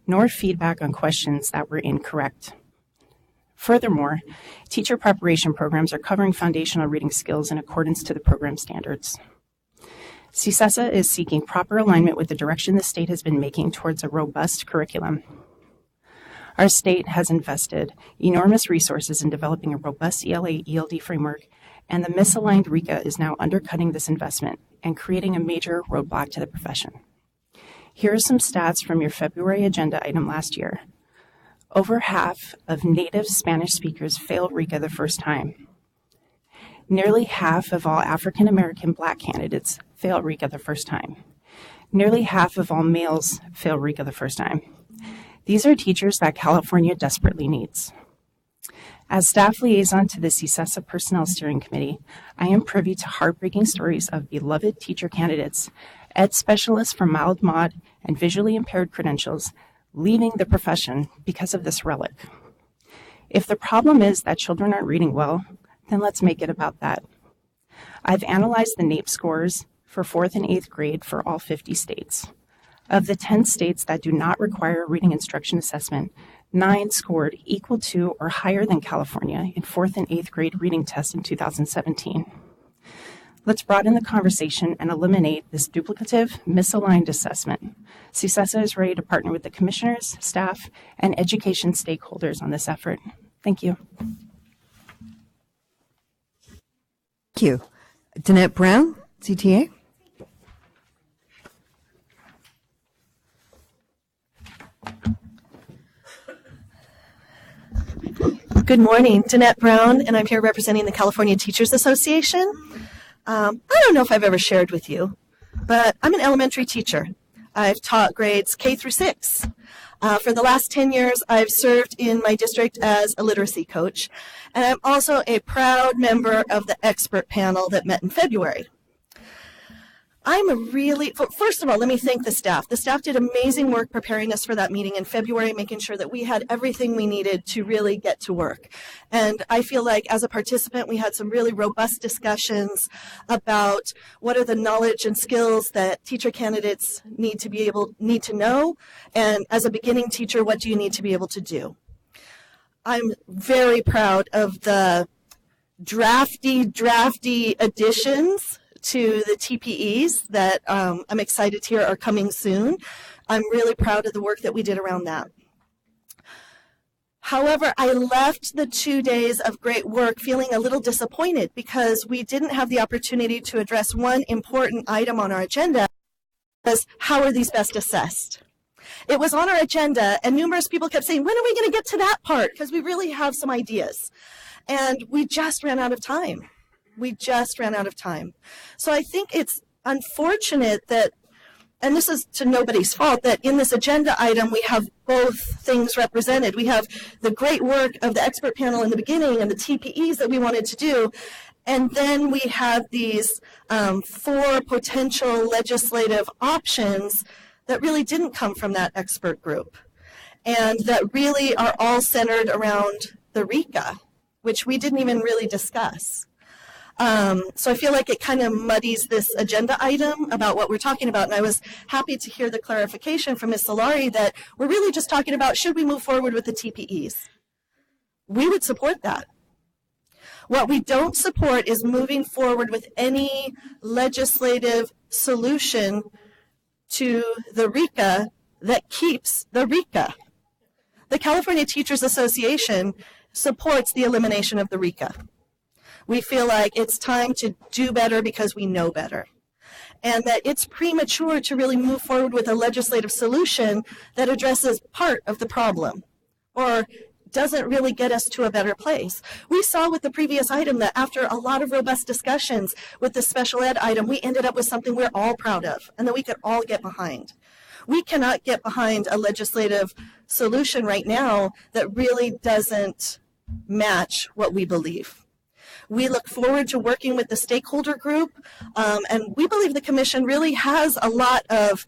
nor feedback on questions that were incorrect. Furthermore, teacher preparation programs are covering foundational reading skills in accordance to the program standards. CSESA is seeking proper alignment with the direction the state has been making towards a robust curriculum. Our state has invested enormous resources in developing a robust ELA-ELD framework, and the misaligned RECA is now undercutting this investment and creating a major roadblock to the profession. Here are some stats from your February agenda item last year. Over half of native Spanish speakers failed RECA the first time. Nearly half of all African American Black candidates fail RECA the first time. Nearly half of all males fail RECA the first time. These are teachers that California desperately needs. As staff liaison to the CSESA Personnel Steering Committee, I am privy to heartbreaking stories of beloved teacher candidates, ed specialists from mild mod and visually impaired credentials, leaving the profession because of this relic. If the problem is that children aren't reading well, then let's make it about that. I've analyzed the NAEP scores for 4th and 8th grade for all 50 states. Of the 10 states that do not require reading instruction assessment, 9 scored equal to or higher than California in 4th and 8th grade reading tests in 2017. Let's broaden the conversation and eliminate this duplicative, misaligned assessment. CSESA is ready to partner with the commissioners, staff, and education stakeholders on this effort. Thank you. Thank you. Danette Brown, CTA. Good morning, Danette Brown, and I'm here representing the California Teachers Association. I don't know if I've ever shared with you, but I'm an elementary teacher. I've taught grades K through 6. For the last 10 years, I've served in my district as a literacy coach, and I'm also a proud member of the expert panel that met in February. First of all, let me thank the staff. The staff did amazing work preparing us for that meeting in February, making sure that we had everything we needed to really get to work. And I feel like as a participant, we had some really robust discussions about what are the knowledge and skills that teacher candidates need to know. And as a beginning teacher, what do you need to be able to do? I'm very proud of the drafty additions to the TPEs that I'm excited to hear are coming soon. I'm really proud of the work that we did around that. However, I left the 2 days of great work feeling a little disappointed because we didn't have the opportunity to address one important item on our agenda, was how are these best assessed? It was on our agenda and numerous people kept saying, when are we going to get to that part? Because we really have some ideas. And we just ran out of time. So I think it's unfortunate that, and this is to nobody's fault, that in this agenda item we have both things represented. We have the great work of the expert panel in the beginning and the TPEs that we wanted to do, and then we have these 4 potential legislative options that really didn't come from that expert group, and that really are all centered around the RECA, which we didn't even really discuss. So I feel like it kind of muddies this agenda item about what we're talking about. And I was happy to hear the clarification from Ms. Solari that we're really just talking about, should we move forward with the TPEs? We would support that. What we don't support is moving forward with any legislative solution to the RECA that keeps the RECA. The California Teachers Association supports the elimination of the RECA. We feel like it's time to do better because we know better. And that it's premature to really move forward with a legislative solution that addresses part of the problem or doesn't really get us to a better place. We saw with the previous item that after a lot of robust discussions with the special ed item, we ended up with something we're all proud of and that we could all get behind. We cannot get behind a legislative solution right now that really doesn't match what we believe. We look forward to working with the stakeholder group, and we believe the Commission really has a lot of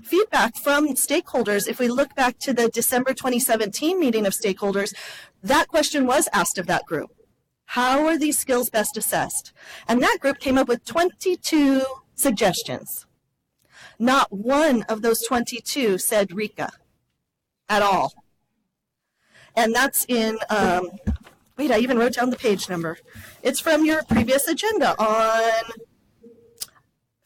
feedback from stakeholders. If we look back to the December 2017 meeting of stakeholders, that question was asked of that group. How are these skills best assessed? And that group came up with 22 suggestions. Not one of those 22 said RECA at all. And that's in... wait, I even wrote down the page number. It's from your previous agenda on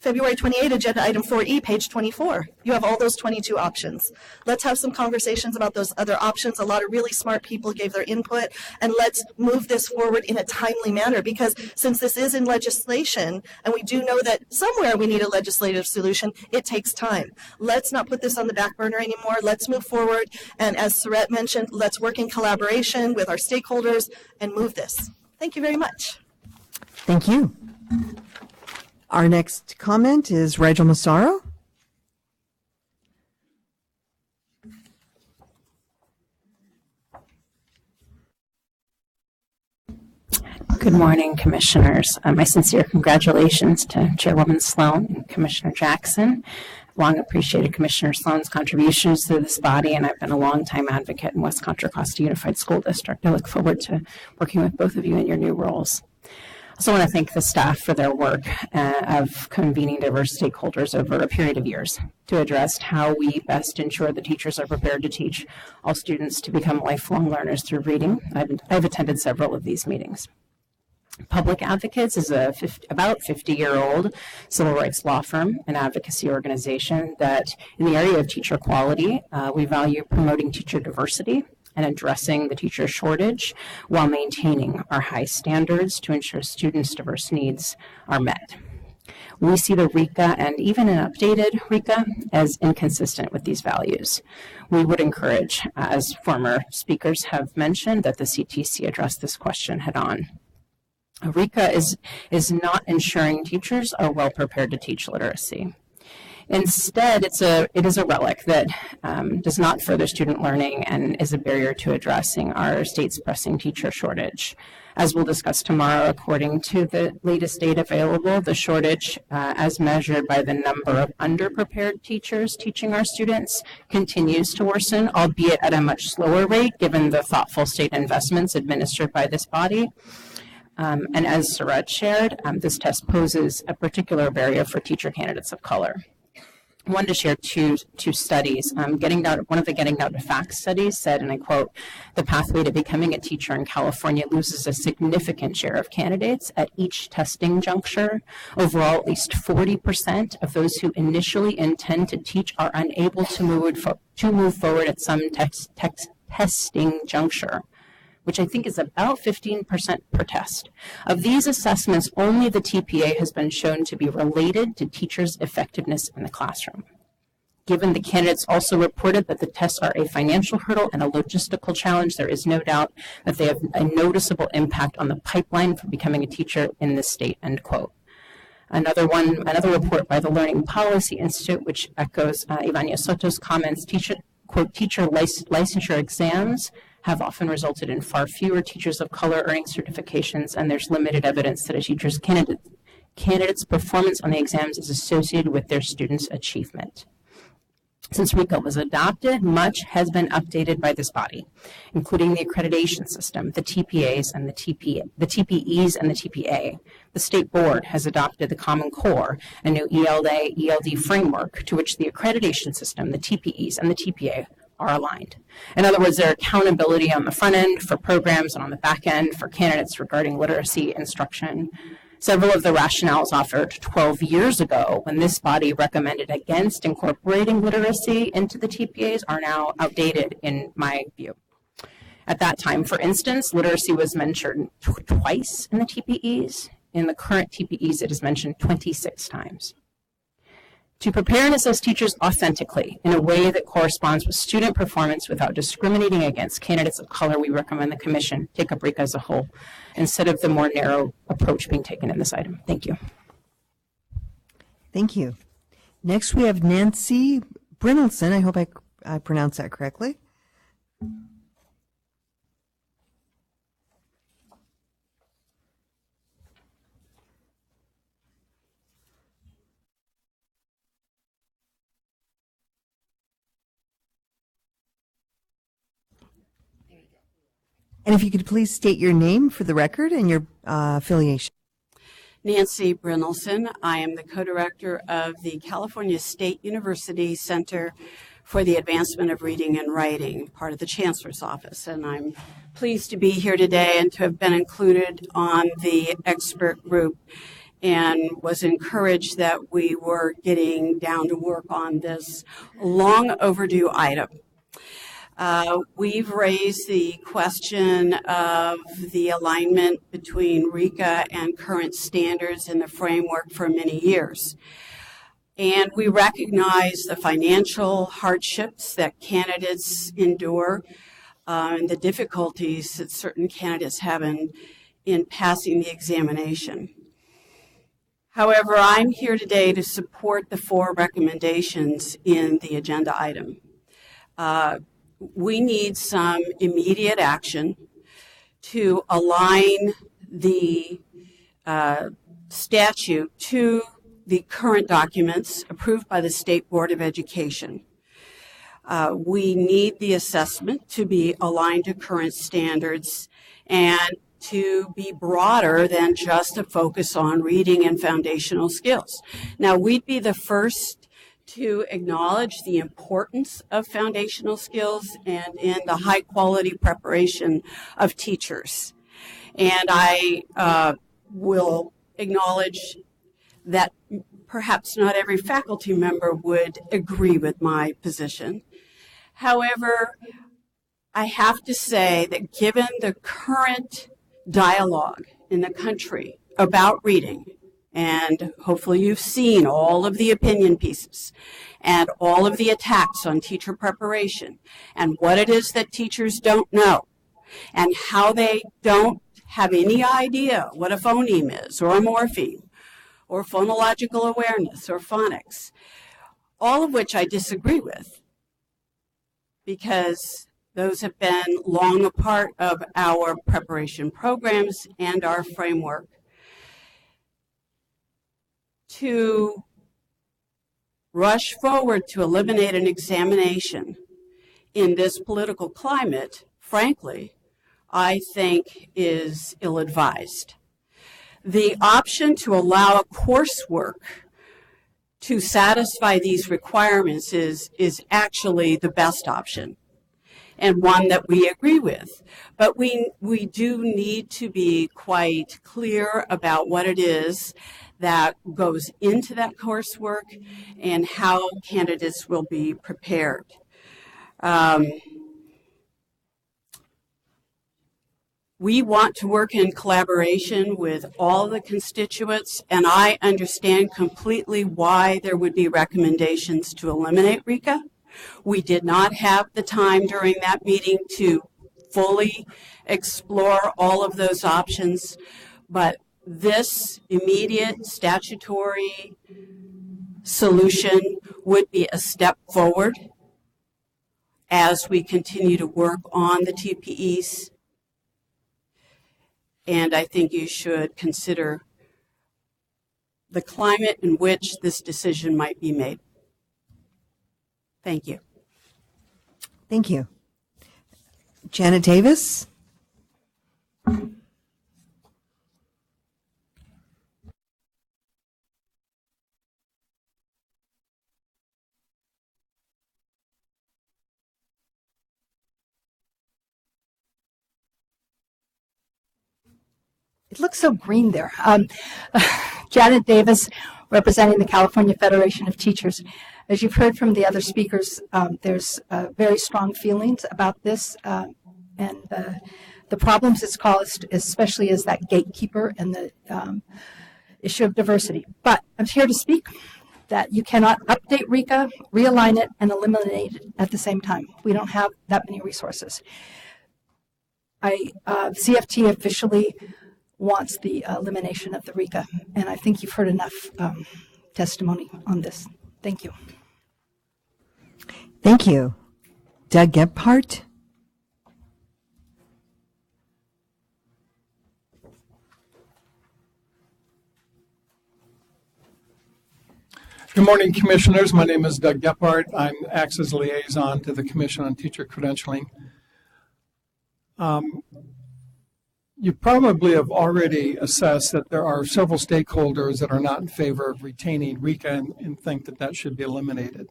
February 28, agenda item 4E, page 24. You have all those 22 options. Let's have some conversations about those other options. A lot of really smart people gave their input, and let's move this forward in a timely manner, because since this is in legislation, and we do know that somewhere we need a legislative solution, it takes time. Let's not put this on the back burner anymore. Let's move forward, and as Surette mentioned, let's work in collaboration with our stakeholders and move this. Thank you very much. Thank you. Our next comment is Rigel Massaro. Good morning, Commissioners. My sincere congratulations to Chairwoman Sloan and Commissioner Jackson. Long appreciated Commissioner Sloan's contributions to this body, and I've been a long-time advocate in West Contra Costa Unified School District. I look forward to working with both of you in your new roles. I also want to thank the staff for their work of convening diverse stakeholders over a period of years to address how we best ensure the teachers are prepared to teach all students to become lifelong learners through reading. I've attended several of these meetings. Public Advocates is about 50-year-old civil rights law firm and advocacy organization that in the area of teacher quality, we value promoting teacher diversity and addressing the teacher shortage while maintaining our high standards to ensure students' diverse needs are met. We see the RECA and even an updated RECA as inconsistent with these values. We would encourage, as former speakers have mentioned, that the CTC address this question head on. RECA is not ensuring teachers are well prepared to teach literacy. Instead, it is a relic that does not further student learning and is a barrier to addressing our state's pressing teacher shortage. As we'll discuss tomorrow, according to the latest data available, the shortage, as measured by the number of underprepared teachers teaching our students, continues to worsen, albeit at a much slower rate, given the thoughtful state investments administered by this body. And as Surette shared, this test poses a particular barrier for teacher candidates of color. I wanted to share two studies. One of the Getting Down to Facts studies said, and I quote, "The pathway to becoming a teacher in California loses a significant share of candidates at each testing juncture. Overall, at least 40% of those who initially intend to teach are unable to move forward at some testing juncture," which I think is about 15% per test. Of these assessments, only the TPA has been shown to be related to teachers' effectiveness in the classroom. Given the candidates also reported that the tests are a financial hurdle and a logistical challenge, there is no doubt that they have a noticeable impact on the pipeline for becoming a teacher in this state, end quote. Another report by the Learning Policy Institute, which echoes Ivania Soto's comments, teacher licensure exams have often resulted in far fewer teachers of color earning certifications, and there's limited evidence that a teacher's candidate's performance on the exams is associated with their students' achievement. Since RECA was adopted, much has been updated by this body, including the accreditation system, the TPAs and the TPEs and the TPA. The state board has adopted the Common Core, a new ELD framework to which the accreditation system, the TPEs and the TPA are aligned. In other words, there are accountability on the front end for programs and on the back end for candidates regarding literacy instruction. Several of the rationales offered 12 years ago when this body recommended against incorporating literacy into the TPAs are now outdated in my view. At that time, for instance, literacy was mentioned twice in the TPEs. In the current TPEs, it is mentioned 26 times. to prepare and assess teachers authentically in a way that corresponds with student performance without discriminating against candidates of color, we recommend the Commission take up RECA as a whole instead of the more narrow approach being taken in this item. Thank you. Thank you. Next, we have Nancy Brynildson. I hope I pronounced that correctly. And if you could please state your name for the record and your affiliation. Nancy Brynildson. I am the co-director of the California State University Center for the Advancement of Reading and Writing, part of the Chancellor's Office. And I'm pleased to be here today and to have been included on the expert group, and was encouraged that we were getting down to work on this long overdue item. We've raised the question of the alignment between RECA and current standards in the framework for many years. And we recognize the financial hardships that candidates endure and the difficulties that certain candidates have in passing the examination. However, I'm here today to support the 4 recommendations in the agenda item. We need some immediate action to align the statute to the current documents approved by the State Board of Education. We need the assessment to be aligned to current standards and to be broader than just a focus on reading and foundational skills. Now, we'd be the first to acknowledge the importance of foundational skills and in the high quality preparation of teachers. And I will acknowledge that perhaps not every faculty member would agree with my position. However, I have to say that given the current dialogue in the country about reading, and hopefully you've seen all of the opinion pieces and all of the attacks on teacher preparation and what it is that teachers don't know and how they don't have any idea what a phoneme is or a morpheme or phonological awareness or phonics, all of which I disagree with because those have been long a part of our preparation programs and our framework. To rush forward to eliminate an examination in this political climate, frankly, I think is ill-advised. The option to allow coursework to satisfy these requirements is actually the best option and one that we agree with. But we do need to be quite clear about what it is that goes into that coursework and how candidates will be prepared. We want to work in collaboration with all the constituents, and I understand completely why there would be recommendations to eliminate RECA. We did not have the time during that meeting to fully explore all of those options, but this immediate statutory solution would be a step forward as we continue to work on the TPEs. And I think you should consider the climate in which this decision might be made. Thank you. Thank you. Janet Davis. It looks so green there. Janet Davis, representing the California Federation of Teachers. As you've heard from the other speakers, there's very strong feelings about this and the problems it's caused, especially as that gatekeeper and the issue of diversity. But I'm here to speak that you cannot update RICA, realign it, and eliminate it at the same time. We don't have that many resources. CFT officially wants the elimination of the RICA, and I think you've heard enough testimony on this. Thank you. Thank you. Doug Gebhardt? Good morning, Commissioners. My name is Doug Gebhardt. I'm acts as liaison to the Commission on Teacher Credentialing. You probably have already assessed that there are several stakeholders that are not in favor of retaining RICA and think that that should be eliminated.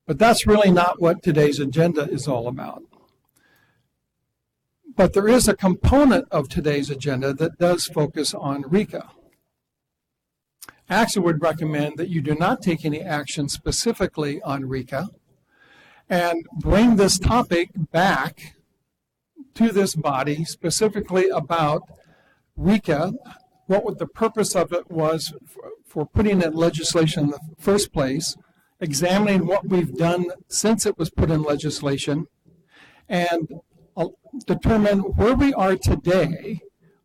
But that's really not what today's agenda is all about. But there is a component of today's agenda that does focus on RICA. AXA would recommend that you do not take any action specifically on RICA and bring this topic back to this body specifically about RICA, what the purpose of it was for putting in legislation in the first place, examining what we've done since it was put in legislation, and determine where we are today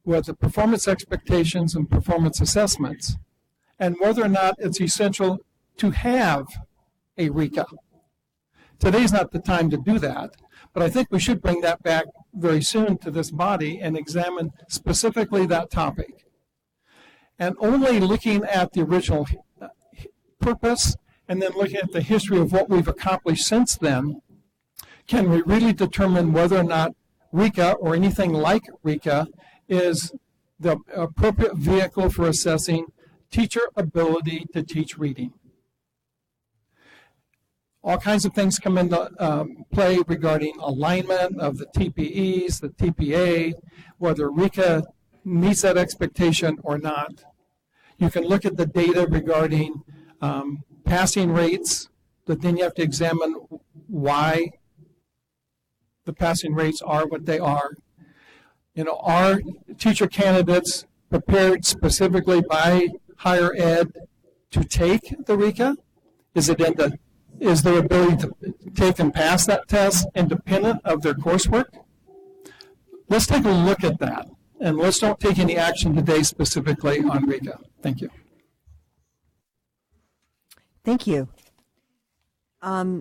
with the performance expectations and performance assessments, and whether or not it's essential to have a RICA. Today's not the time to do that, but I think we should bring that back very soon to this body and examine specifically that topic. And only looking at the original purpose and then looking at the history of what we've accomplished since then, can we really determine whether or not RICA or anything like RICA is the appropriate vehicle for assessing teacher ability to teach reading. All kinds of things come into play regarding alignment of the TPEs, the TPA, whether RICA meets that expectation or not. You can look at the data regarding passing rates, but then you have to examine why the passing rates are what they are. You know, are teacher candidates prepared specifically by higher ed to take the RICA? Is their ability to take and pass that test independent of their coursework? Let's take a look at that, and let's don't take any action today specifically on RICA. Thank you. Thank you.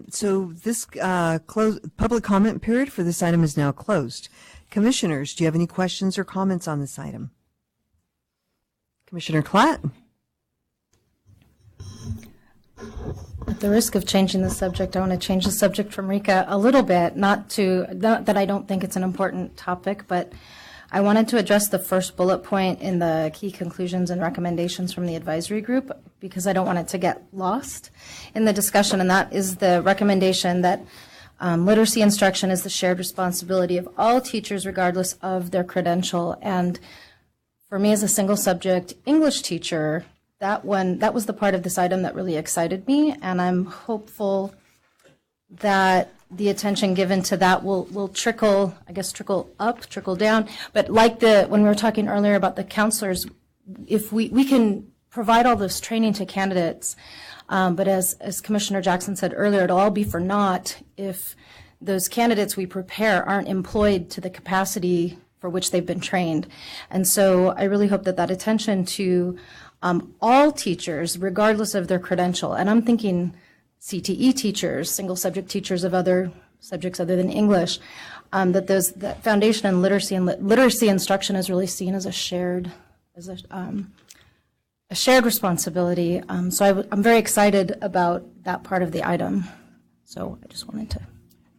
So this public comment period for this item is now closed. Commissioners, do you have any questions or comments on this item? Commissioner Klatt? At the risk of changing the subject, I want to change the subject from RICA a little bit, not that I don't think it's an important topic, but I wanted to address the first bullet point in the key conclusions and recommendations from the advisory group because I don't want it to get lost in the discussion, and that is the recommendation that literacy instruction is the shared responsibility of all teachers regardless of their credential. And for me as a single subject English teacher, that was the part of this item that really excited me, and I'm hopeful that the attention given to that will trickle up, trickle down. But like when we were talking earlier about the counselors, if we can provide all this training to candidates, but as Commissioner Jackson said earlier, it'll all be for naught if those candidates we prepare aren't employed to the capacity for which they've been trained. And so I really hope that attention to all teachers, regardless of their credential, and I'm thinking CTE teachers, single subject teachers of other subjects other than English, that foundation in literacy and literacy instruction is really seen as a shared responsibility. So I'm very excited about that part of the item. So I just wanted to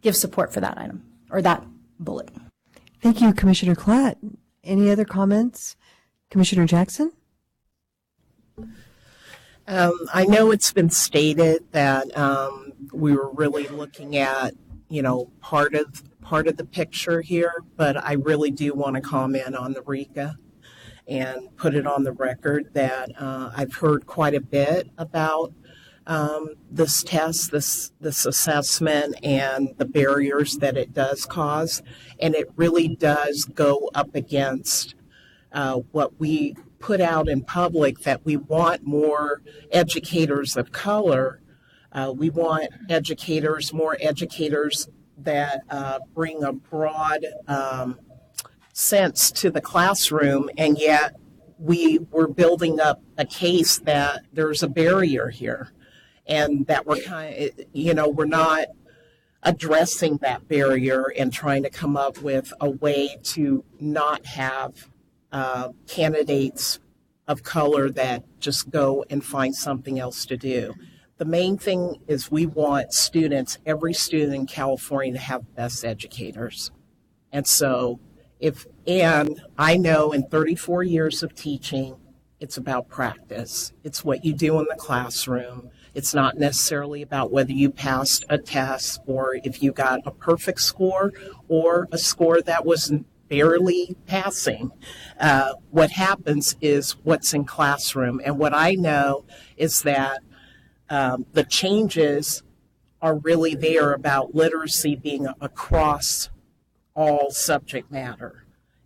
give support for that item or that bullet. Thank you, Commissioner Klatt. Any other comments? Commissioner Jackson? I know it's been stated that we were really looking at, part of the picture here, but I really do want to comment on the RICA and put it on the record that I've heard quite a bit about this test, this assessment, and the barriers that it does cause, and it really does go up against what we put out in public, that we want more educators of color. We want more educators that bring a broad sense to the classroom, and yet we're building up a case that there's a barrier here, and that we're not addressing that barrier and trying to come up with a way to not have candidates of color that just go and find something else to do. The main thing is we want every student in California to have best educators. And so and I know in 34 years of teaching, it's about practice. It's what you do in the classroom. It's not necessarily about whether you passed a test or if you got a perfect score or a score that was barely passing. What happens is what's in classroom. And what I know is that the changes are really there about literacy being across all subject matter.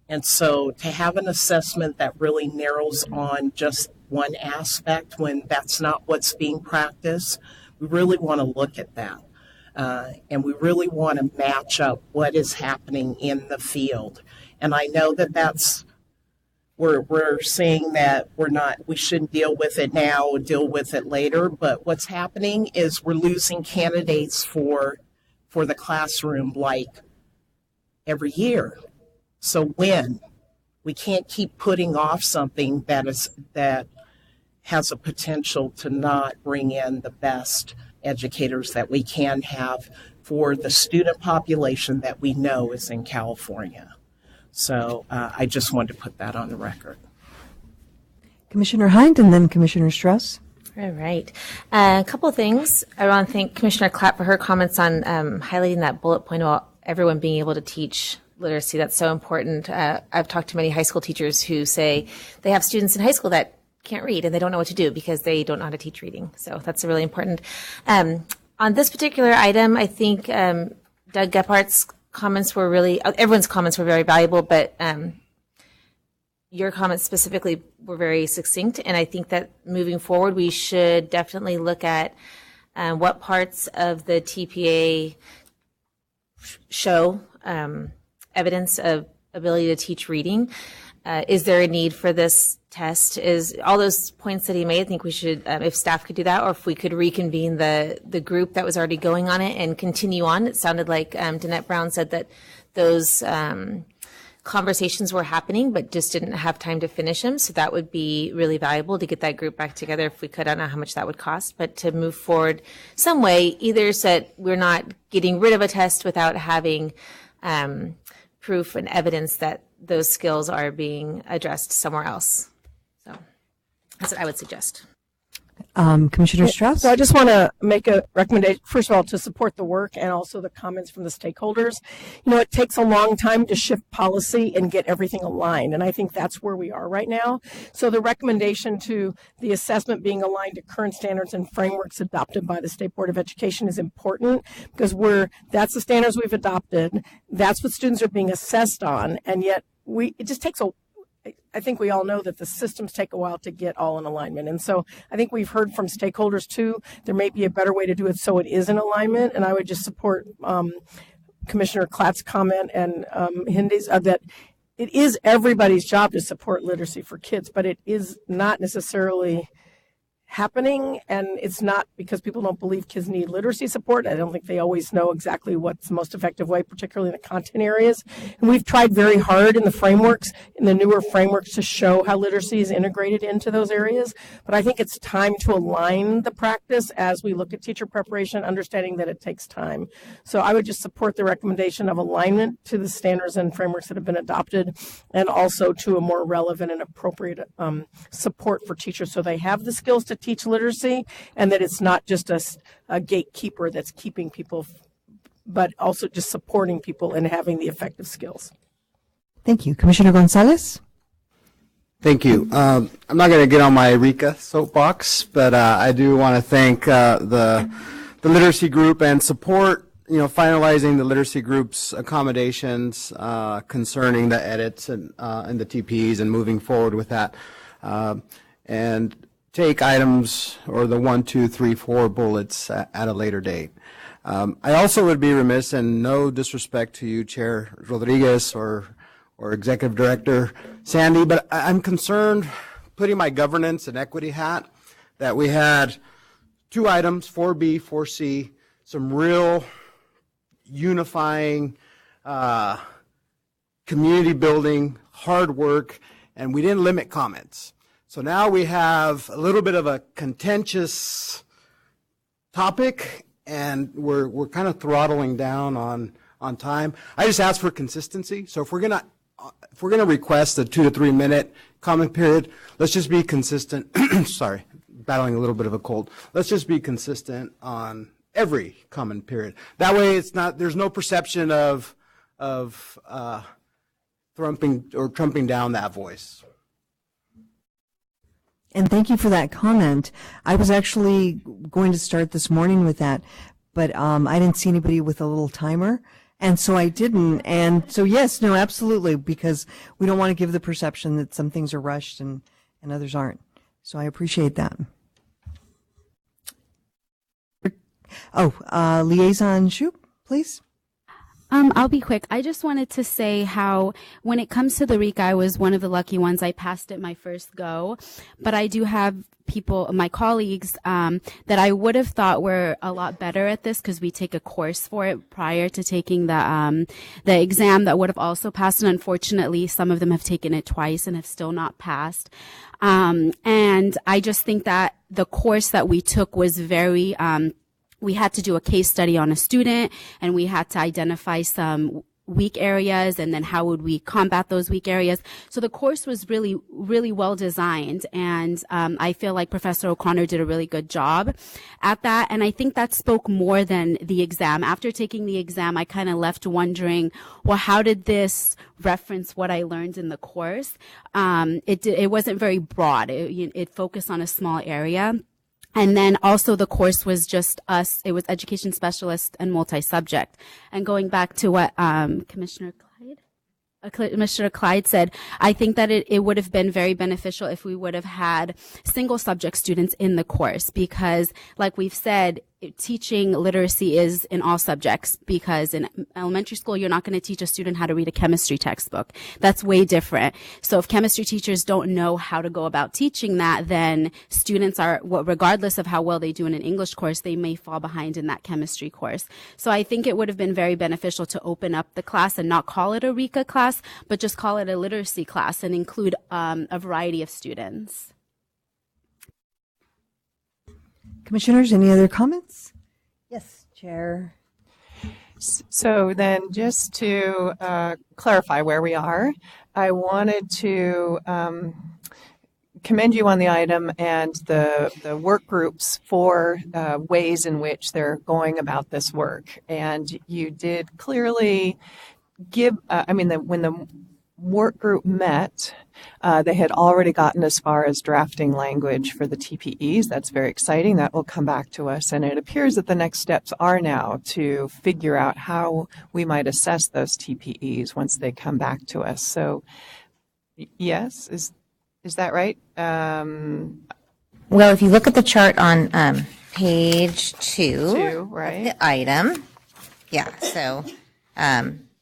And so to have an assessment that really narrows on just one aspect when that's not what's being practiced, we really want to look at that. And we really want to match up what is happening in the field. And I know that we're saying that we shouldn't deal with it now or deal with it later, but what's happening is we're losing candidates for the classroom like every year. So we can't keep putting off something that has a potential to not bring in the best educators that we can have for the student population that we know is in California. So I just wanted to put that on the record. Commissioner Hind and then Commissioner Strauss. All right. A couple of things. I want to thank Commissioner Clapp for her comments on highlighting that bullet point about everyone being able to teach literacy. That's so important. I've talked to many high school teachers who say they have students in high school that can't read and they don't know what to do because they don't know how to teach reading. So that's really important. On this particular item, I think Doug Gephardt's comments were everyone's comments were very valuable, but your comments specifically were very succinct. And I think that moving forward, we should definitely look at what parts of the TPA show evidence of ability to teach reading. Is there a need for this test? Is all those points that he made, I think we should, if staff could do that, or if we could reconvene the group that was already going on it and continue on. It sounded like Danette Brown said that those conversations were happening, but just didn't have time to finish them. So that would be really valuable to get that group back together if we could. I don't know how much that would cost, but to move forward some way, either so that we're not getting rid of a test without having proof and evidence that those skills are being addressed somewhere else. So that's what I would suggest. Commissioner Strauss? So I just want to make a recommendation, first of all, to support the work and also the comments from the stakeholders. It takes a long time to shift policy and get everything aligned, and I think that's where we are right now. So the recommendation to the assessment being aligned to current standards and frameworks adopted by the State Board of Education is important because that's the standards we've adopted. That's what students are being assessed on, and yet it just takes I think we all know that the systems take a while to get all in alignment. And so I think we've heard from stakeholders too, there may be a better way to do it so it is in alignment. And I would just support Commissioner Clapp's comment and Hindy's that it is everybody's job to support literacy for kids, but it is not necessarily happening, and it's not because people don't believe kids need literacy support. I don't think they always know exactly what's the most effective way, particularly in the content areas. And we've tried very hard in the frameworks, in the newer frameworks, to show how literacy is integrated into those areas. But I think it's time to align the practice as we look at teacher preparation, understanding that it takes time. So I would just support the recommendation of alignment to the standards and frameworks that have been adopted, and also to a more relevant and appropriate support for teachers so they have the skills to teach literacy, and that it's not just a gatekeeper that's keeping people, but also just supporting people and having the effective skills. Thank you. Commissioner Gonzalez? Thank you. I'm not going to get on my RICA soapbox, but I do want to thank the literacy group and support finalizing the literacy group's accommodations concerning the edits and the TPs and moving forward with that. And take items or the 1, 2, 3, 4 bullets at a later date. I also would be remiss, and no disrespect to you, Chair Rodriguez or Executive Director Sandy, but I'm concerned, putting my governance and equity hat, that we had 2 items, 4B, 4C, some real unifying, community building, hard work, and we didn't limit comments. So now we have a little bit of a contentious topic, and we're kind of throttling down on time. I just ask for consistency. So if we're gonna request a 2 to 3 minute comment period, let's just be consistent. Sorry, battling a little bit of a cold. Let's just be consistent on every comment period. That way, there's no perception of trumping down that voice. And thank you for that comment. I was actually going to start this morning with that, but I didn't see anybody with a little timer, and so I didn't. And so yes, no, absolutely, because we don't want to give the perception that some things are rushed and others aren't. So I appreciate that. Liaison Shoup, please. I'll be quick. I just wanted to say how when it comes to the RECA, I was one of the lucky ones. I passed it my first go, but I do have people, my colleagues, that I would have thought were a lot better at this because we take a course for it prior to taking the exam that would have also passed. And unfortunately, some of them have taken it twice and have still not passed. And I just think that the course that we took was very, we had to do a case study on a student, and we had to identify some weak areas, and then how would we combat those weak areas. So the course was really, really well designed, and I feel like Professor O'Connor did a really good job at that, and I think that spoke more than the exam. After taking the exam, I kind of left wondering, well, how did this reference what I learned in the course? It wasn't very broad. It focused on a small area. And then also the course was just us. It was education specialist and multi-subject. And going back to what Commissioner Clyde said, I think that it would have been very beneficial if we would have had single subject students in the course, because like we've said, teaching literacy is in all subjects, because in elementary school, you're not going to teach a student how to read a chemistry textbook. That's way different. So if chemistry teachers don't know how to go about teaching that, then students regardless of how well they do in an English course, they may fall behind in that chemistry course. So I think it would have been very beneficial to open up the class and not call it a RECA class, but just call it a literacy class and include a variety of students. Commissioners, any other comments? Yes, Chair. So then just to clarify where we are, I wanted to commend you on the item and the work groups for ways in which they're going about this work. And you did clearly give, when the work group met, they had already gotten as far as drafting language for the TPEs. That's very exciting. That will come back to us. And it appears that the next steps are now to figure out how we might assess those TPEs once they come back to us. So, yes, is that right? Well, if you look at the chart on page 2 right. of the item, yeah, so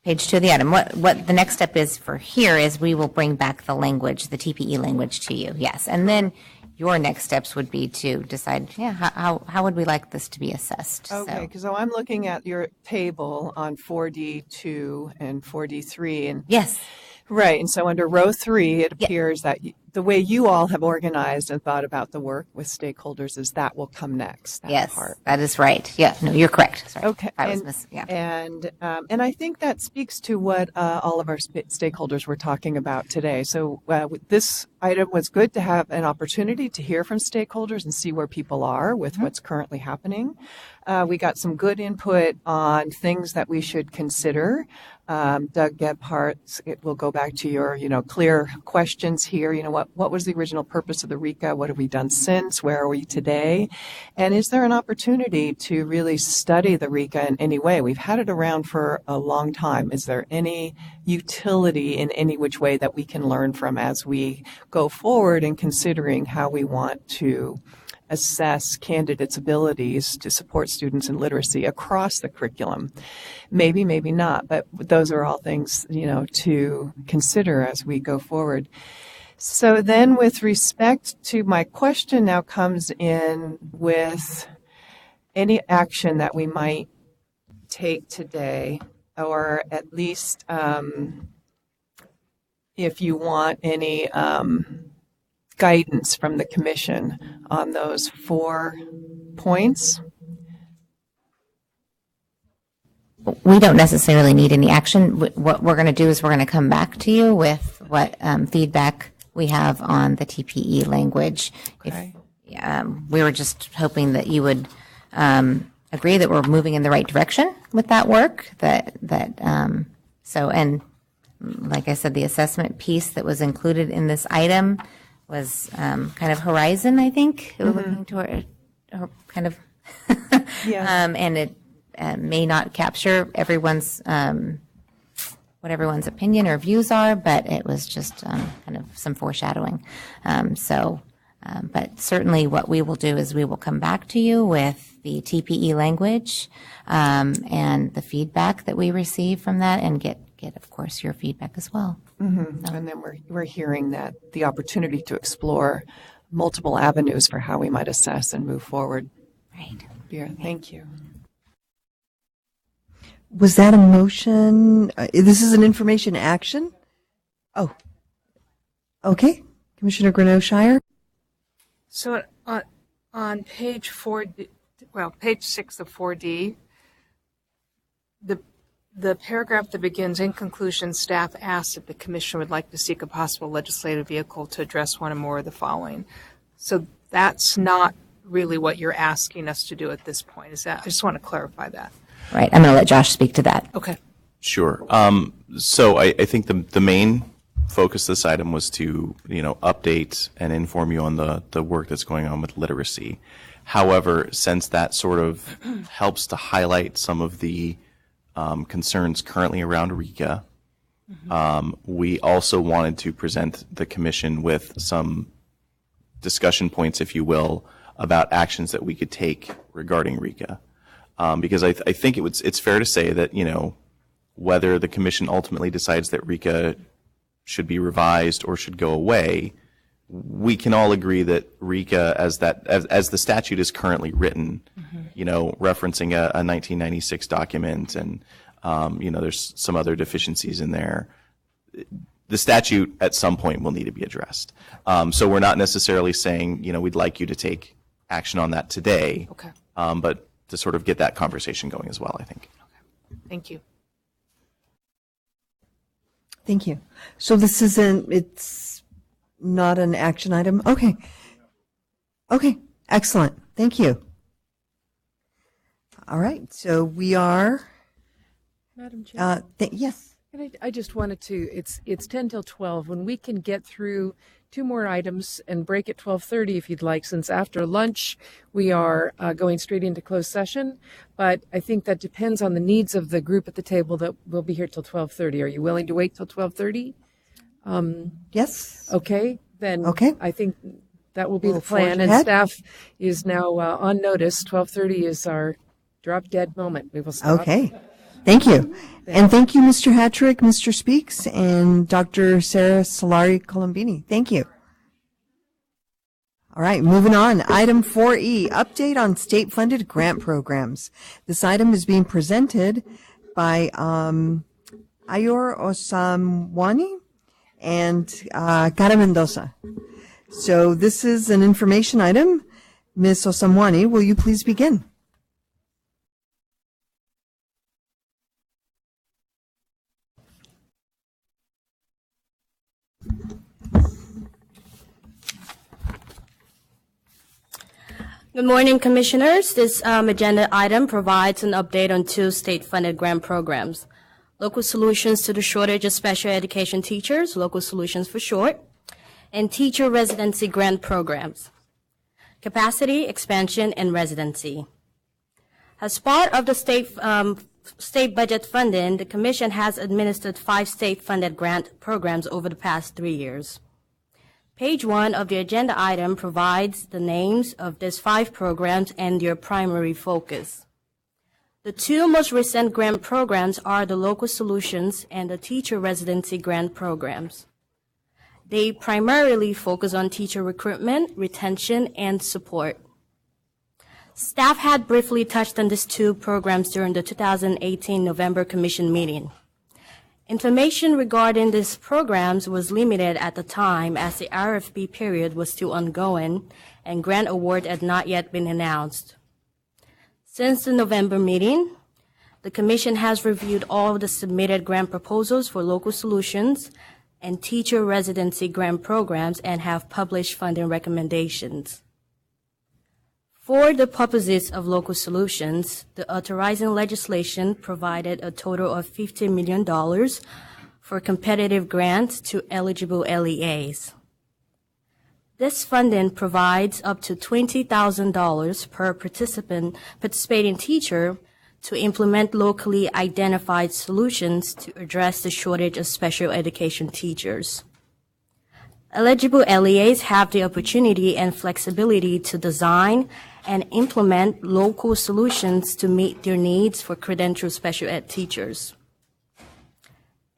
page 2 of the item. What the next step is for here is we will bring back the language, the TPE language to you, yes. And then your next steps would be to decide, how would we like this to be assessed? Okay, because I'm looking at your table on 4D2 and 4D3. And yes. Right, and so under row 3, it appears that the way you all have organized and thought about the work with stakeholders is that will come next. Yes, part. that is right. Yeah, no, you're correct. Sorry. Okay, and I think that speaks to what all of our stakeholders were talking about today. So this item was good to have an opportunity to hear from stakeholders and see where people are with what's currently happening. We got some good input on things that we should consider Doug Gebhardt, we'll go back to your, clear questions here. What was the original purpose of the RICA? What have we done since? Where are we today? And is there an opportunity to really study the RICA in any way? We've had it around for a long time. Is there any utility in any which way that we can learn from as we go forward in considering how we want to assess candidates' abilities to support students in literacy across the curriculum? Maybe, maybe not, but those are all things, to consider as we go forward. So then with respect to my question now comes in with any action that we might take today, or at least if you want any guidance from the Commission on those 4 points. We don't necessarily need any action. What we're going to do is we're going to come back to you with what feedback we have on the TPE language. Okay. We were just hoping that you would agree that we're moving in the right direction with that work. And like I said, the assessment piece that was included in this item was kind of horizon, I think. We're looking toward kind of, and it may not capture everyone's what everyone's opinion or views are, but it was just kind of some foreshadowing. But certainly what we will do is we will come back to you with the TPE language and the feedback that we receive from that, and get of course your feedback as well. Mm-hmm. And then we're hearing that the opportunity to explore multiple avenues for how we might assess and move forward. Right. Yeah, thank you. Was that a motion? This is an information action? Oh. Okay. Commissioner Greneau-Shire? So on page 6 of 4D, the paragraph that begins, in conclusion, staff asks if the Commission would like to seek a possible legislative vehicle to address one or more of the following. So that's not really what you're asking us to do at this point. Is that? I just want to clarify that. Right. I'm going to let Josh speak to that. Okay. Sure. So I think the main focus of this item was to, update and inform you on the work that's going on with literacy. However, since that sort of helps to highlight some of the concerns currently around RICA, we also wanted to present the Commission with some discussion points, if you will, about actions that we could take regarding RICA. Because I think it's fair to say that, whether the Commission ultimately decides that RICA should be revised or should go away, we can all agree that RICA, as the statute is currently written, referencing a 1996 document, and there's some other deficiencies in there. The statute at some point will need to be addressed. So we're not necessarily saying we'd like you to take action on that today. Okay. But to sort of get that conversation going as well, I think. Okay. Thank you. Thank you. So it's not an action item? Okay. Okay. Excellent. Thank you. All right. So we are. Madam Chair. Yes. And I just wanted to, it's 10 till 12. When we can get through 2 more items and break at 12:30 if you'd like, since after lunch we are going straight into closed session. But I think that depends on the needs of the group at the table that will be here till 12:30. Are you willing to wait till 12:30? Yes. Okay. Then okay. I think that will be the plan. And staff is now on notice. 12:30 is our drop dead moment. We will stop. Okay. Thank you. And thank you, Mr. Hattrick, Mr. Speaks, and Dr. Sarah Solari-Colombini. Thank you. All right, moving on. Item 4E, update on state-funded grant programs. This item is being presented by Ayor Osamwani and Cara Mendoza. So this is an information item. Ms. Osamwani, will you please begin? Good morning, Commissioners. This agenda item provides an update on 2 state-funded grant programs. local solutions to the shortage of special education teachers, local solutions for short, and teacher residency grant programs, capacity, expansion, and residency. As part of the state budget funding, the Commission has administered 5 state-funded grant programs over the past 3 years. Page 1 of the agenda item provides the names of these 5 programs and their primary focus. The 2 most recent grant programs are the Local Solutions and the Teacher Residency Grant programs. They primarily focus on teacher recruitment, retention, and support. Staff had briefly touched on these 2 programs during the 2018 November Commission meeting. Information regarding these programs was limited at the time as the RFP period was still ongoing and grant award had not yet been announced. Since the November meeting, the Commission has reviewed all of the submitted grant proposals for Local Solutions and Teacher Residency Grant programs and have published funding recommendations. For the purposes of Local Solutions, the authorizing legislation provided a total of $50 million for competitive grants to eligible LEAs. This funding provides up to $20,000 per participating teacher to implement locally identified solutions to address the shortage of special education teachers. Eligible LEAs have the opportunity and flexibility to design and implement local solutions to meet their needs for credentialed special ed teachers.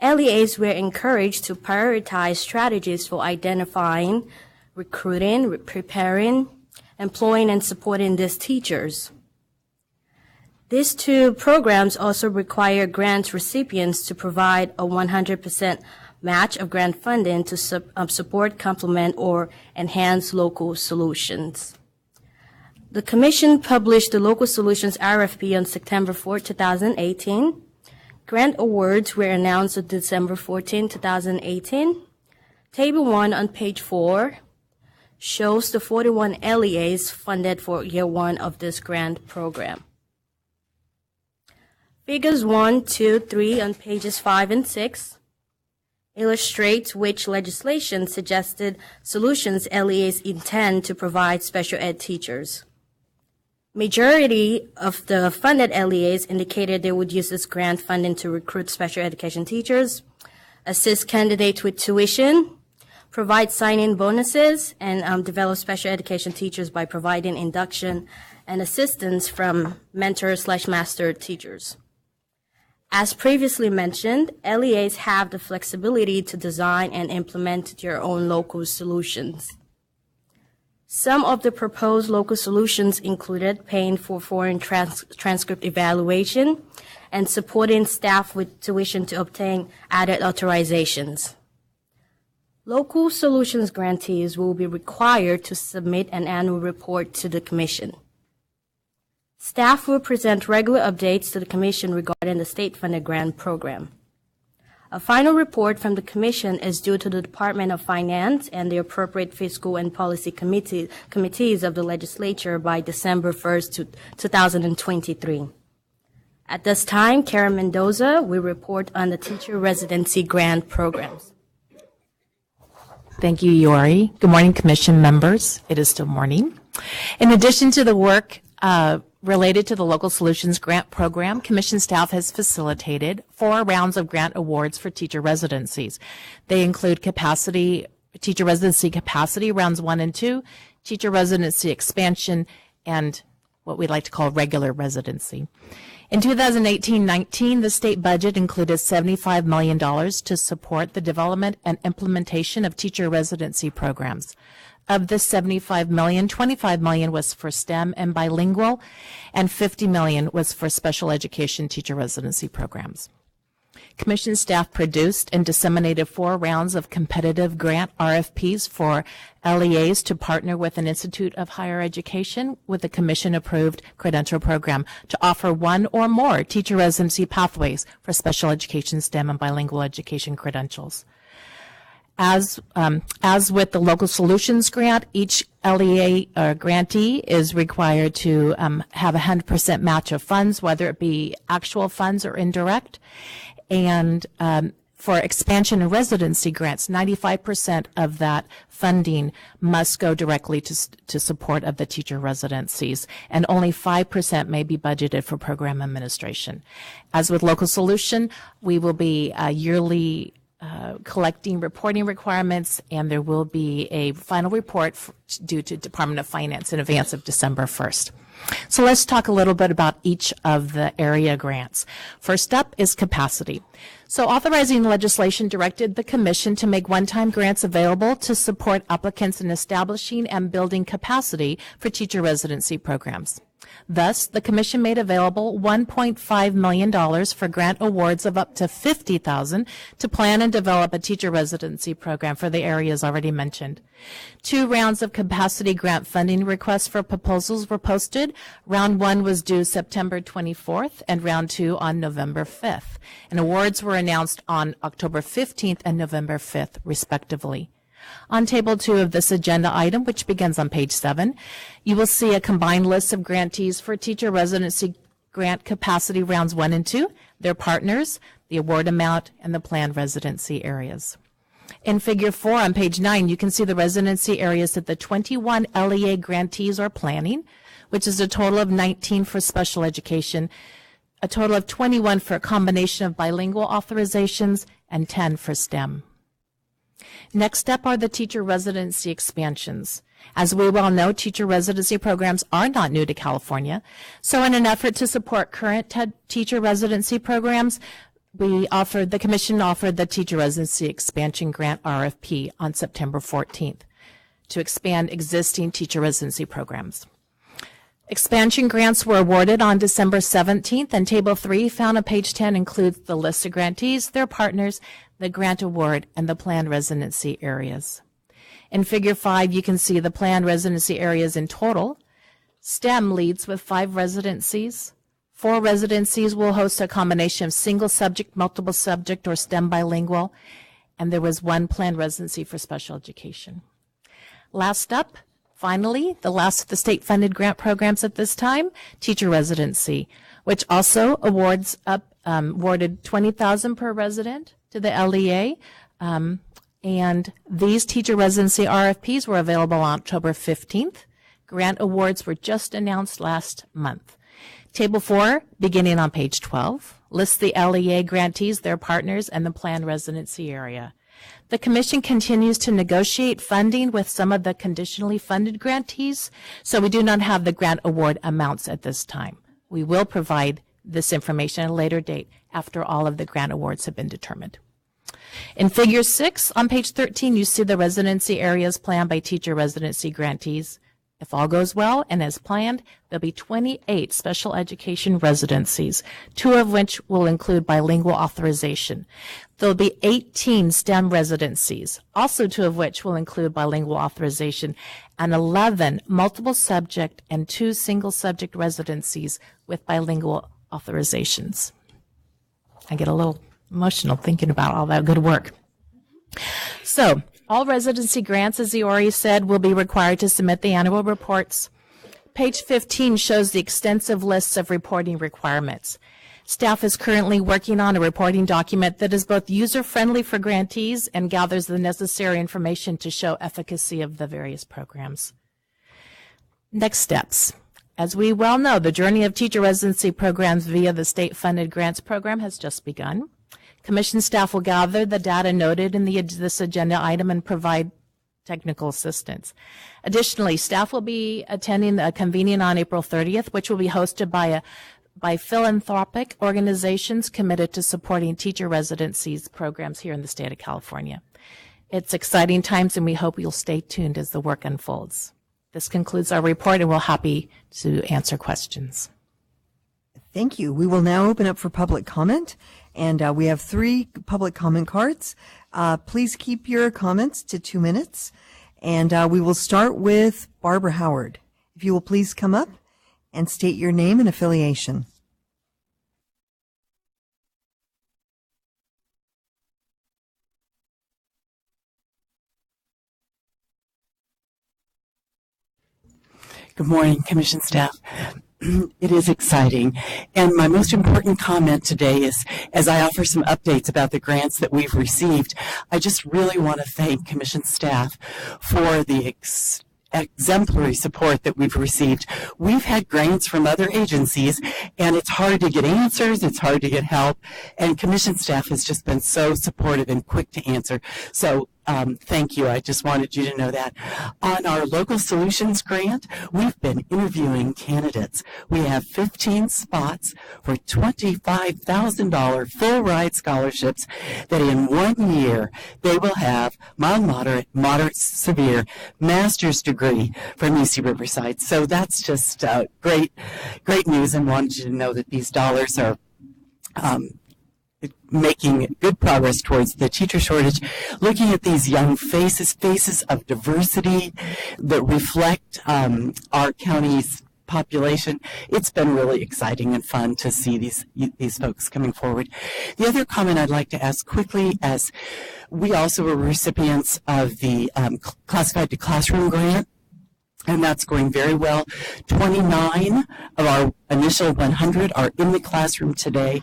LEAs were encouraged to prioritize strategies for identifying, recruiting, preparing, employing, and supporting these teachers. These 2 programs also require grant recipients to provide a 100% match of grant funding to support, complement, or enhance local solutions. The Commission published the Local Solutions RFP on September 4, 2018. Grant awards were announced on December 14, 2018. Table 1 on page 4 shows the 41 LEAs funded for year 1 of this grant program. Figures 1, 2, 3 on pages 5 and 6 illustrates which legislation suggested solutions LEAs intend to provide special ed teachers. Majority of the funded LEAs indicated they would use this grant funding to recruit special education teachers, assist candidates with tuition, provide sign-in bonuses, and develop special education teachers by providing induction and assistance from mentor/master teachers. As previously mentioned, LEAs have the flexibility to design and implement their own local solutions. Some of the proposed local solutions included paying for foreign transcript evaluation and supporting staff with tuition to obtain added authorizations. Local solutions grantees will be required to submit an annual report to the Commission. Staff will present regular updates to the Commission regarding the state-funded grant program. A final report from the Commission is due to the Department of Finance and the appropriate fiscal and policy committees of the legislature by December 1st, 2023. At this time, Karen Mendoza will report on the teacher residency grant programs. Thank you, Yori. Good morning, Commission members. It is still morning. In addition to the work related to the Local Solutions Grant Program, Commission staff has facilitated 4 rounds of grant awards for teacher residencies. They include teacher residency capacity, rounds 1 and 2, teacher residency expansion, and what we like to call regular residency. In 2018-19, the state budget included $75 million to support the development and implementation of teacher residency programs. Of this $75 million, $25 million was for STEM and bilingual, and $50 million was for special education teacher residency programs. Commission staff produced and disseminated 4 rounds of competitive grant RFPs for LEAs to partner with an institute of higher education with a Commission-approved credential program to offer 1 or more teacher residency pathways for special education, STEM, and bilingual education credentials. As with the Local Solutions Grant, each LEA grantee is required to have a 100% match of funds, whether it be actual funds or indirect. And for expansion and residency grants, 95% of that funding must go directly to support of the teacher residencies, and only 5% may be budgeted for program administration. As with Local Solution, we will be yearly collecting reporting requirements, and there will be a final report due to Department of Finance in advance of December 1st. So let's talk a little bit about each of the area grants. First up is capacity. So authorizing legislation directed the Commission to make one-time grants available to support applicants in establishing and building capacity for teacher residency programs. Thus, the Commission made available $1.5 million for grant awards of up to $50,000 to plan and develop a teacher residency program for the areas already mentioned. 2 rounds of capacity grant funding requests for proposals were posted. Round 1 was due September 24th and round 2 on November 5th. And awards were announced on October 15th and November 5th, respectively. On Table 2 of this agenda item, which begins on page 7, you will see a combined list of grantees for teacher residency grant capacity rounds 1 and 2, their partners, the award amount, and the planned residency areas. In Figure 4 on page 9, you can see the residency areas that the 21 LEA grantees are planning, which is a total of 19 for special education, a total of 21 for a combination of bilingual authorizations, and 10 for STEM. Next up are the teacher residency expansions. As we well know, teacher residency programs are not new to California. So in an effort to support current teacher residency programs, the Commission offered the teacher residency expansion grant RFP on September 14th to expand existing teacher residency programs. Expansion grants were awarded on December 17th, and Table 3 found on page 10 includes the list of grantees, their partners, the grant award, and the planned residency areas. In Figure 5, you can see the planned residency areas in total. STEM leads with 5 residencies. 4 residencies will host a combination of single subject, multiple subject, or STEM bilingual, and there was 1 planned residency for special education. Last up, finally, the last of the state-funded grant programs at this time, teacher residency, which also awarded $20,000 per resident to the LEA, and these teacher residency RFPs were available on October 15th. Grant awards were just announced last month. Table 4, beginning on page 12, lists the LEA grantees, their partners, and the planned residency area. The Commission continues to negotiate funding with some of the conditionally funded grantees, so we do not have the grant award amounts at this time. We will provide this information at a later date after all of the grant awards have been determined. In Figure 6 on page 13, you see the residency areas planned by teacher residency grantees. If all goes well and as planned, there'll be 28 special education residencies, 2 of which will include bilingual authorization. There'll be 18 STEM residencies, also 2 of which will include bilingual authorization, and 11 multiple subject and 2 single subject residencies with bilingual authorizations. I get a little emotional thinking about all that good work. So, all residency grants, as he already said, will be required to submit the annual reports. Page 15 shows the extensive lists of reporting requirements. Staff is currently working on a reporting document that is both user-friendly for grantees and gathers the necessary information to show efficacy of the various programs. Next steps. As we well know, the journey of teacher residency programs via the state-funded grants program has just begun. Commission staff will gather the data noted in this agenda item and provide technical assistance. Additionally, staff will be attending a convening on April 30th, which will be hosted by philanthropic organizations committed to supporting teacher residencies programs here in the state of California. It's exciting times, and we hope you'll stay tuned as the work unfolds. This concludes our report, and we're happy to answer questions. Thank you. We will now open up for public comment, and we have 3 public comment cards. Please keep your comments to 2 minutes, and we will start with Barbara Howard. If you will please come up and state your name and affiliation. Good morning, Commission staff. It is exciting. And my most important comment today is, as I offer some updates about the grants that we've received, I just really want to thank Commission staff for the exemplary support that we've received. We've had grants from other agencies, and it's hard to get answers, it's hard to get help, and Commission staff has just been so supportive and quick to answer. So thank you. I just wanted you to know that. On our Local Solutions grant, we've been interviewing candidates. We have 15 spots for $25,000 full ride scholarships that in 1 year they will have mild, moderate, severe master's degree from UC Riverside. So that's just great news, and wanted you to know that these dollars are making good progress towards the teacher shortage. Looking at these young faces of diversity that reflect our county's population, it's been really exciting and fun to see these folks coming forward. The other comment I'd like to ask quickly, as we also were recipients of the Classified to Classroom grant, and that's going very well. 29 of our initial 100 are in the classroom today,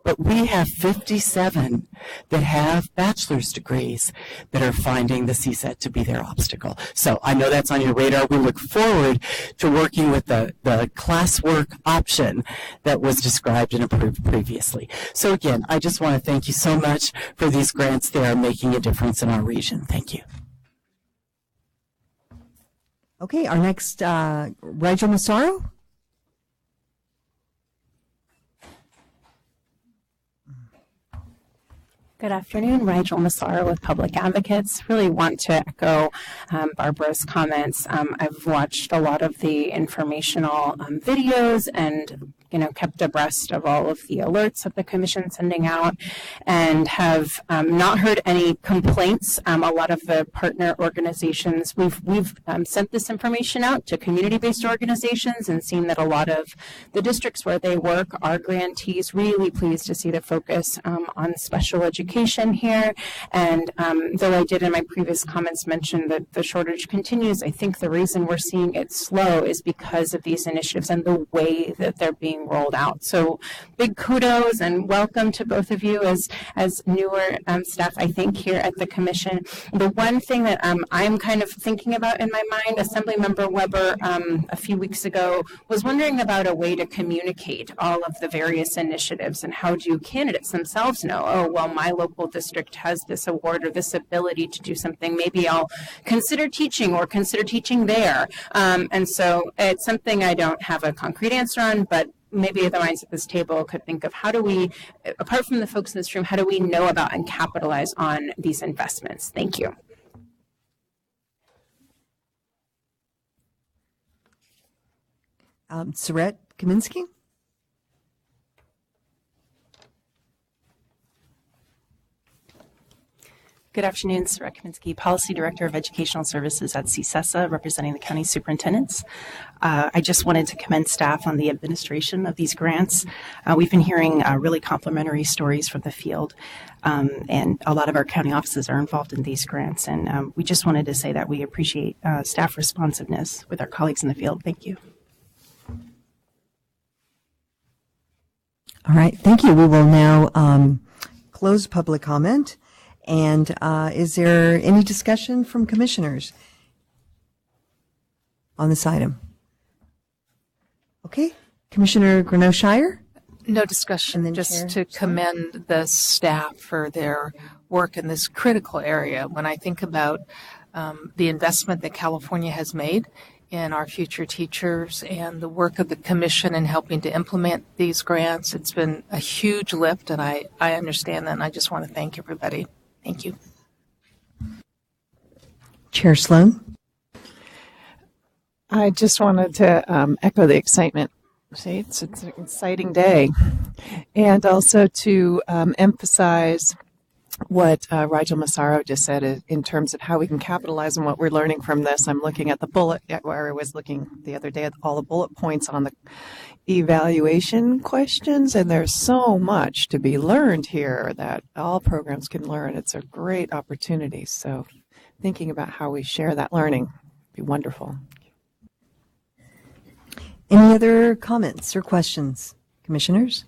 but we have 57 that have bachelor's degrees that are finding the CSAT to be their obstacle. So I know that's on your radar. We look forward to working with the classwork option that was described and approved previously. So again, I just want to thank you so much for these grants. They are making a difference in our region. Thank you. Okay, our next, Rigel Massaro. Good afternoon, Rigel Massaro with Public Advocates. Really want to echo Barbara's comments. I've watched a lot of the informational videos and kept abreast of all of the alerts that the Commission's sending out, and have not heard any complaints. A lot of the partner organizations, we've sent this information out to community-based organizations and seen that a lot of the districts where they work are grantees. Really pleased to see the focus on special education here. And though I did in my previous comments mention that the shortage continues, I think the reason we're seeing it slow is because of these initiatives and the way that they're being rolled out. So big kudos and welcome to both of you as newer staff, I think, here at the Commission. The one thing that I'm kind of thinking about in my mind, Assemblymember Weber a few weeks ago was wondering about a way to communicate all of the various initiatives, and how do candidates themselves know, oh, well, my local district has this award or this ability to do something. Maybe I'll consider teaching or consider teaching there. And so it's something I don't have a concrete answer on, but maybe the minds at this table could think of, how do we, apart from the folks in this room, how do we know about and capitalize on these investments? Thank you. Saret Kaminsky. Good afternoon, Saret Kaminsky, Policy Director of Educational Services at CSESA, representing the county superintendents. I just wanted to commend staff on the administration of these grants. We've been hearing really complimentary stories from the field, and a lot of our county offices are involved in these grants. And we just wanted to say that we appreciate staff responsiveness with our colleagues in the field. Thank you. All right, thank you. We will now close public comment. And is there any discussion from commissioners on this item? Okay, Commissioner Greneau-Shire? No discussion, just to commend the staff for their work in this critical area. When I think about the investment that California has made in our future teachers and the work of the Commission in helping to implement these grants, it's been a huge lift, and I understand that, and I just want to thank everybody. Thank you. Chair Sloan. I just wanted to echo the excitement. See, it's an exciting day. And also to emphasize what Rigel Massaro just said in terms of how we can capitalize on what we're learning from this. I'm looking at the bullet, where I was looking the other day at all the bullet points on the evaluation questions, and there's so much to be learned here that all programs can learn. It's a great opportunity. So thinking about how we share that learning would be wonderful. Any other comments or questions, commissioners?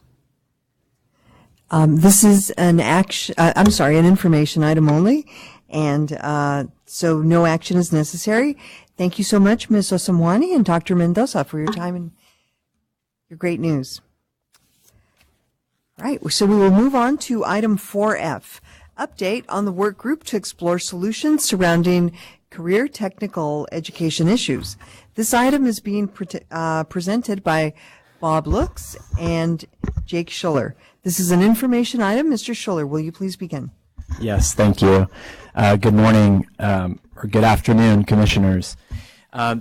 This is an information item only, and so no action is necessary. Thank you so much, Ms. Osamwani and Dr. Mendoza, for your time and your great news. All right, so we will move on to item 4F, update on the work group to explore solutions surrounding career technical education issues. This item is being presented by Bob Looks and Jake Schuller. This is an information item. Mr. Schuller, will you please begin? Yes, thank you. Good morning, or good afternoon, commissioners.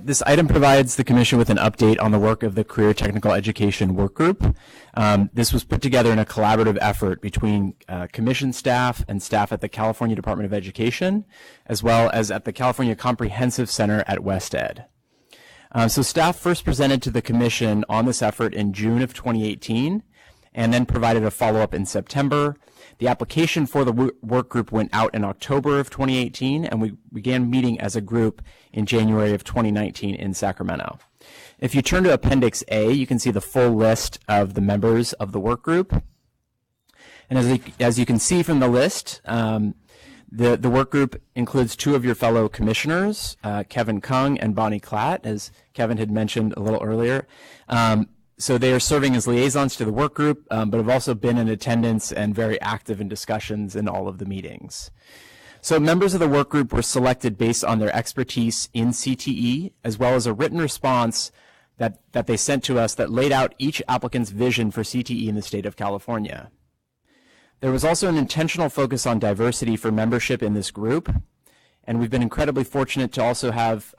This item provides the Commission with an update on the work of the Career Technical Education Work Group. This was put together in a collaborative effort between Commission staff and staff at the California Department of Education, as well as at the California Comprehensive Center at West Ed. So staff first presented to the Commission on this effort in June of 2018, and then provided a follow-up in September. The application for the work group went out in October of 2018, and we began meeting as a group in January of 2019 in Sacramento. If you turn to Appendix A, you can see the full list of the members of the work group. And as you can see from the list, the work group includes two of your fellow commissioners, Kevin Kung and Bonnie Klatt, as Kevin had mentioned a little earlier. So they are serving as liaisons to the work group, but have also been in attendance and very active in discussions in all of the meetings. So members of the work group were selected based on their expertise in CTE, as well as a written response that they sent to us that laid out each applicant's vision for CTE in the state of California. There was also an intentional focus on diversity for membership in this group, and we've been incredibly fortunate to also have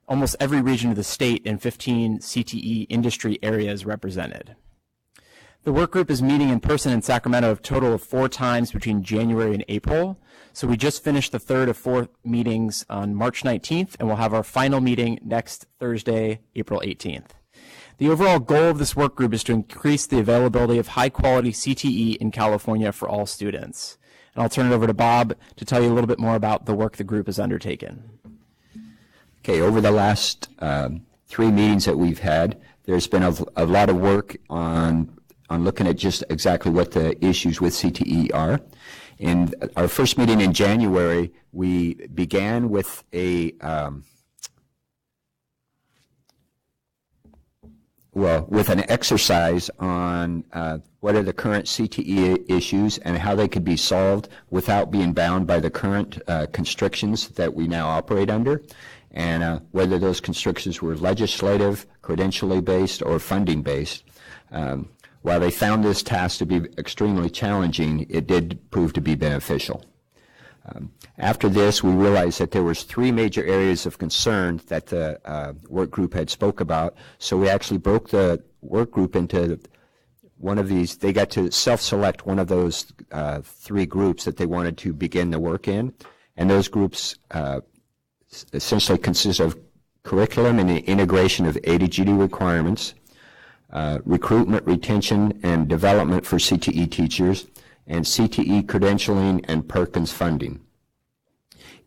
almost every region of the state in 15 CTE industry areas represented. The work group is meeting in person in Sacramento a total of 4 times between January and April. So we just finished the third of 4 meetings on March 19th, and we'll have our final meeting next Thursday, April 18th. The overall goal of this work group is to increase the availability of high-quality CTE in California for all students. And I'll turn it over to Bob to tell you a little bit more about the work the group has undertaken. Okay, over the last 3 meetings that we've had, there's been a lot of work on looking at just exactly what the issues with CTE are. In our first meeting in January, we began with with an exercise on what are the current CTE issues and how they could be solved without being bound by the current constrictions that we now operate under, and whether those constrictions were legislative, credentially based, or funding based. While they found this task to be extremely challenging, it did prove to be beneficial. After this, we realized that there was 3 major areas of concern that the work group had spoke about, so we actually broke the work group into one of these. They got to self-select one of those 3 groups that they wanted to begin the work in, and those groups essentially consist of curriculum and the integration of A to GD requirements, recruitment, retention, and development for CTE teachers, and CTE credentialing and Perkins funding.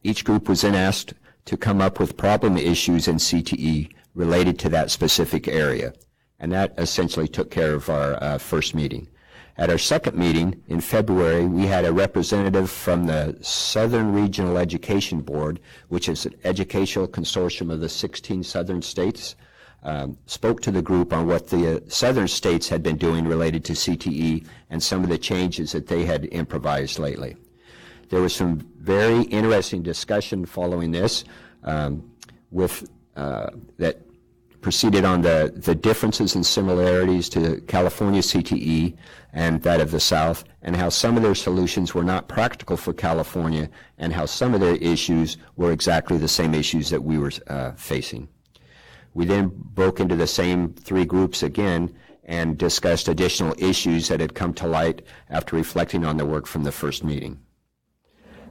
Each group was then asked to come up with problem issues in CTE related to that specific area, and that essentially took care of our first meeting. At our second meeting in February, we had a representative from the Southern Regional Education Board, which is an educational consortium of the 16 southern states, spoke to the group on what the southern states had been doing related to CTE and some of the changes that they had improvised lately. There was some very interesting discussion following this that proceeded on the differences and similarities to California CTE and that of the South, and how some of their solutions were not practical for California, and how some of their issues were exactly the same issues that we were facing. We then broke into the same 3 groups again and discussed additional issues that had come to light after reflecting on the work from the first meeting.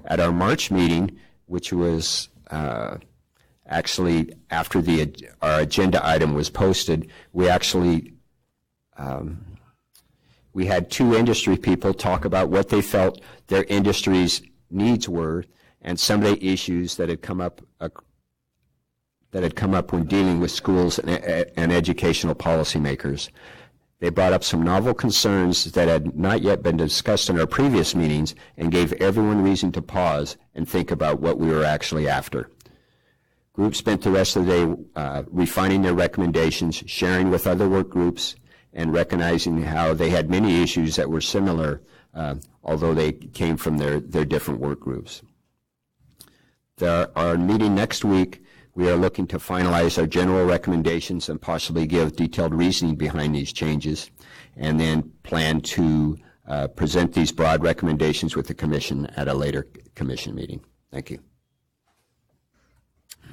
At our March meeting, which was actually after our agenda item was posted, we actually we had 2 industry people talk about what they felt their industry's needs were and some of the issues that had come up that had come up when dealing with schools and educational policymakers. They brought up some novel concerns that had not yet been discussed in our previous meetings and gave everyone reason to pause and think about what we were actually after. Groups spent the rest of the day refining their recommendations, sharing with other work groups, and recognizing how they had many issues that were similar, although they came from their different work groups. Our meeting next week, we are looking to finalize our general recommendations and possibly give detailed reasoning behind these changes, and then plan to present these broad recommendations with the Commission at a later Commission meeting. Thank you.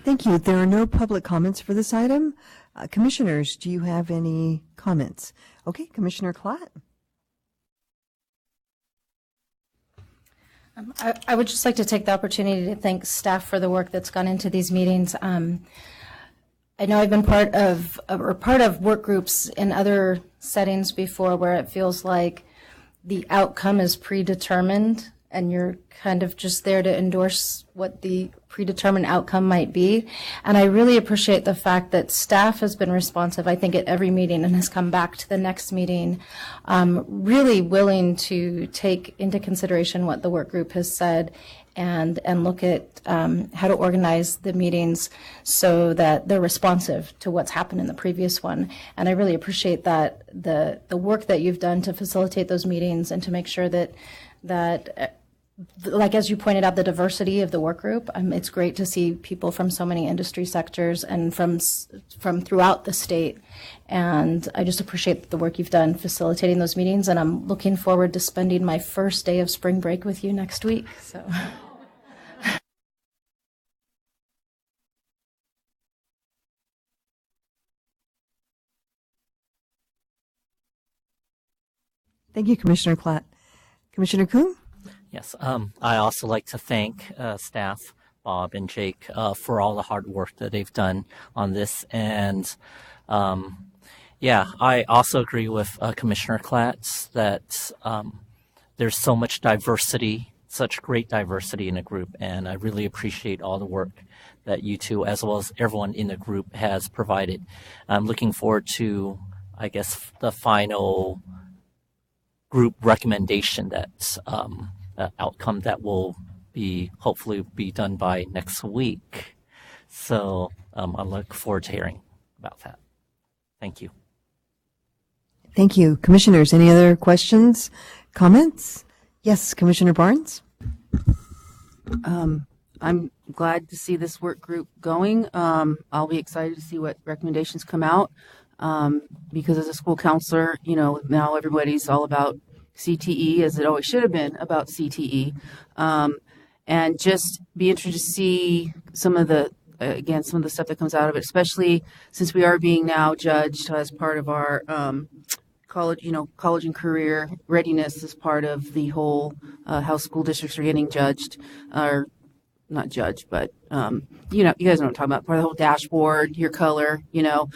Thank you. There are no public comments for this item. Commissioners, do you have any comments? Okay, Commissioner Klatt. I would just like to take the opportunity to thank staff for the work that's gone into these meetings. I know I've been part of work groups in other settings before where it feels like the outcome is predetermined and you're kind of just there to endorse what the predetermined outcome might be. And I really appreciate the fact that staff has been responsive, I think, at every meeting and has come back to the next meeting, really willing to take into consideration what the work group has said and look at how to organize the meetings so that they're responsive to what's happened in the previous one. And I really appreciate that the work that you've done to facilitate those meetings and to make sure that like as you pointed out, the diversity of the work group. It's great to see people from so many industry sectors and from throughout the state. And I just appreciate the work you've done facilitating those meetings. And I'm looking forward to spending my first day of spring break with you next week. So. Thank you, Commissioner Klatt. Commissioner Kuhn? Yes, I also like to thank staff, Bob and Jake, for all the hard work that they've done on this. And yeah, I also agree with Commissioner Klatt that there's so much diversity, such great diversity in the group. And I really appreciate all the work that you two, as well as everyone in the group, has provided. I'm looking forward to, I guess, the final group recommendation that outcome that will be hopefully be done by next week. So I look forward to hearing about that. Thank you. Thank you. Commissioners, any other questions, comments? Yes, Commissioner Barnes? I'm glad to see this work group going. I'll be excited to see what recommendations come out because as a school counselor, you know, now everybody's all about CTE, as it always should have been about CTE, and just be interested to see some of the stuff that comes out of it, especially since we are being now judged as part of our college and career readiness as part of the whole how school districts are getting judged, or not judged, but you know, you guys know what I'm talking about, part of the whole dashboard, your color, you know,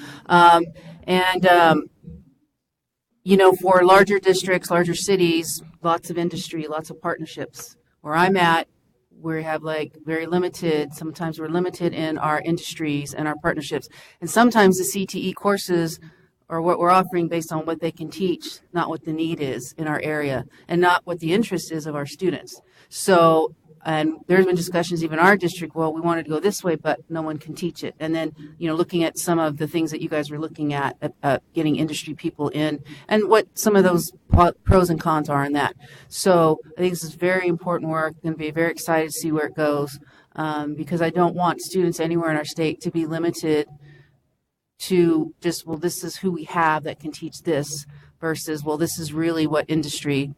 you know, for larger districts, larger cities, lots of industry, lots of partnerships. Where I'm at, we have like very limited, sometimes we're limited in our industries and our partnerships. And sometimes the CTE courses are what we're offering based on what they can teach, not what the need is in our area and not what the interest is of our students. So, and there's been discussions even in our district, well, we wanted to go this way, but no one can teach it. And then, you know, looking at some of the things that you guys were looking at getting industry people in and what some of those pros and cons are in that. So I think this is very important work. I'm going to be very excited to see where it goes because I don't want students anywhere in our state to be limited to just, well, this is who we have that can teach this versus, well, this is really what industry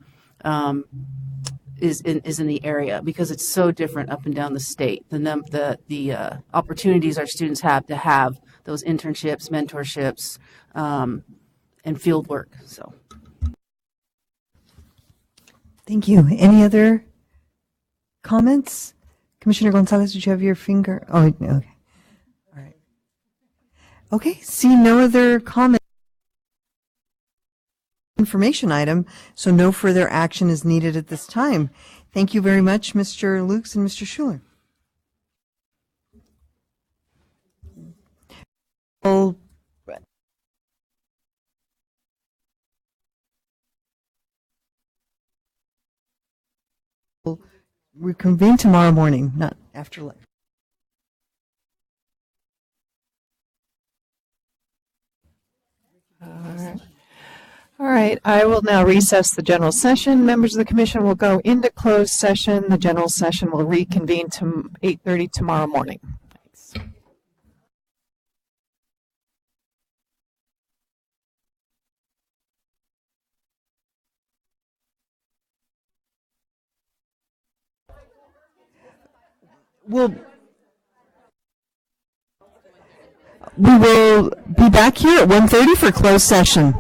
is in the area, because it's so different up and down the state. The opportunities our students have to have those internships, mentorships, and field work. So, thank you. Any other comments? Commissioner Gonzalez, did you have your finger? Oh, okay. All right. Okay. See no other comments. Information item, so no further action is needed at this time. Thank you very much, Mr. Lukes and Mr. Schuler. reconvene tomorrow morning, not after lunch. All right, I will now recess the general session. Members of the commission will go into closed session. The general session will reconvene to 8:30 tomorrow morning. Thanks. We will be back here at 1:30 for closed session.